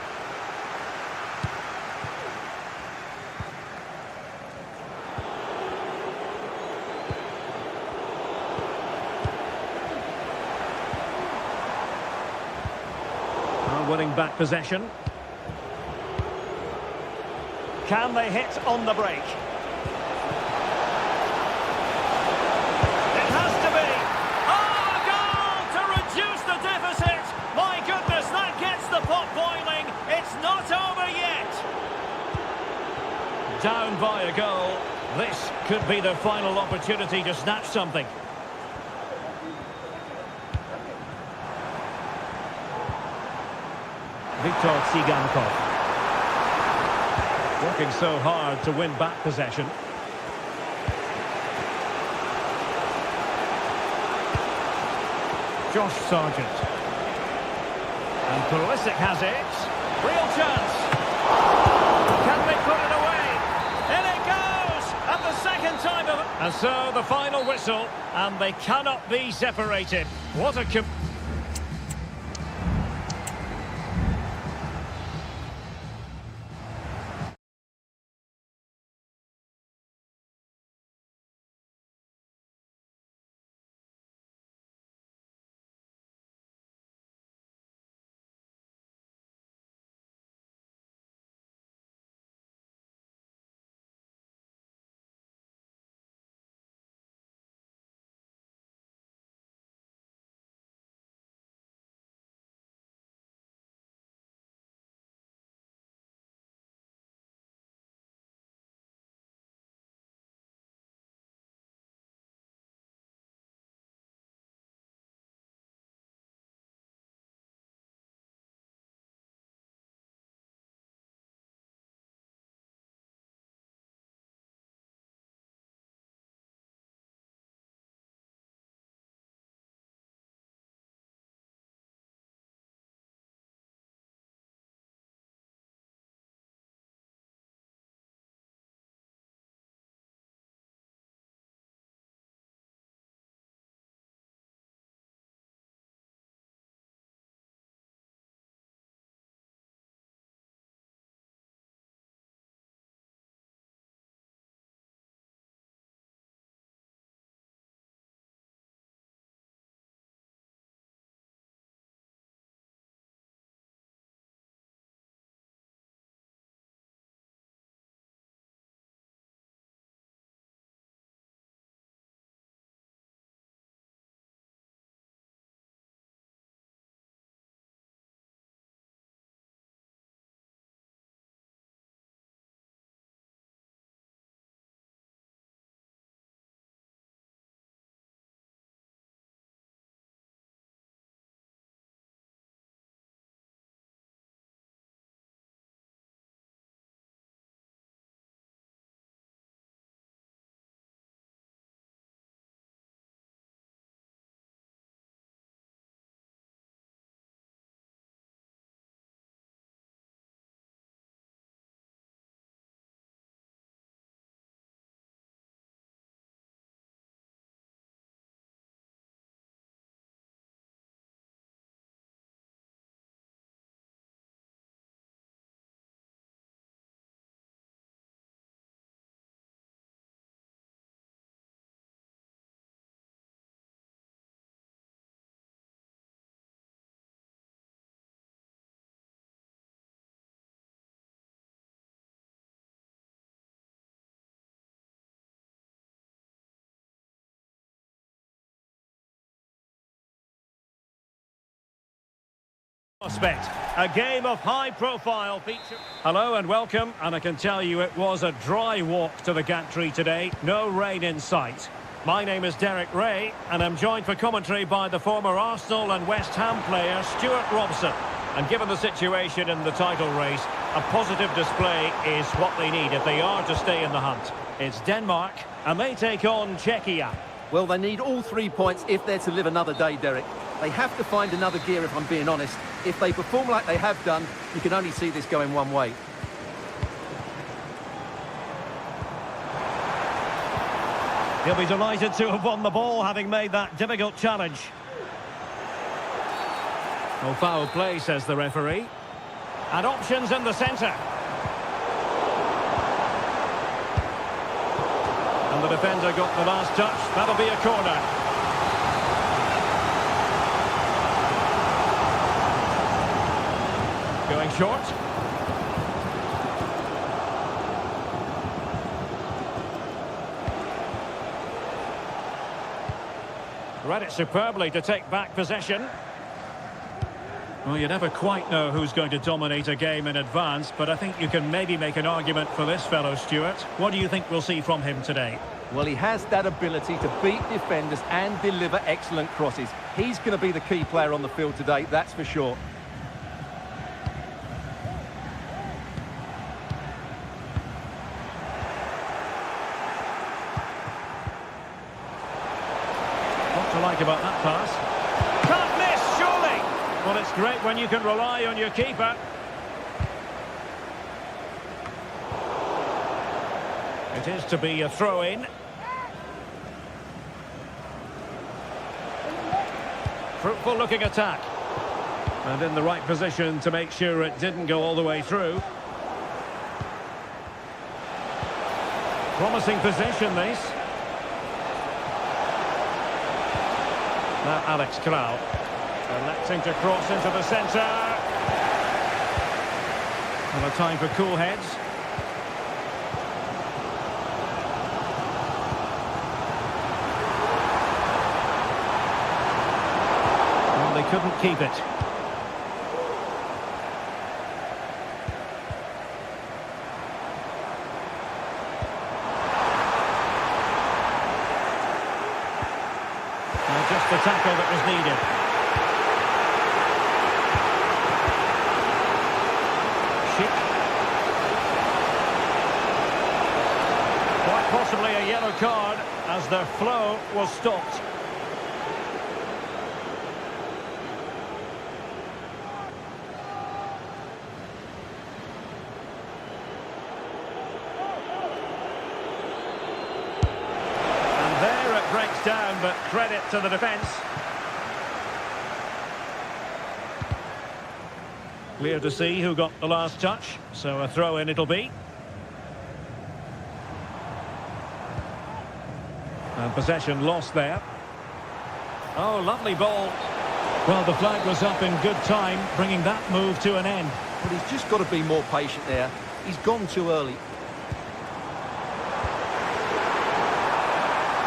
Winning back possession. Can they hit on the break? It has to be. Oh, a goal to reduce the deficit. My goodness, that gets the pot boiling. It's not over yet. Down by a goal. This could be the final opportunity to snatch something. Viktor Tsigankov. Working so hard to win back possession. Josh Sargent. And Pulisic has it. Real chance. Can they put it away? In it goes! At the second time of it. And so the final whistle. And they cannot be separated. What a... Prospect, a game of high-profile feature. Hello and welcome, and I can tell you it was a dry walk to the gantry today. No rain in sight. My name is Derek Ray, and I'm joined for commentary by the former Arsenal and West Ham player Stuart Robson. And given the situation in the title race, a positive display is what they need if they are to stay in the hunt. It's Denmark, and they take on Czechia. Well, they need all 3 points if they're to live another day, Derek. They have to find another gear, if I'm being honest. If they perform like they have done, you can only see this going one way. He'll be delighted to have won the ball, having made that difficult challenge. No foul play, says the referee. And options in the centre. And the defender got the last touch. That'll be a corner. Going short. Read it superbly to take back possession. Well, you never quite know who's going to dominate a game in advance, but I think you can maybe make an argument for this fellow, Stuart. What do you think we'll see from him today? Well, he has that ability to beat defenders and deliver excellent crosses. He's going to be the key player on the field today, that's for sure. What to like about that pass? Can't miss, surely! Well, it's great when you can rely on your keeper. It is to be a throw-in. Fruitful looking attack. And in the right position to make sure it didn't go all the way through. Promising possession, this. Now Alex Klau. Electing to cross into the centre. And a time for cool heads. Well, they couldn't keep it. Now just the tackle that was needed. Quite possibly a yellow card as their flow was stopped. And there it breaks down, but credit to the defence. Clear to see who got the last touch, so a throw-in it'll be. And possession lost there. Oh, lovely ball. Well, the flag was up in good time, bringing that move to an end. But he's just got to be more patient there. He's gone too early.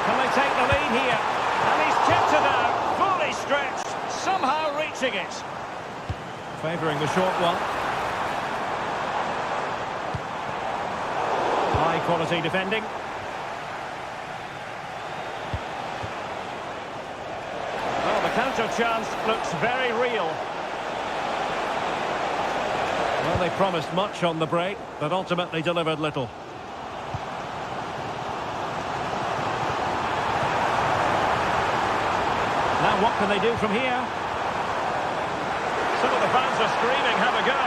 Can they take the lead here? And he's tipped it out, fully stretched, somehow reaching it. Favouring the short one. High quality defending. Well, the counter chance looks very real. Well, they promised much on the break, but ultimately delivered little. Now what can they do from here? Some of the fans are screaming, have a go.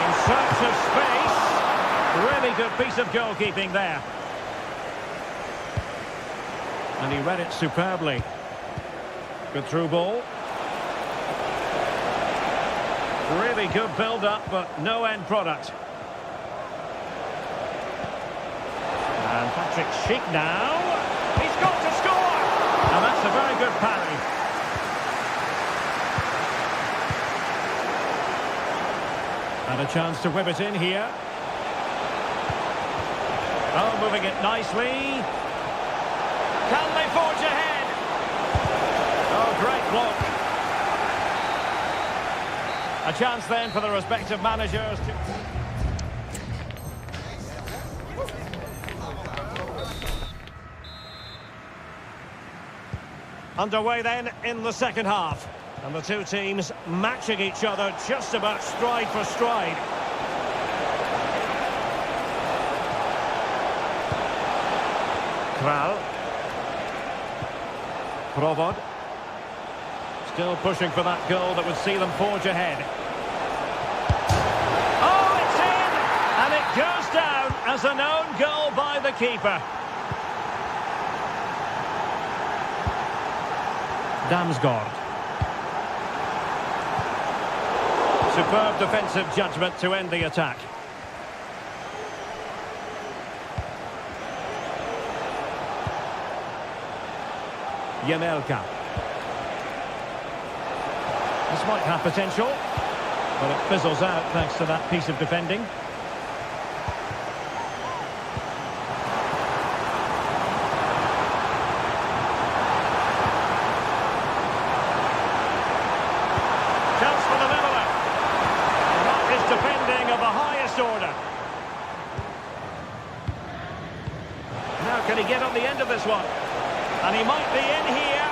In search of space. Really good piece of goalkeeping there. And he read it superbly. Good through ball. Really good build-up, but no end product. And Patrick Schick now. He's got to score! And that's a very good parry. And a chance to whip it in here. Oh, moving it nicely. Can they forge ahead? Oh, great block. A chance then for the respective managers to... Underway then in the second half. And the two teams matching each other just about stride for stride. Kral. Provod. Still pushing for that goal that would see them forge ahead. Oh, it's in! And it goes down as an own goal by the keeper. Damsgaard. Superb defensive judgment to end the attack. Yemelka. This might have potential, but it fizzles out thanks to that piece of defending. Chance for the leveller. And that is defending of the highest order. Now can he get on the end of this one? And he might be in here.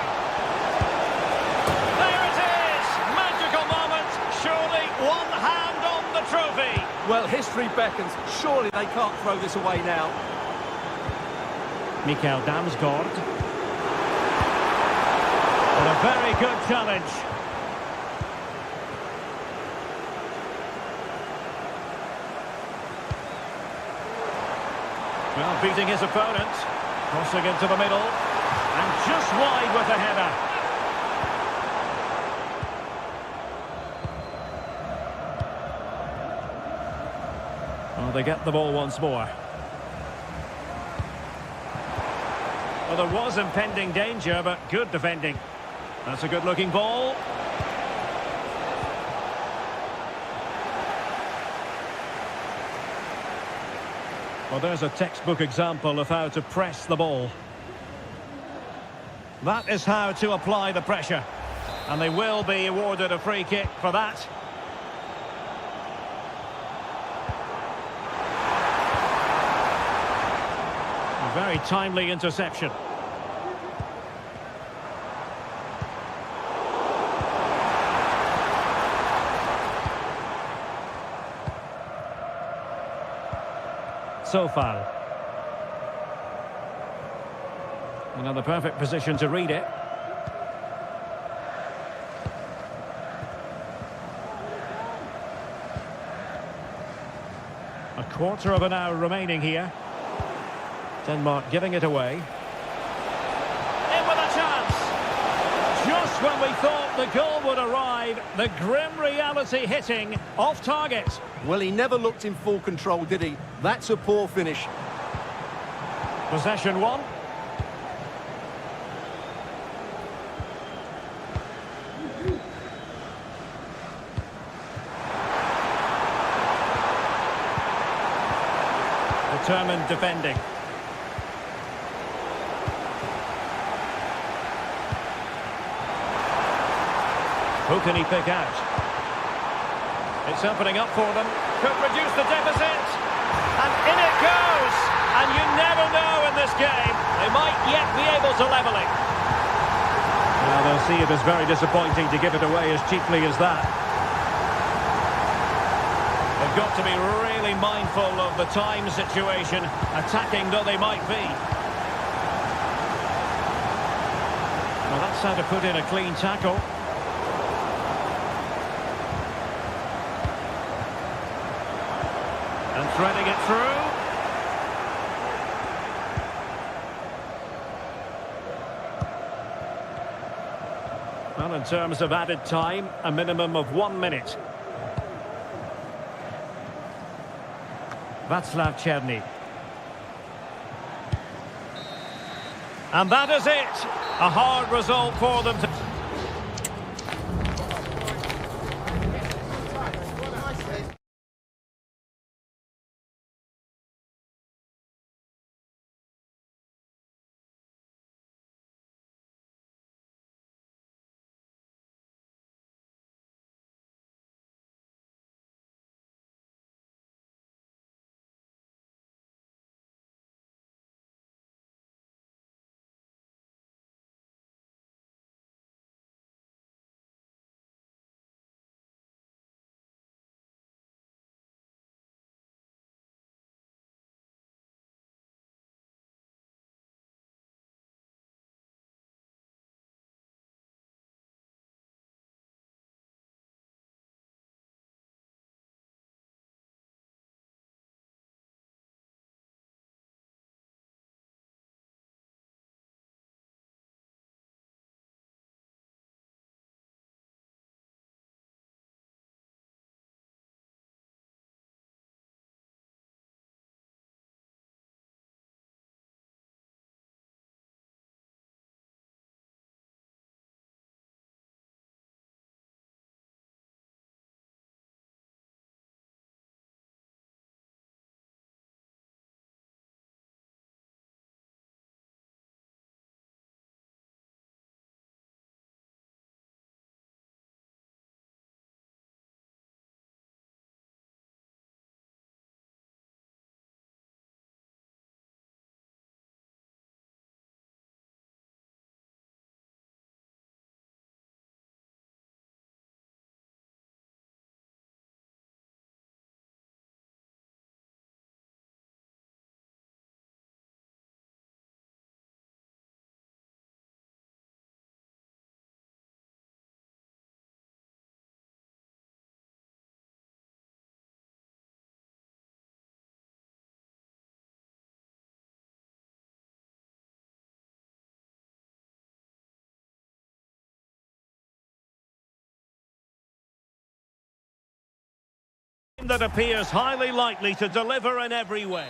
There it is! Magical moment. Surely one hand on the trophy. Well, history beckons. Surely they can't throw this away now. Mikael Damsgaard. And a very good challenge. Well, beating his opponent. Crossing into the middle. And just wide with the header. Well, they get the ball once more. Well, there was impending danger, but good defending. That's a good-looking ball. Well, there's a textbook example of how to press the ball. That is how to apply the pressure. And they will be awarded a free kick for that. A very timely interception. Sofal. Another perfect position to read it. A quarter of an hour remaining here. Denmark giving it away. In with a chance! Just when we thought the goal would arrive, the grim reality hitting off target. Well, he never looked in full control, did he? That's a poor finish. Possession one. Determined defending. Who can he pick out? It's opening up for them. Could reduce the deficit. And in it goes. And you never know in this game. They might yet be able to level it. Well, they'll see it as very disappointing to give it away as cheaply as that. They've got to be really mindful of the time situation, attacking though they might be. Well, that's how to put in a clean tackle. And threading it through. Well, in terms of added time, a minimum of 1 minute. Václav Černý. And that is it. A hard result for them to... team that appears highly likely to deliver in every way.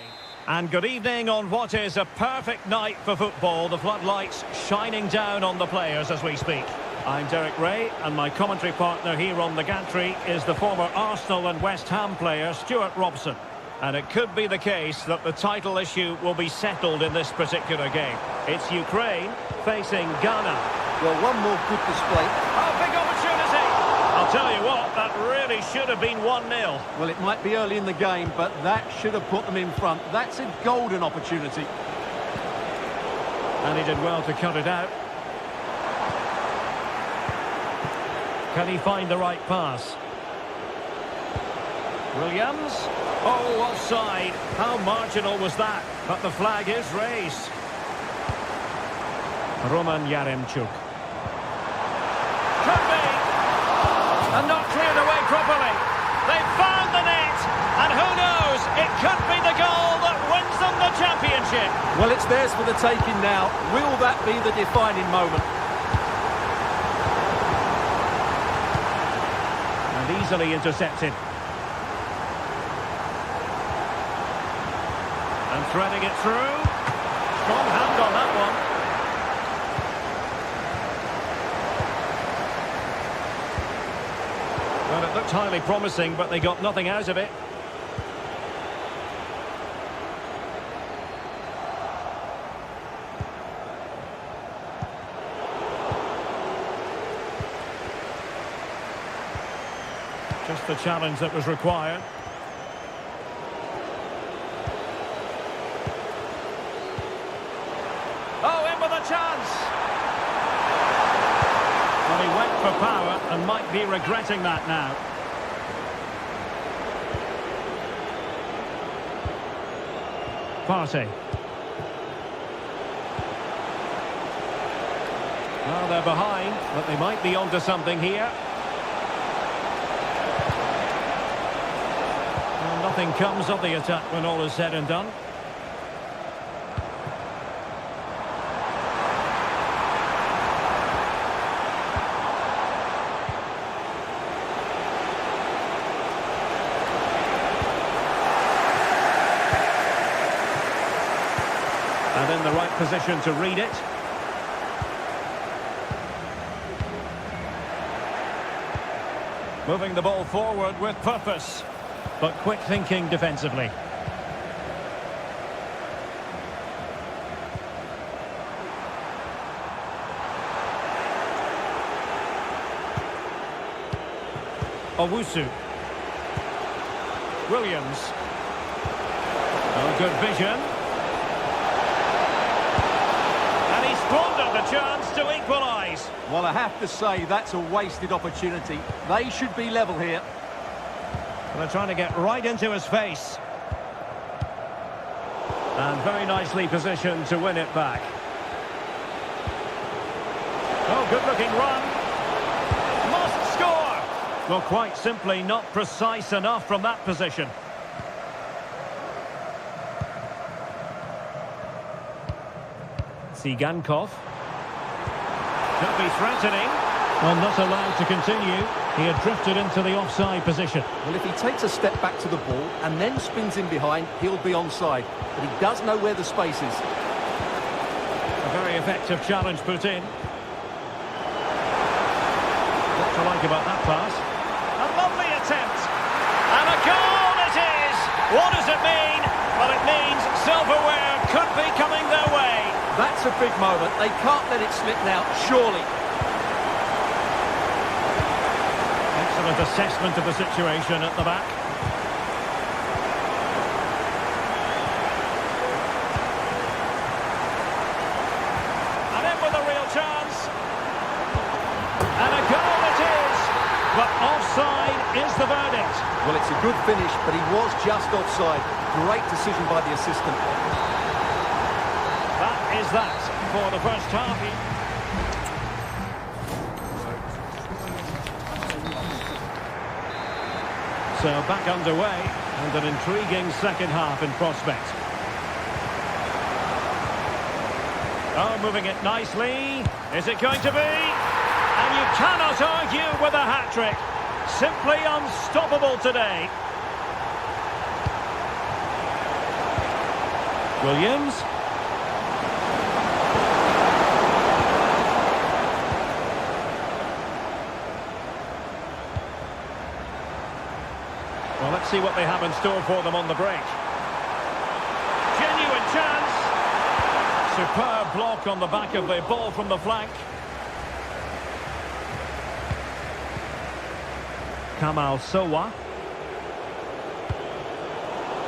And good evening on what is a perfect night for football. The floodlights shining down on the players as we speak. I'm Derek Ray, and my commentary partner here on the gantry is the former Arsenal and West Ham player Stuart Robson. And it could be the case that the title issue will be settled in this particular game. It's Ukraine facing Ghana. Well, one more good display. Oh, big opportunity! I'll tell you what, that really should have been 1-0. Well, it might be early in the game, but that should have put them in front. That's a golden opportunity. And he did well to cut it out. Can he find the right pass? Williams? Oh, offside. How marginal was that? But the flag is raised. Roman Yaremchuk. Could be! And not cleared away properly. They've found the net. And who knows, it could be the goal that wins them the championship. Well, it's theirs for the taking now. Will that be the defining moment? And easily intercepted. And threading it through. Strong hand on that one. Well, it looked highly promising, but they got nothing out of it. Just the challenge that was required. Oh, in with a chance! Well, he went for power and might be regretting that now. Partey. Well, they're behind, but they might be onto something here. Well, nothing comes of the attack when all is said and done. And in the right position to read it. Moving the ball forward with purpose, but quick thinking defensively. Owusu. Williams. Oh, good vision. Squandered the chance to equalise. Well, I have to say that's a wasted opportunity. They should be level here. They're trying to get right into his face. And very nicely positioned to win it back. Oh, good-looking run. Must score. Well, quite simply not precise enough from that position. Sigankov. Could be threatening. Well, not allowed to continue. He had drifted into the offside position. Well, if he takes a step back to the ball and then spins in behind, he'll be onside. But he does know where the space is. A very effective challenge put in. What to like about that pass? A lovely attempt. And a goal it is! What does it mean? Well, it means silverware could be coming their way. That's a big moment. They can't let it slip now, surely. Excellent assessment of the situation at the back. And in with a real chance. And a goal it is. But offside is the verdict. Well, it's a good finish, but he was just offside. Great decision by the assistant. That is that for the first half. So back underway and an intriguing second half in prospect. Oh, moving it nicely. Is it going to be? And you cannot argue with a hat-trick. Simply unstoppable today. Williams. Well, let's see what they have in store for them on the break. Genuine chance. Superb block on the back of the ball from the flank. Kamal Sowa.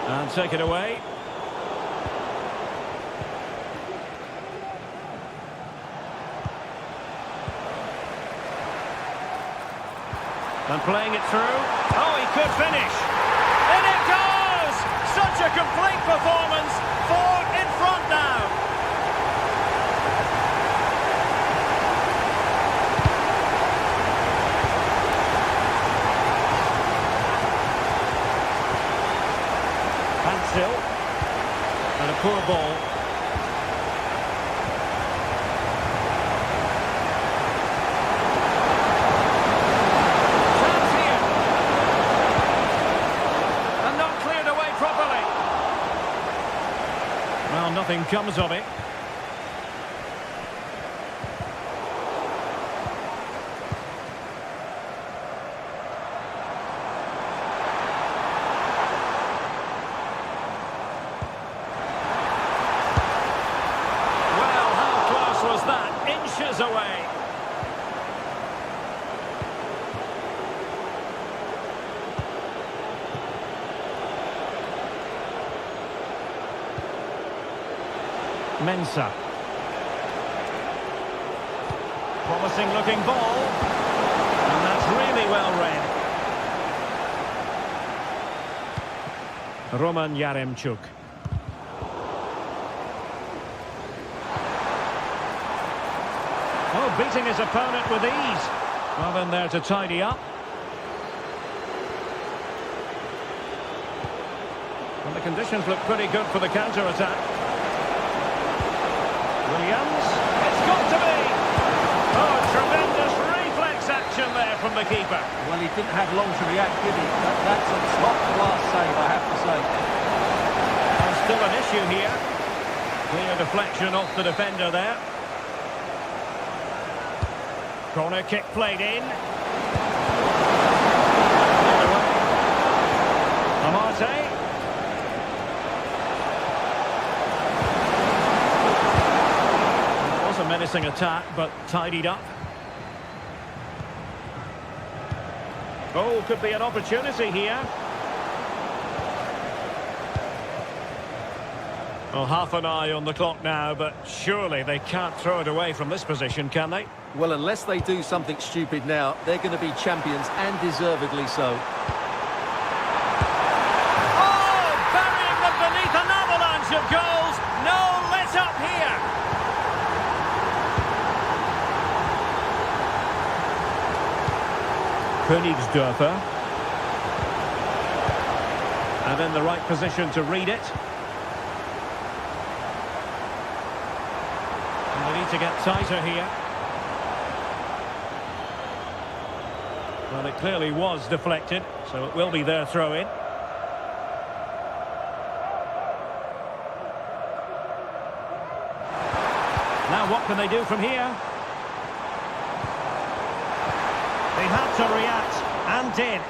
And take it away. And playing it through. Oh, he could finish. In it goes! Such a complete performance. 4 in front now. Hansel. And a poor ball. Well, nothing comes of it. Well, how close was that? Inches away. Mensah. Promising looking ball. And that's really well read. Roman Yaremchuk. Oh, beating his opponent with ease. Well, in there to tidy up. Well, the conditions look pretty good for the counter-attack. Williams, it's got to be! Oh, tremendous reflex action there from the keeper. Well, he didn't have long to react, did he? That's a top-class save, I have to say. And still an issue here. Clear deflection off the defender there. Corner kick played in. Amarte. A menacing attack, but tidied up. Oh, could be an opportunity here. Well, half an eye on the clock now, but surely they can't throw it away from this position, can they? Well, unless they do something stupid now, they're going to be champions, and deservedly so. Oh, burying them beneath an avalanche of goals. No let-up here. Königsdörfer. And in the right position to read it. And they need to get tighter here. Well, it clearly was deflected, so it will be their throw-in. Now what can they do from here? They had to react, and did.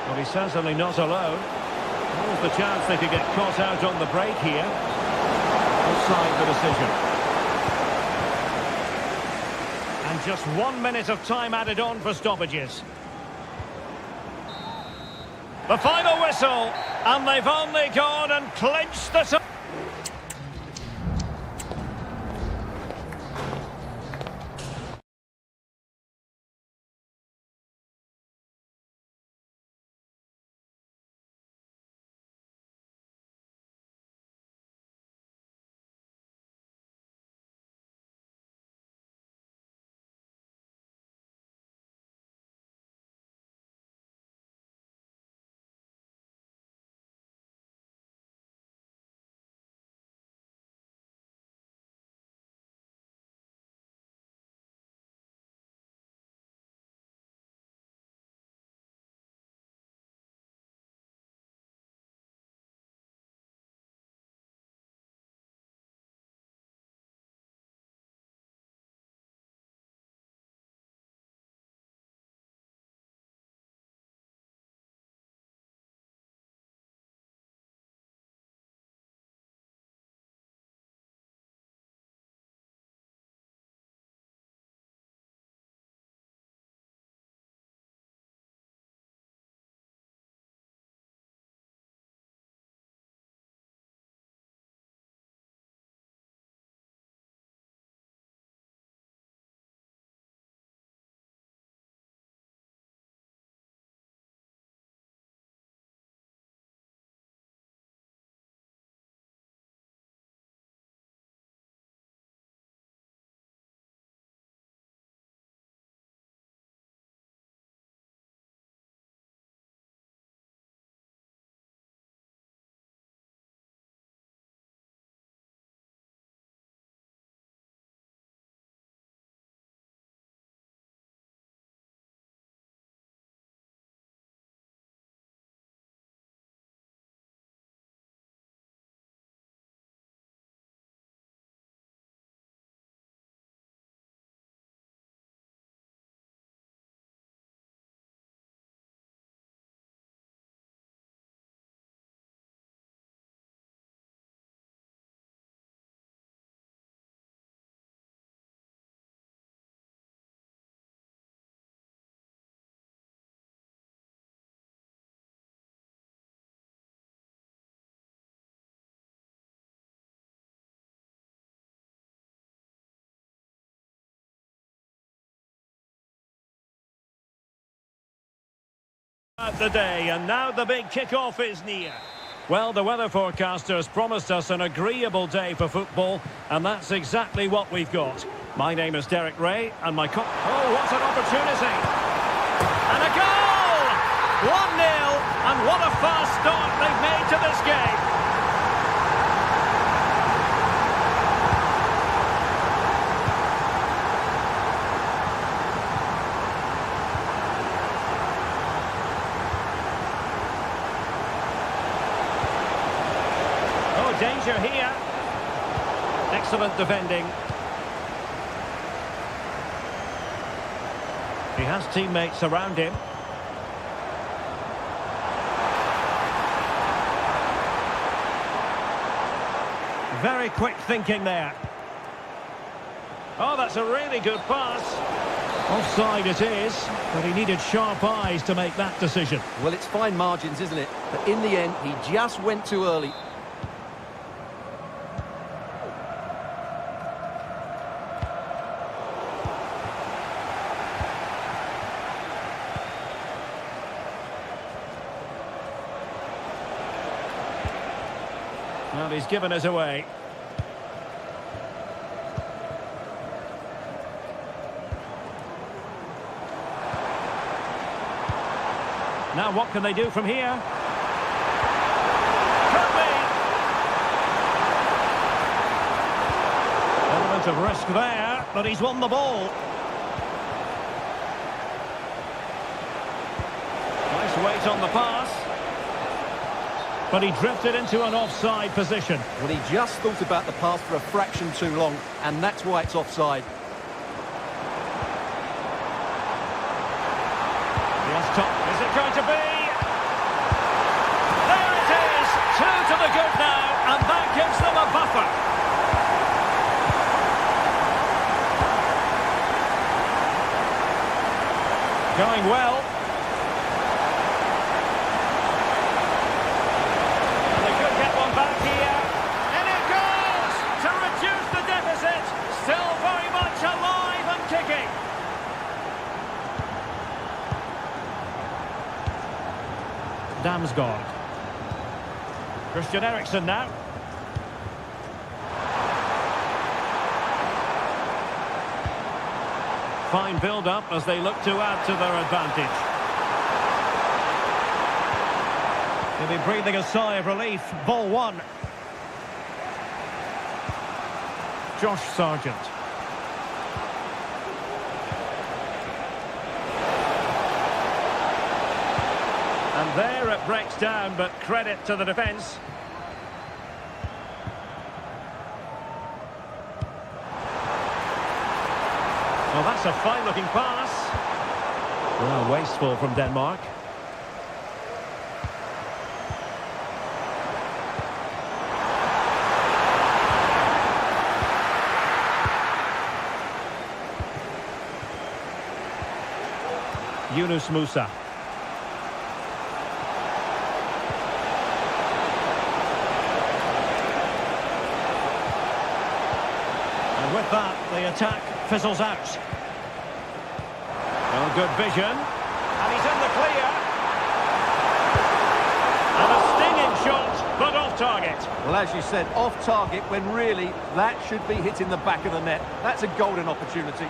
Well, he's certainly not alone. There's the chance they could get caught out on the break here. Offside the decision. And just 1 minute of time added on for stoppages. The final whistle, and they've only gone and clinched the... The day, and now the big kick-off is near. Well, the weather forecasters promised us an agreeable day for football, and that's exactly what we've got. My name is Derek Ray, and my oh, what an opportunity! And a goal! 1-0, and what a fast start they've made to this game. Danger here. Excellent defending. He has teammates around him. Very quick thinking there. Oh, that's a really good pass. Offside it is, but he needed sharp eyes to make that decision. Well, it's fine margins, isn't it? But in the end, he just went too early. Well, he's given us away. Now what can they do from here? Could be! Element of risk there, but he's won the ball. Nice weight on the pass. But he drifted into an offside position. Well, he just thought about the pass for a fraction too long, and that's why it's offside. Yes, top. Is it going to be? There it is! 2 to the good now, and that gives them a buffer. Going well. Damsgaard. Christian Eriksen now. Fine build-up as they look to add to their advantage. They'll be breathing a sigh of relief. Ball one. Josh Sargent. And there it breaks down, but credit to the defence. Well, that's a fine-looking pass. Well, wasteful from Denmark. Yunus Musa. With that, the attack fizzles out. Well, good vision. And he's in the clear. And a stinging shot, but off target. Well, as you said, off target when really that should be hitting the back of the net. That's a golden opportunity.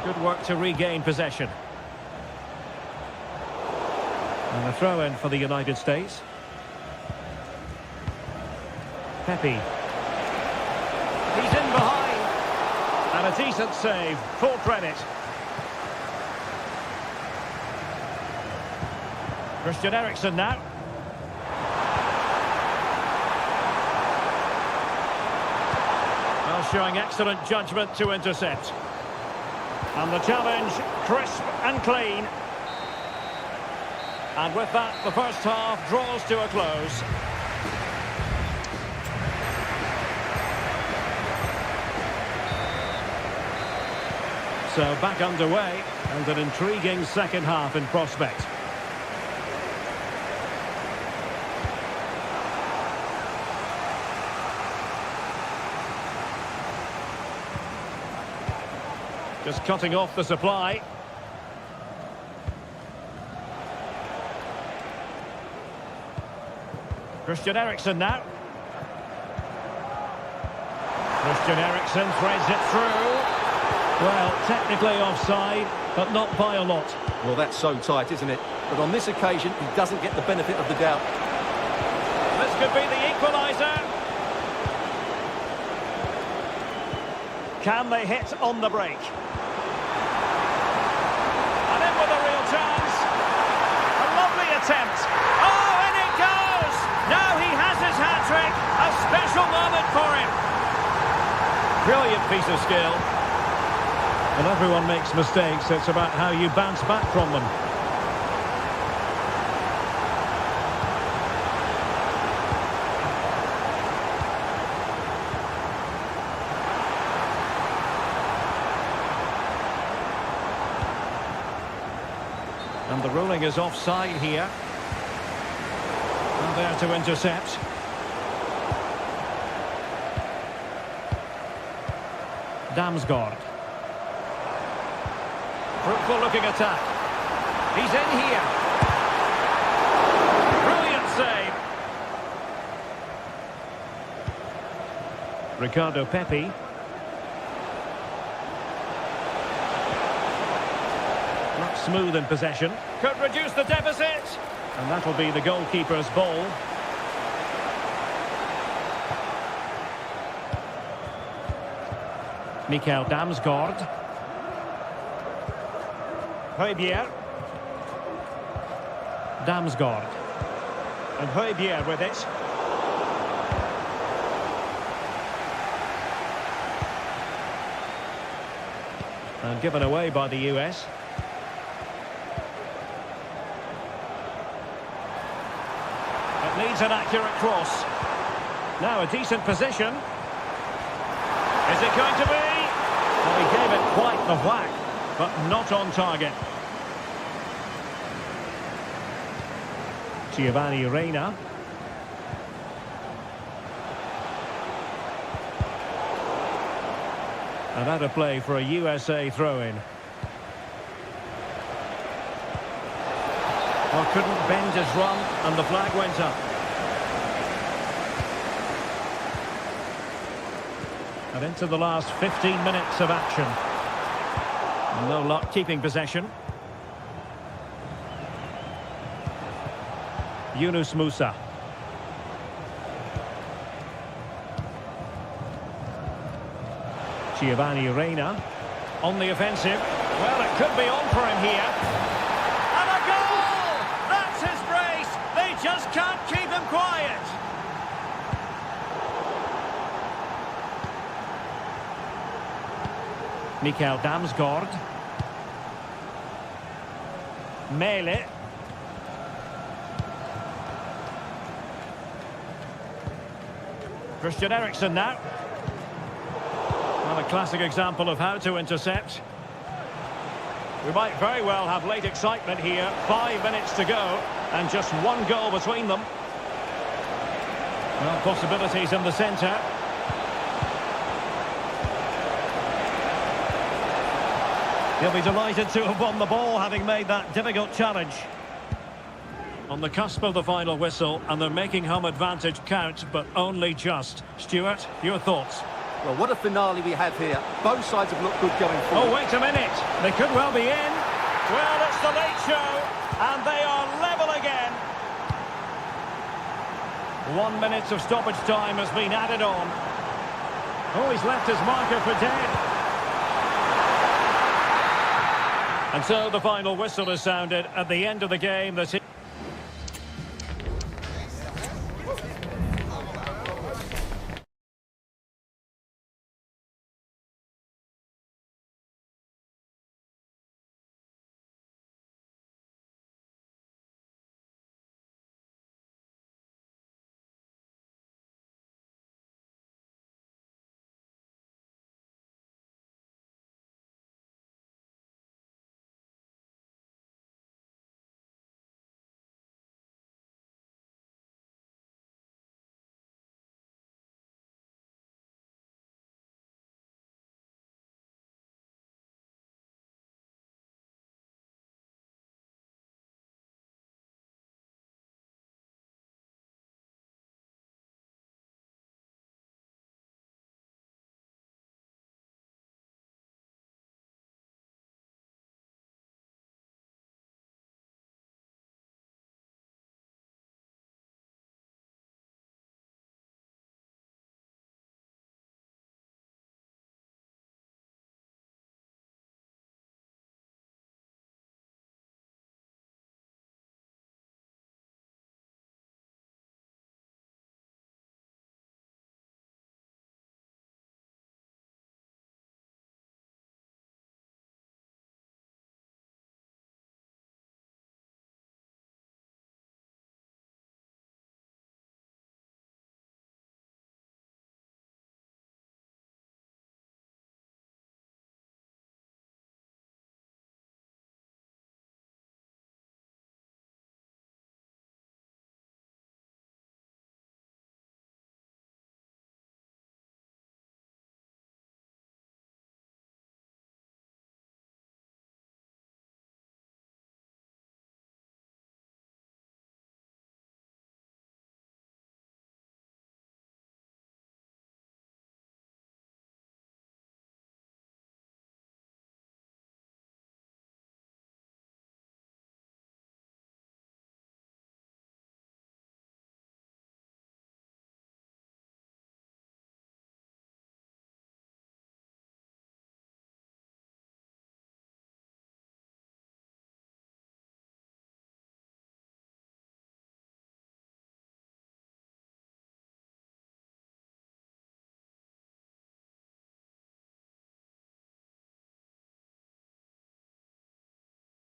Good work to regain possession. And a throw-in for the United States. Pepe. He's in behind. And a decent save. Full credit. Christian Eriksen now. Well, showing excellent judgment to intercept. And the challenge, crisp and clean. And with that, the first half draws to a close. So back underway, and an intriguing second half in prospect. Just cutting off the supply. Christian Eriksen now. Christian Eriksen threads it through. Well, technically offside, but not by a lot. Well, that's so tight, isn't it? But on this occasion, he doesn't get the benefit of the doubt. This could be the equaliser. Can they hit on the break? And in with a real chance. A lovely attempt. Oh, in it goes! Now he has his hat-trick. A special moment for him. Brilliant piece of skill. And everyone makes mistakes. It's about how you bounce back from them. And the ruling is offside here. And there to intercept. Damsgaard. Fruitful looking attack. He's in here. Brilliant save. Ricardo Pepi. Not smooth in possession. Could reduce the deficit. And that'll be the goalkeeper's ball. Mikael Damsgaard. Højbjerg. Damsgaard. And Højbjerg with it. And given away by the US. It needs an accurate cross. Now a decent position. Is it going to be? Well, he gave it quite the whack, but not on target. Giovanni Reina. And out of play for a USA throw-in. Well, couldn't bend his run, and the flag went up. And into the last 15 minutes of action. No luck keeping possession. Yunus Musa. Giovanni Reina on the offensive. Well, it could be on for him here. And a goal! That's his brace. They just can't keep him quiet. Mikael Damsgaard. Mele. Christian Eriksen now. Well, a classic example of how to intercept. We might very well have late excitement here. 5 minutes to go, and just one goal between them. Well, possibilities in the centre. He'll be delighted to have won the ball, having made that difficult challenge. On the cusp of the final whistle, and they're making home advantage count, but only just. Stuart, your thoughts? Well, what a finale we have here. Both sides have looked good going forward. Oh, wait a minute. They could well be in. Well, it's the late show, and they are level again. 1 minute of stoppage time has been added on. Oh, he's left his marker for dead. And so the final whistle is sounded at the end of the game.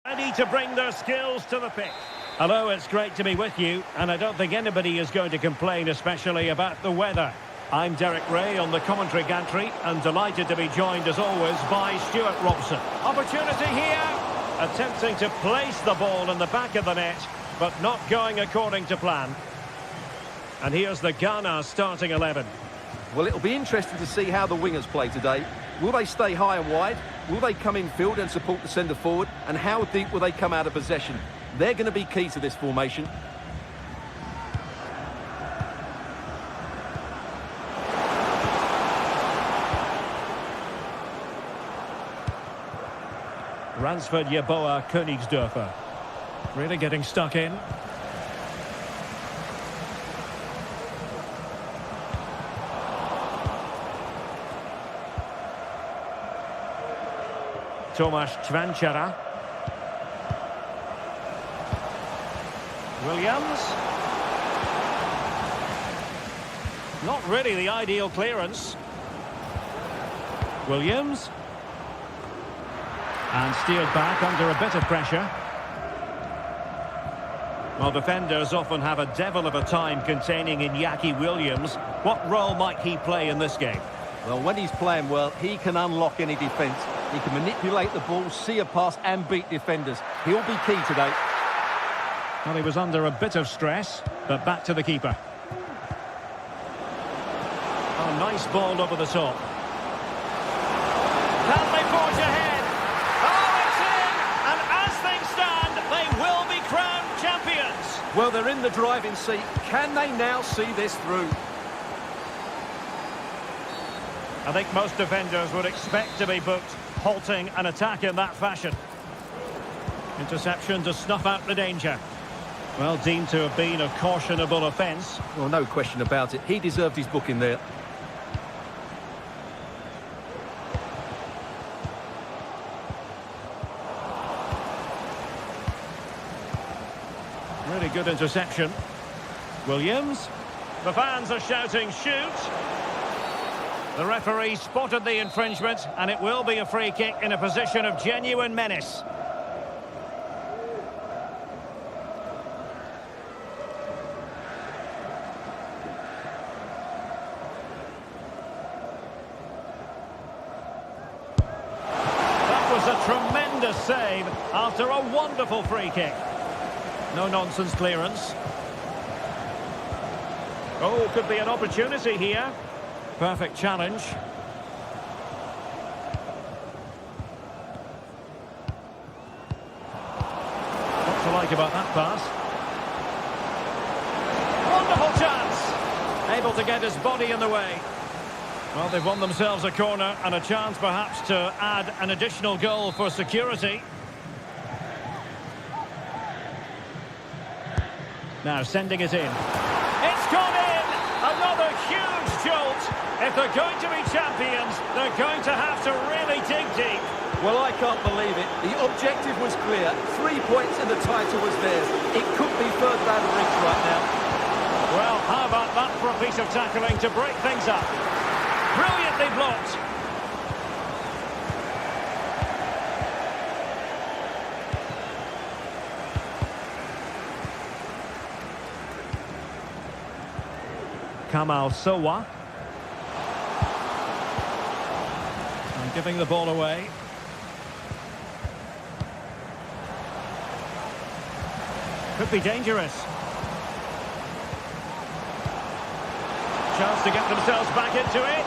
Ready to bring their skills to the pitch. Hello, it's great to be with you, and I don't think anybody is going to complain, especially about the weather. I'm Derek Ray on the commentary gantry, and delighted to be joined, as always, by Stuart Robson. Opportunity here, attempting to place the ball in the back of the net, but not going according to plan. And here's the Ghana starting 11. Well, it'll be interesting to see how the wingers play today. Will they stay high and wide? Will they come in field and support the centre forward? And how deep will they come out of possession? They're going to be key to this formation. Ransford Yeboah Königsdörfer. Really getting stuck in. Tomasz Ćvančara. Williams. Not really the ideal clearance. Williams. And steered back under a bit of pressure. Well, defenders often have a devil of a time containing Iñaki Williams. What role might he play in this game? Well, when he's playing well, he can unlock any defence. He can manipulate the ball, see a pass and beat defenders. He'll be key today. Well, he was under a bit of stress, but back to the keeper. Oh, nice ball over the top. Can they forge ahead? Oh, it's in! And as things stand, they will be crowned champions. Well, they're in the driving seat. Can they now see this through? I think most defenders would expect to be booked, halting an attack in that fashion. Interception to snuff out the danger. Well, deemed to have been a cautionable offence. Well, no question about it. He deserved his booking there. Really good interception. Williams. The fans are shouting, shoot! The referee spotted the infringement, and it will be a free kick in a position of genuine menace. That was a tremendous save after a wonderful free kick. No-nonsense clearance. Oh, could be an opportunity here. Perfect challenge. What to like about that pass? Wonderful chance! Able to get his body in the way. Well, they've won themselves a corner and a chance perhaps to add an additional goal for security. Now sending it in. It's gone in! Another huge jolt! If they're going to be champions, they're going to have to really dig deep. Well, I can't believe it. The objective was clear. 3 points and the title was theirs. It could be further out of reach right now. Well, how about that for a piece of tackling to break things up? Brilliantly blocked. Kamal Sowa. And giving the ball away. Could be dangerous. Chance to get themselves back into it.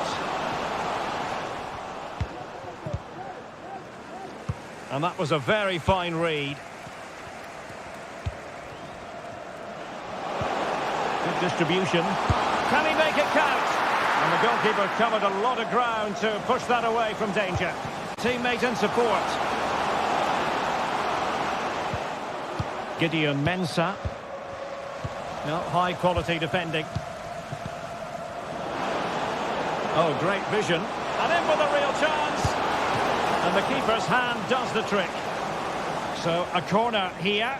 And that was a very fine read. Good distribution. Can he make it count? And the goalkeeper covered a lot of ground to push that away from danger. Teammate and support. Gideon Mensah. No, high quality defending. Oh, great vision. And in with a real chance. And the keeper's hand does the trick. So a corner here.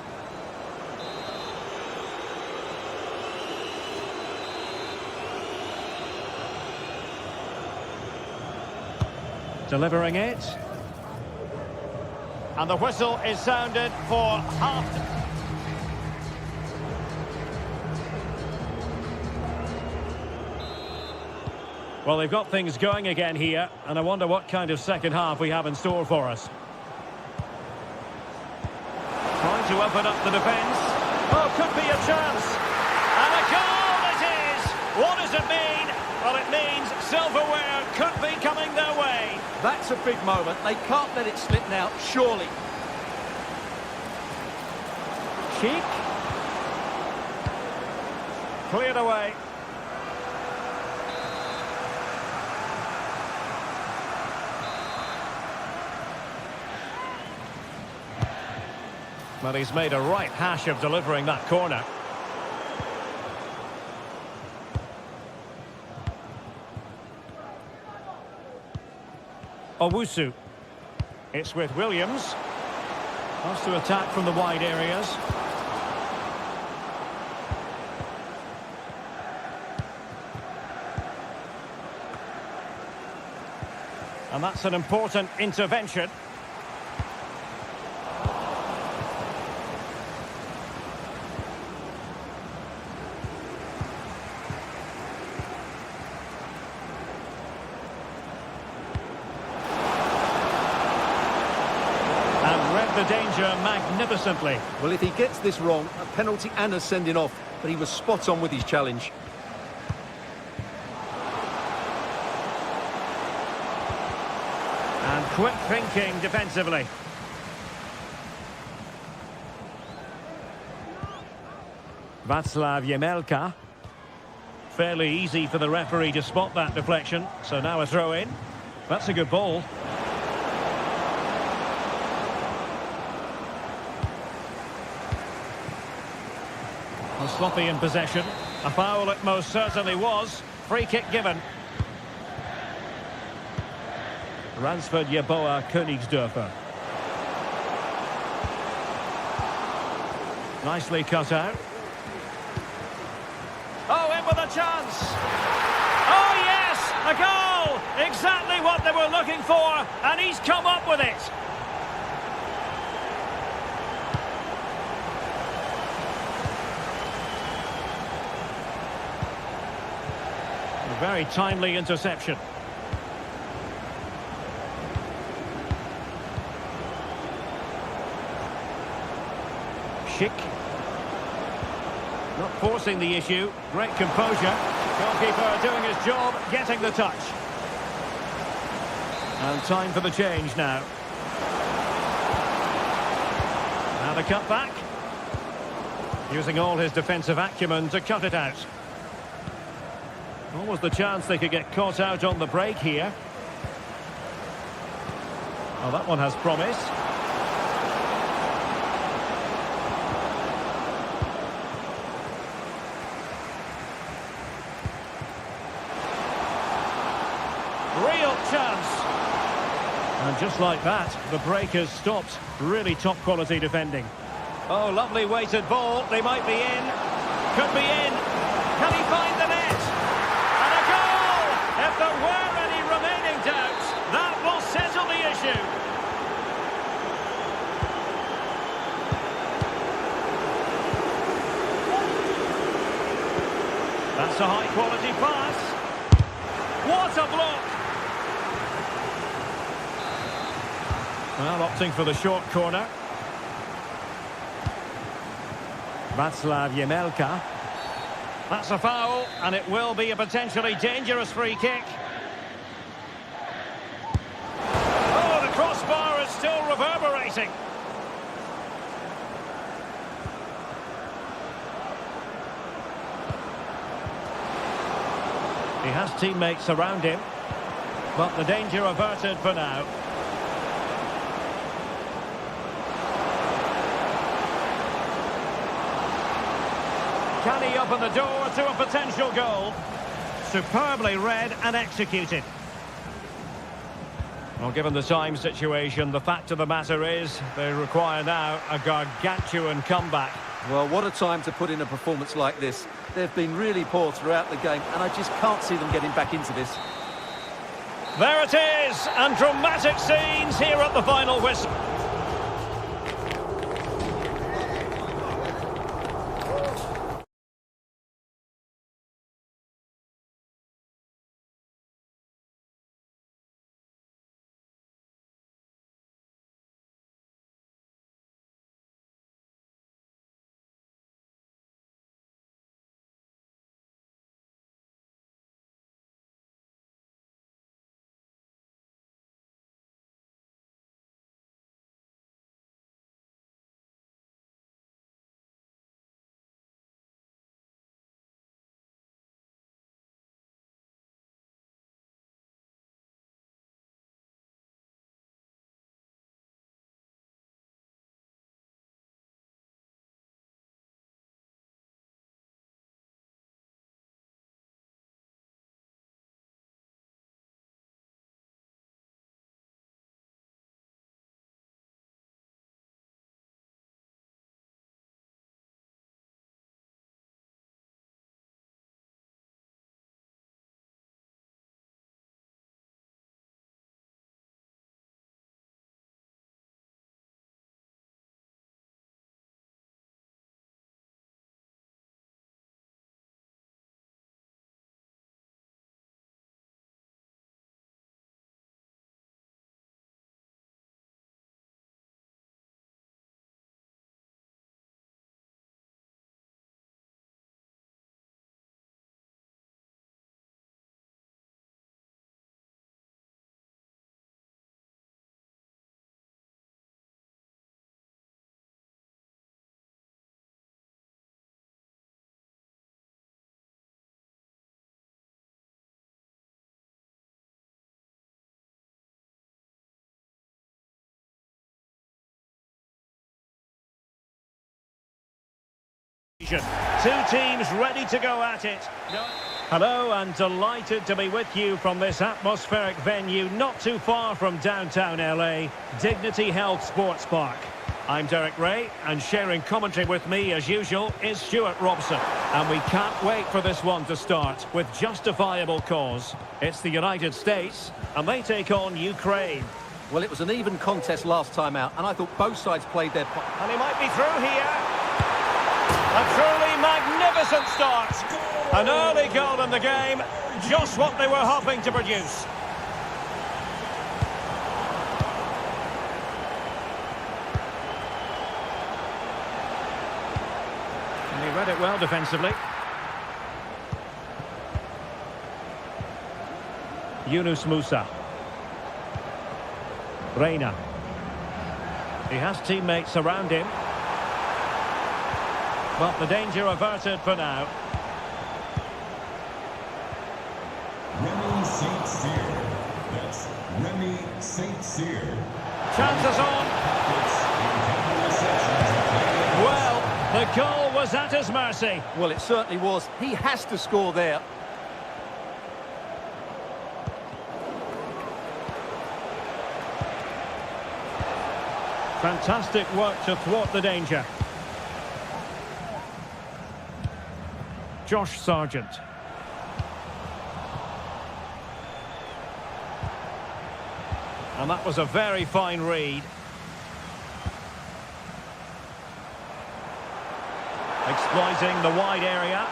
Delivering it. And the whistle is sounded for half. Well, they've got things going again here, and I wonder what kind of second half we have in store for us. Trying to open up the defence. Oh, could be a chance. And a goal it is! What does it mean? Well, it means silverware could be coming their way. That's a big moment. They can't let it slip now, surely. Cheek. Cleared away. Well, he's made a right hash of delivering that corner. Owusu. It's with Williams. Wants to attack from the wide areas. And that's an important intervention. The danger magnificently. Well, if he gets this wrong, a penalty and a sending off, but he was spot on with his challenge. And quick thinking defensively. Václav Jemelka. Fairly easy for the referee to spot that deflection, so now a throw in. That's a good ball. Sloppy in possession. A foul it most certainly was. Free kick given. Ransford Yeboah Königsdörfer. Nicely cut out. Oh, in with a chance. Oh, yes! A goal! Exactly what they were looking for, and he's come up with it. Very timely interception. Schick. Not forcing the issue. Great composure. Goalkeeper doing his job, getting the touch. And time for the change now. Now the cut back. Using all his defensive acumen to cut it out. What was the chance they could get caught out on the break here? Well, that one has promise. Real chance. And just like that, the break has stopped. Really top quality defending. Oh, lovely weighted ball. They might be in. Could be in. Can he find the net? If there were any remaining doubts, that will settle the issue. That's a high-quality pass. What a block! Well, opting for the short corner. Václav Jemelka. That's a foul, and it will be a potentially dangerous free kick. Oh, the crossbar is still reverberating. He has teammates around him, but the danger averted for now. Can he open the door to a potential goal? Superbly read and executed. Well, given the time situation, the fact of the matter is they require now a gargantuan comeback. Well, what a time to put in a performance like this. They've been really poor throughout the game, and I just can't see them getting back into this. There it is, and dramatic scenes here at the final whistle. occasion. Two teams ready to go at it. Hello, and delighted to be with you from this atmospheric venue not too far from downtown LA, Dignity Health Sports Park. I'm Derek Ray, and sharing commentary with me, as usual, is Stuart Robson. And we can't wait for this one to start with justifiable cause. It's the United States, and they take on Ukraine. Well, it was an even contest last time out, and I thought both sides played their part. And he might be through here. A truly magnificent start. An early goal in the game, just what they were hoping to produce. And he read it well defensively. Yunus Musa. Reina. He has teammates around him. But the danger averted for now. Remy St. Cyr. That's Remy St. Cyr. Chances on. Well, the goal was at his mercy. Well, it certainly was. He has to score there. Fantastic work to thwart the danger. Josh Sargent. And that was a very fine read. Exploiting the wide area.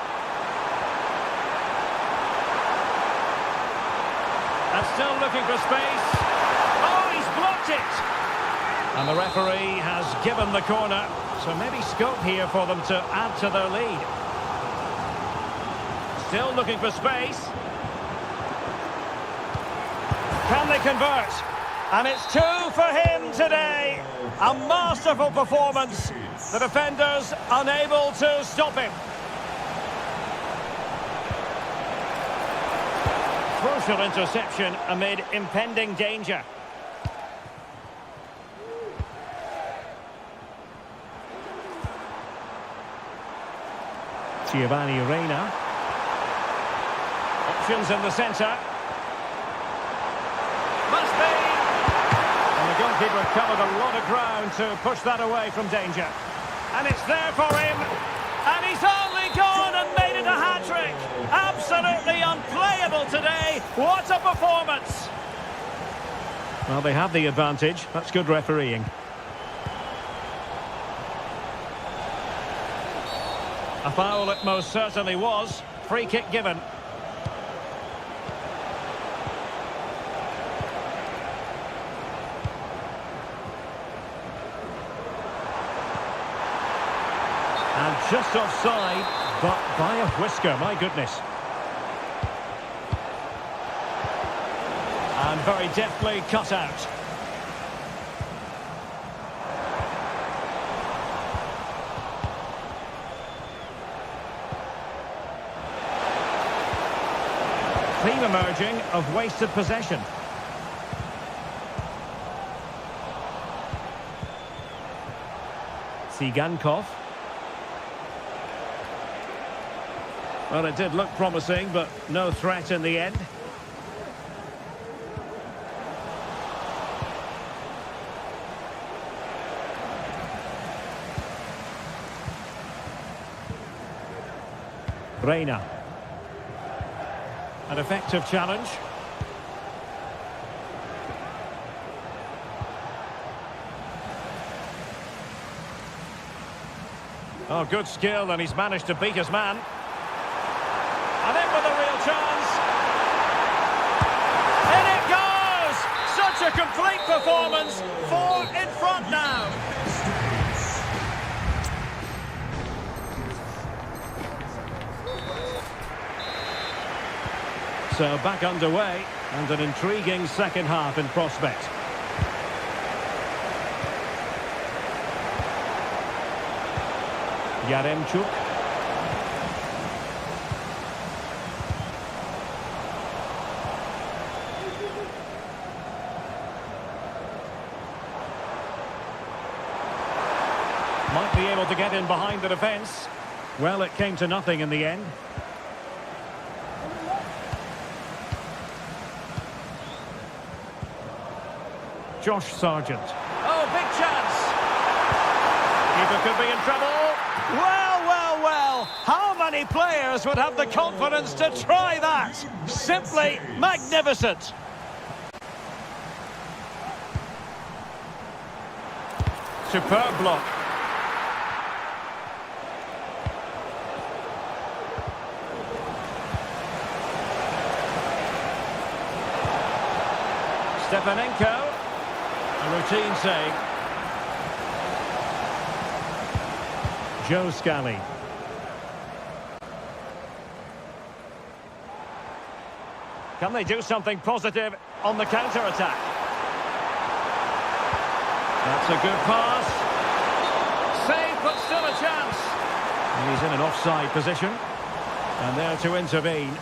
And still looking for space. Oh, he's blocked it! And the referee has given the corner, so maybe scope here for them to add to their lead. Still looking for space. Can they convert? And it's two for him today. A masterful performance. The defenders unable to stop him. Crucial interception amid impending danger. Giovanni Reina. Options in the centre. Must be! And the goalkeeper covered a lot of ground to push that away from danger. And it's there for him. And he's only gone and made it a hat-trick. Absolutely unplayable today. What a performance! Well, they have the advantage. That's good refereeing. A foul it most certainly was. Free kick given. And just offside, but by a whisker, my goodness. And very deftly cut out. Theme emerging of wasted possession. Sigankov. Well, it did look promising, but no threat in the end. Reina. An effective challenge. Oh, good skill, and he's managed to beat his man. And in with a real chance. In it goes! Such a complete performance. 4 in front now. So back underway, and an intriguing second half in prospect. Yaremchuk. Might be able to get in behind the defence. Well, it came to nothing in the end. Josh Sargent. Oh, big chance. Keeper could be in trouble. Well, well, well. How many players would have the confidence to try that? Simply magnificent. Superb block. Stepanenko. A routine save. Joe Scally. Can they do something positive on the counter-attack? That's a good pass. Save, but still a chance. He's in an offside position. And there to intervene.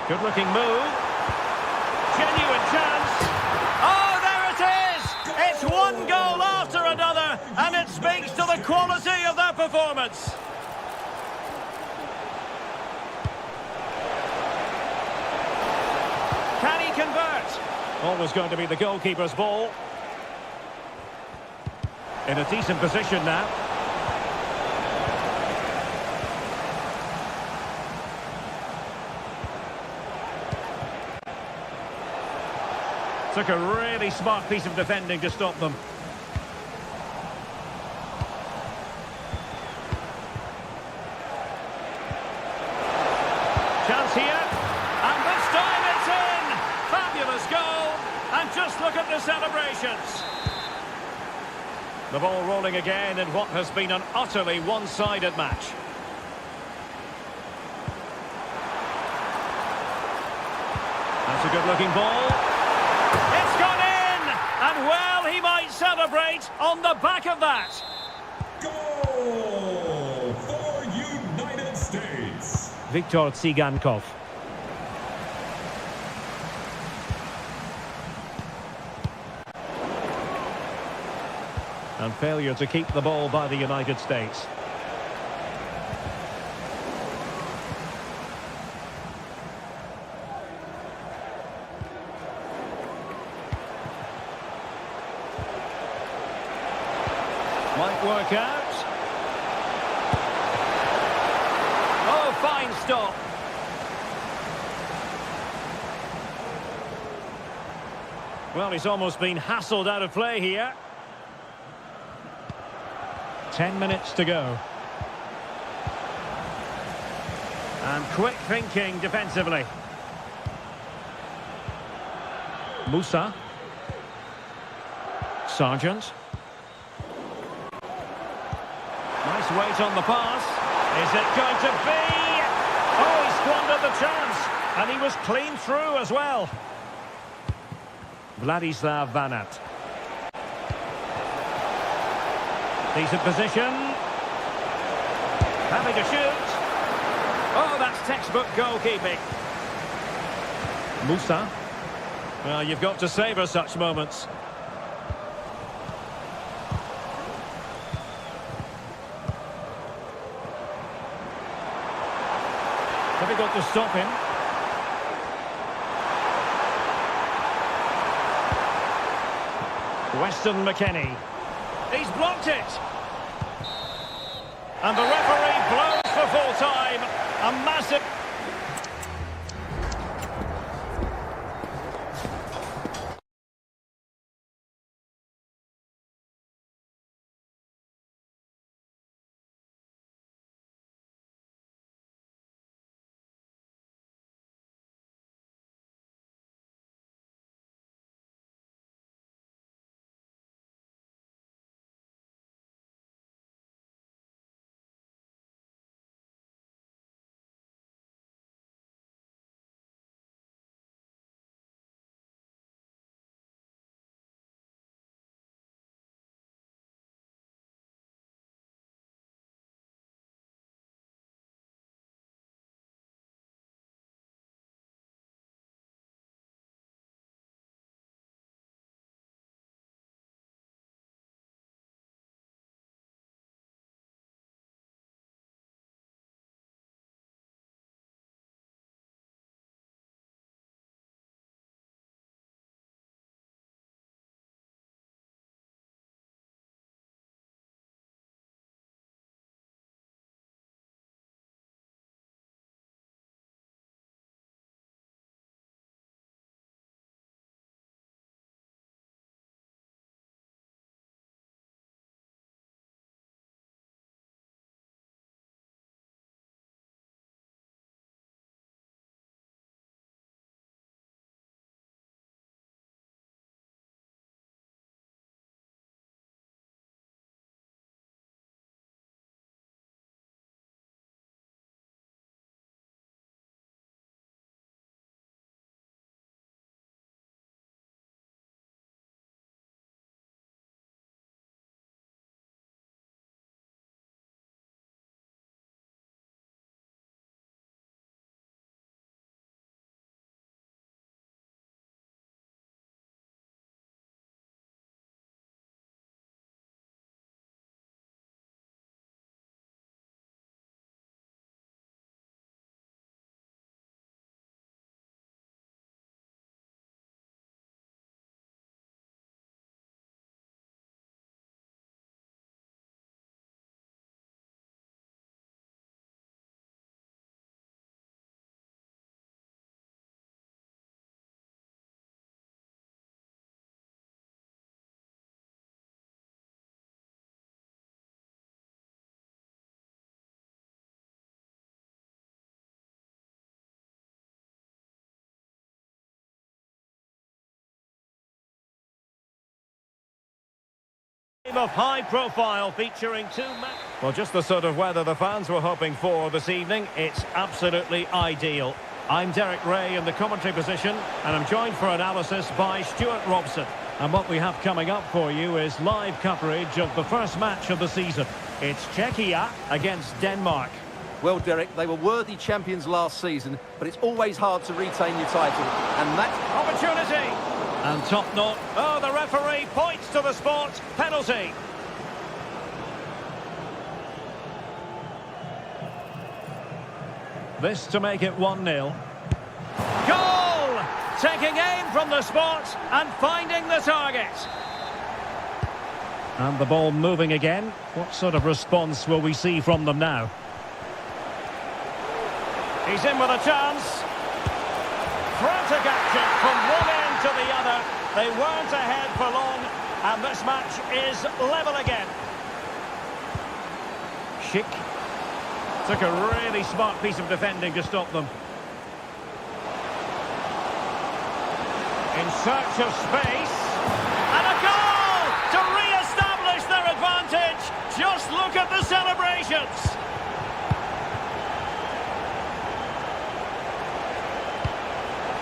Good-looking move. Genuine chance. Oh, there it is! It's one goal after another, and it speaks to the quality of their performance. Can he convert? Always going to be the goalkeeper's ball. In a decent position now. Took a really smart piece of defending to stop them. Chance here. And this time it's in! Fabulous goal. And just look at the celebrations. The ball rolling again in what has been an utterly one-sided match. That's a good-looking ball. It's gone in! And well, he might celebrate on the back of that. Goal for United States. Viktor Tsigankov. And failure to keep the ball by the United States. Might work out. Oh, fine stop. Well, he's almost been hassled out of play here. 10 minutes to go. And quick thinking defensively. Musa. Sargent. Nice weight on the pass. Is it going to be? Oh, he squandered the chance. And he was clean through as well. Vladislav Vanat. Decent position. Happy to shoot. Oh, that's textbook goalkeeping. Musa. Well, you've got to savour such moments. Difficult to stop him. Weston McKennie. He's blocked it. And the referee blows for full time. A massive... Of high profile featuring two men. Well, just the sort of weather the fans were hoping for this evening. It's absolutely ideal. I'm Derek Ray in the commentary position, and I'm joined for analysis by Stuart Robson. And what we have coming up for you is live coverage of the first match of the season. It's Czechia against Denmark. Well, Derek, they were worthy champions last season, but it's always hard to retain your title. And that's... Opportunity! And top note. Oh, the referee points to the spot. Penalty. This to make it 1-0. Goal! Taking aim from the spot and finding the target. And the ball moving again. What sort of response will we see from them now? He's in with a chance. Frantic action from one end to the other. They weren't ahead for long, and this match is level again. Schick took a really smart piece of defending to stop them. In search of space. And a goal to re-establish their advantage. Just look at the celebrations.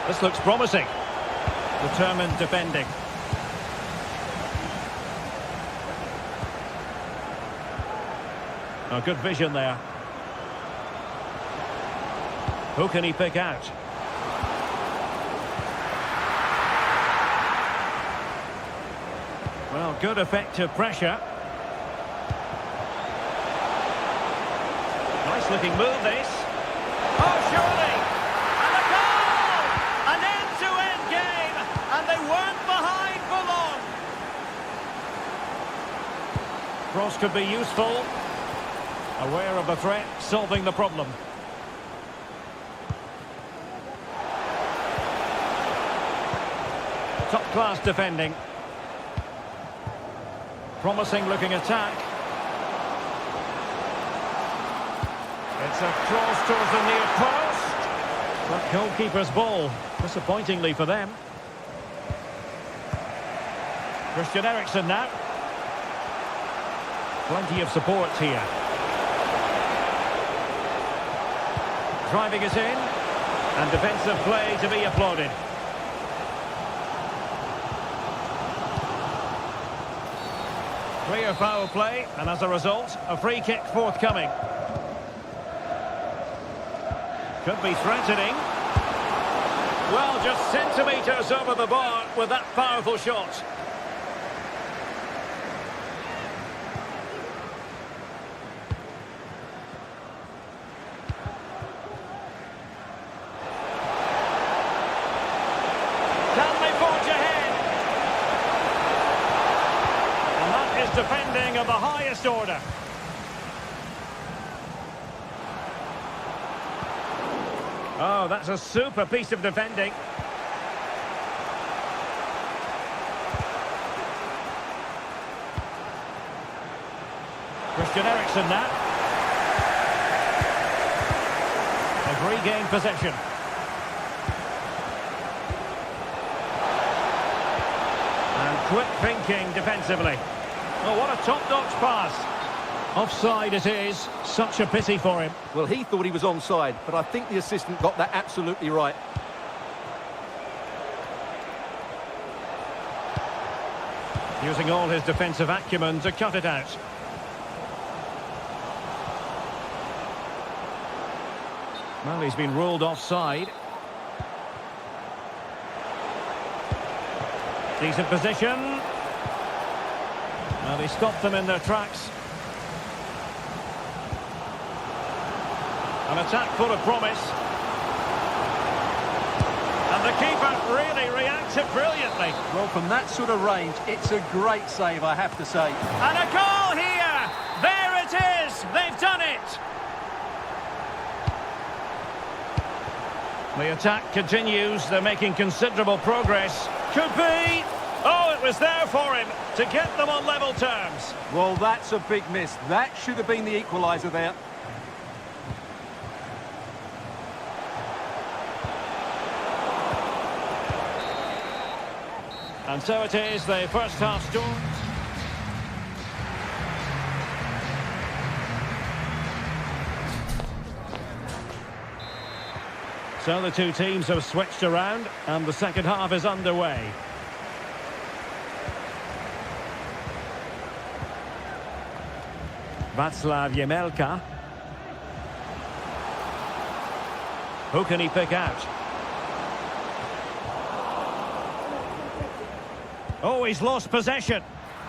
This looks promising. Determined defending. Oh, good vision there. Who can he pick out? Well, good effective pressure. Nice looking move this. Oh, surely! And a goal! An end-to-end game, and they weren't behind for long. Cross could be useful. Aware of the threat, solving the problem. Top-class defending. Promising looking attack. It's a cross towards the near post. But goalkeeper's ball, disappointingly for them. Christian Eriksen now. Plenty of support here. Driving it in. And defensive play to be applauded. Clear foul play, and as a result, a free kick forthcoming. Could be threatening. Well, just centimetres over the bar with that powerful shot. Can they forge ahead? And that is defending of the highest order. Oh, that's a super piece of defending. Christian Eriksen now. They've regained possession. And quick thinking defensively. Oh, what a top-notch pass. Offside it is. Such a pity for him. Well, he thought he was onside, but I think the assistant got that absolutely right. Using all his defensive acumen to cut it out. Well, he's been ruled offside. Decent position. Well, they stopped them in their tracks. An attack full of promise. And the keeper really reacted brilliantly. Well, from that sort of range, it's a great save, I have to say. And a goal here! There it is! They've done it! The attack continues. They're making considerable progress. Could be! Oh, it was there for him to get them on level terms. Well, that's a big miss. That should have been the equaliser there. And so it is, the first half score. So the two teams have switched around and the second half is underway. Václav Jemelka. Who can he pick out? Oh, he's lost possession.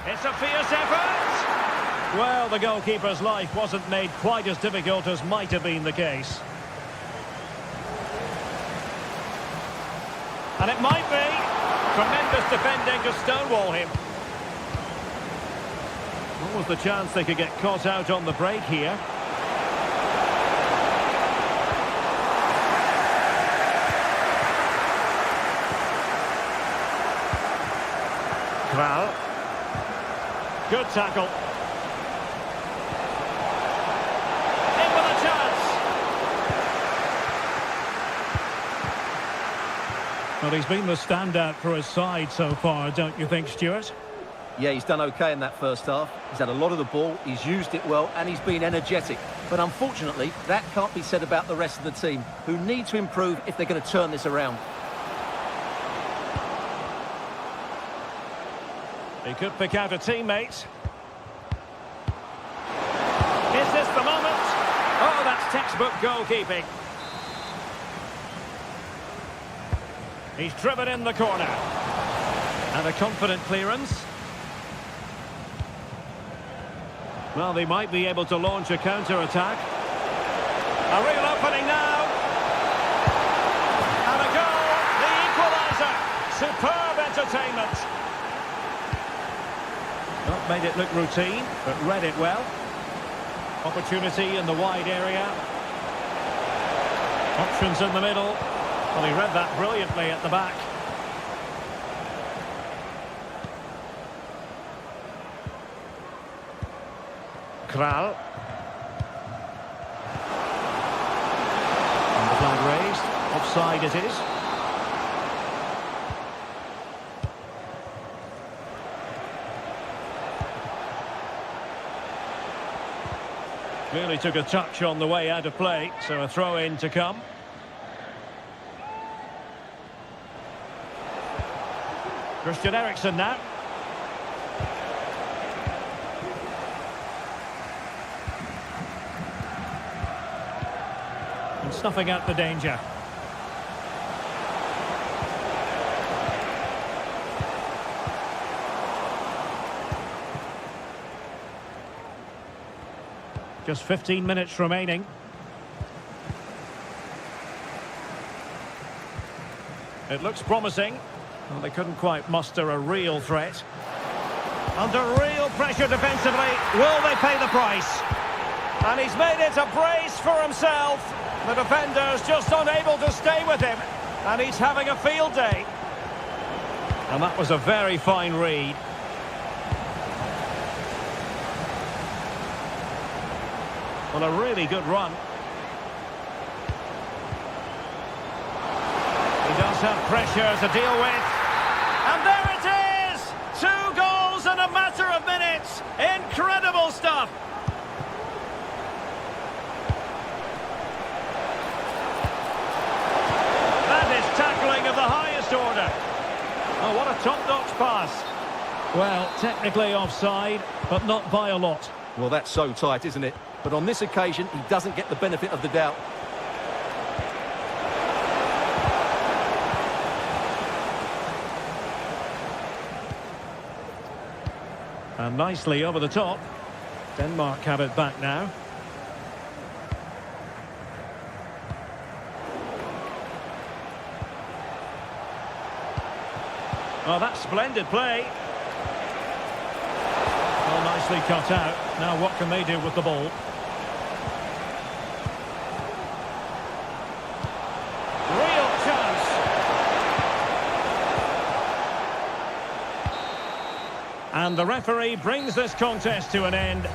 It's a fierce effort. Well, the goalkeeper's life wasn't made quite as difficult as might have been the case. And it might be. Tremendous defending to stonewall him. What was the chance they could get caught out on the break here? Kral. Good tackle. In with a chance. Well, he's been the standout for his side so far, don't you think, Stuart? Yeah, he's done okay in that first half. He's had a lot of the ball, he's used it well, and he's been energetic. But unfortunately, that can't be said about the rest of the team, who need to improve if they're going to turn this around. He could pick out a teammate. Is this the moment? Oh, that's textbook goalkeeping. He's driven in the corner. And a confident clearance. Well, they might be able to launch a counter-attack. A real opening now. And a goal, the equaliser. Superb entertainment. Not made it look routine, but read it well. Opportunity in the wide area. Options in the middle. Well, he read that brilliantly at the back. Kral. And the flag raised. Offside it is. Really took a touch on the way out of play, so a throw-in to come. Christian Eriksen now. And snuffing out the danger. Just 15 minutes remaining. It looks promising. Well, they couldn't quite muster a real threat. Under real pressure defensively, will they pay the price? And he's made it a brace for himself. The defender's just unable to stay with him. And he's having a field day. And that was a very fine read. Well, a really good run. He does have pressure to deal with. And there it is! 2 goals in a matter of minutes. Incredible stuff. That is tackling of the highest order. Oh, what a top-notch pass. Well, technically offside, but not by a lot. Well, that's so tight, isn't it? But on this occasion, he doesn't get the benefit of the doubt. And nicely over the top. Denmark have it back now. Oh, that's splendid play. Well, nicely cut out. Now what can they do with the ball? Real chance. And the referee brings this contest to an end.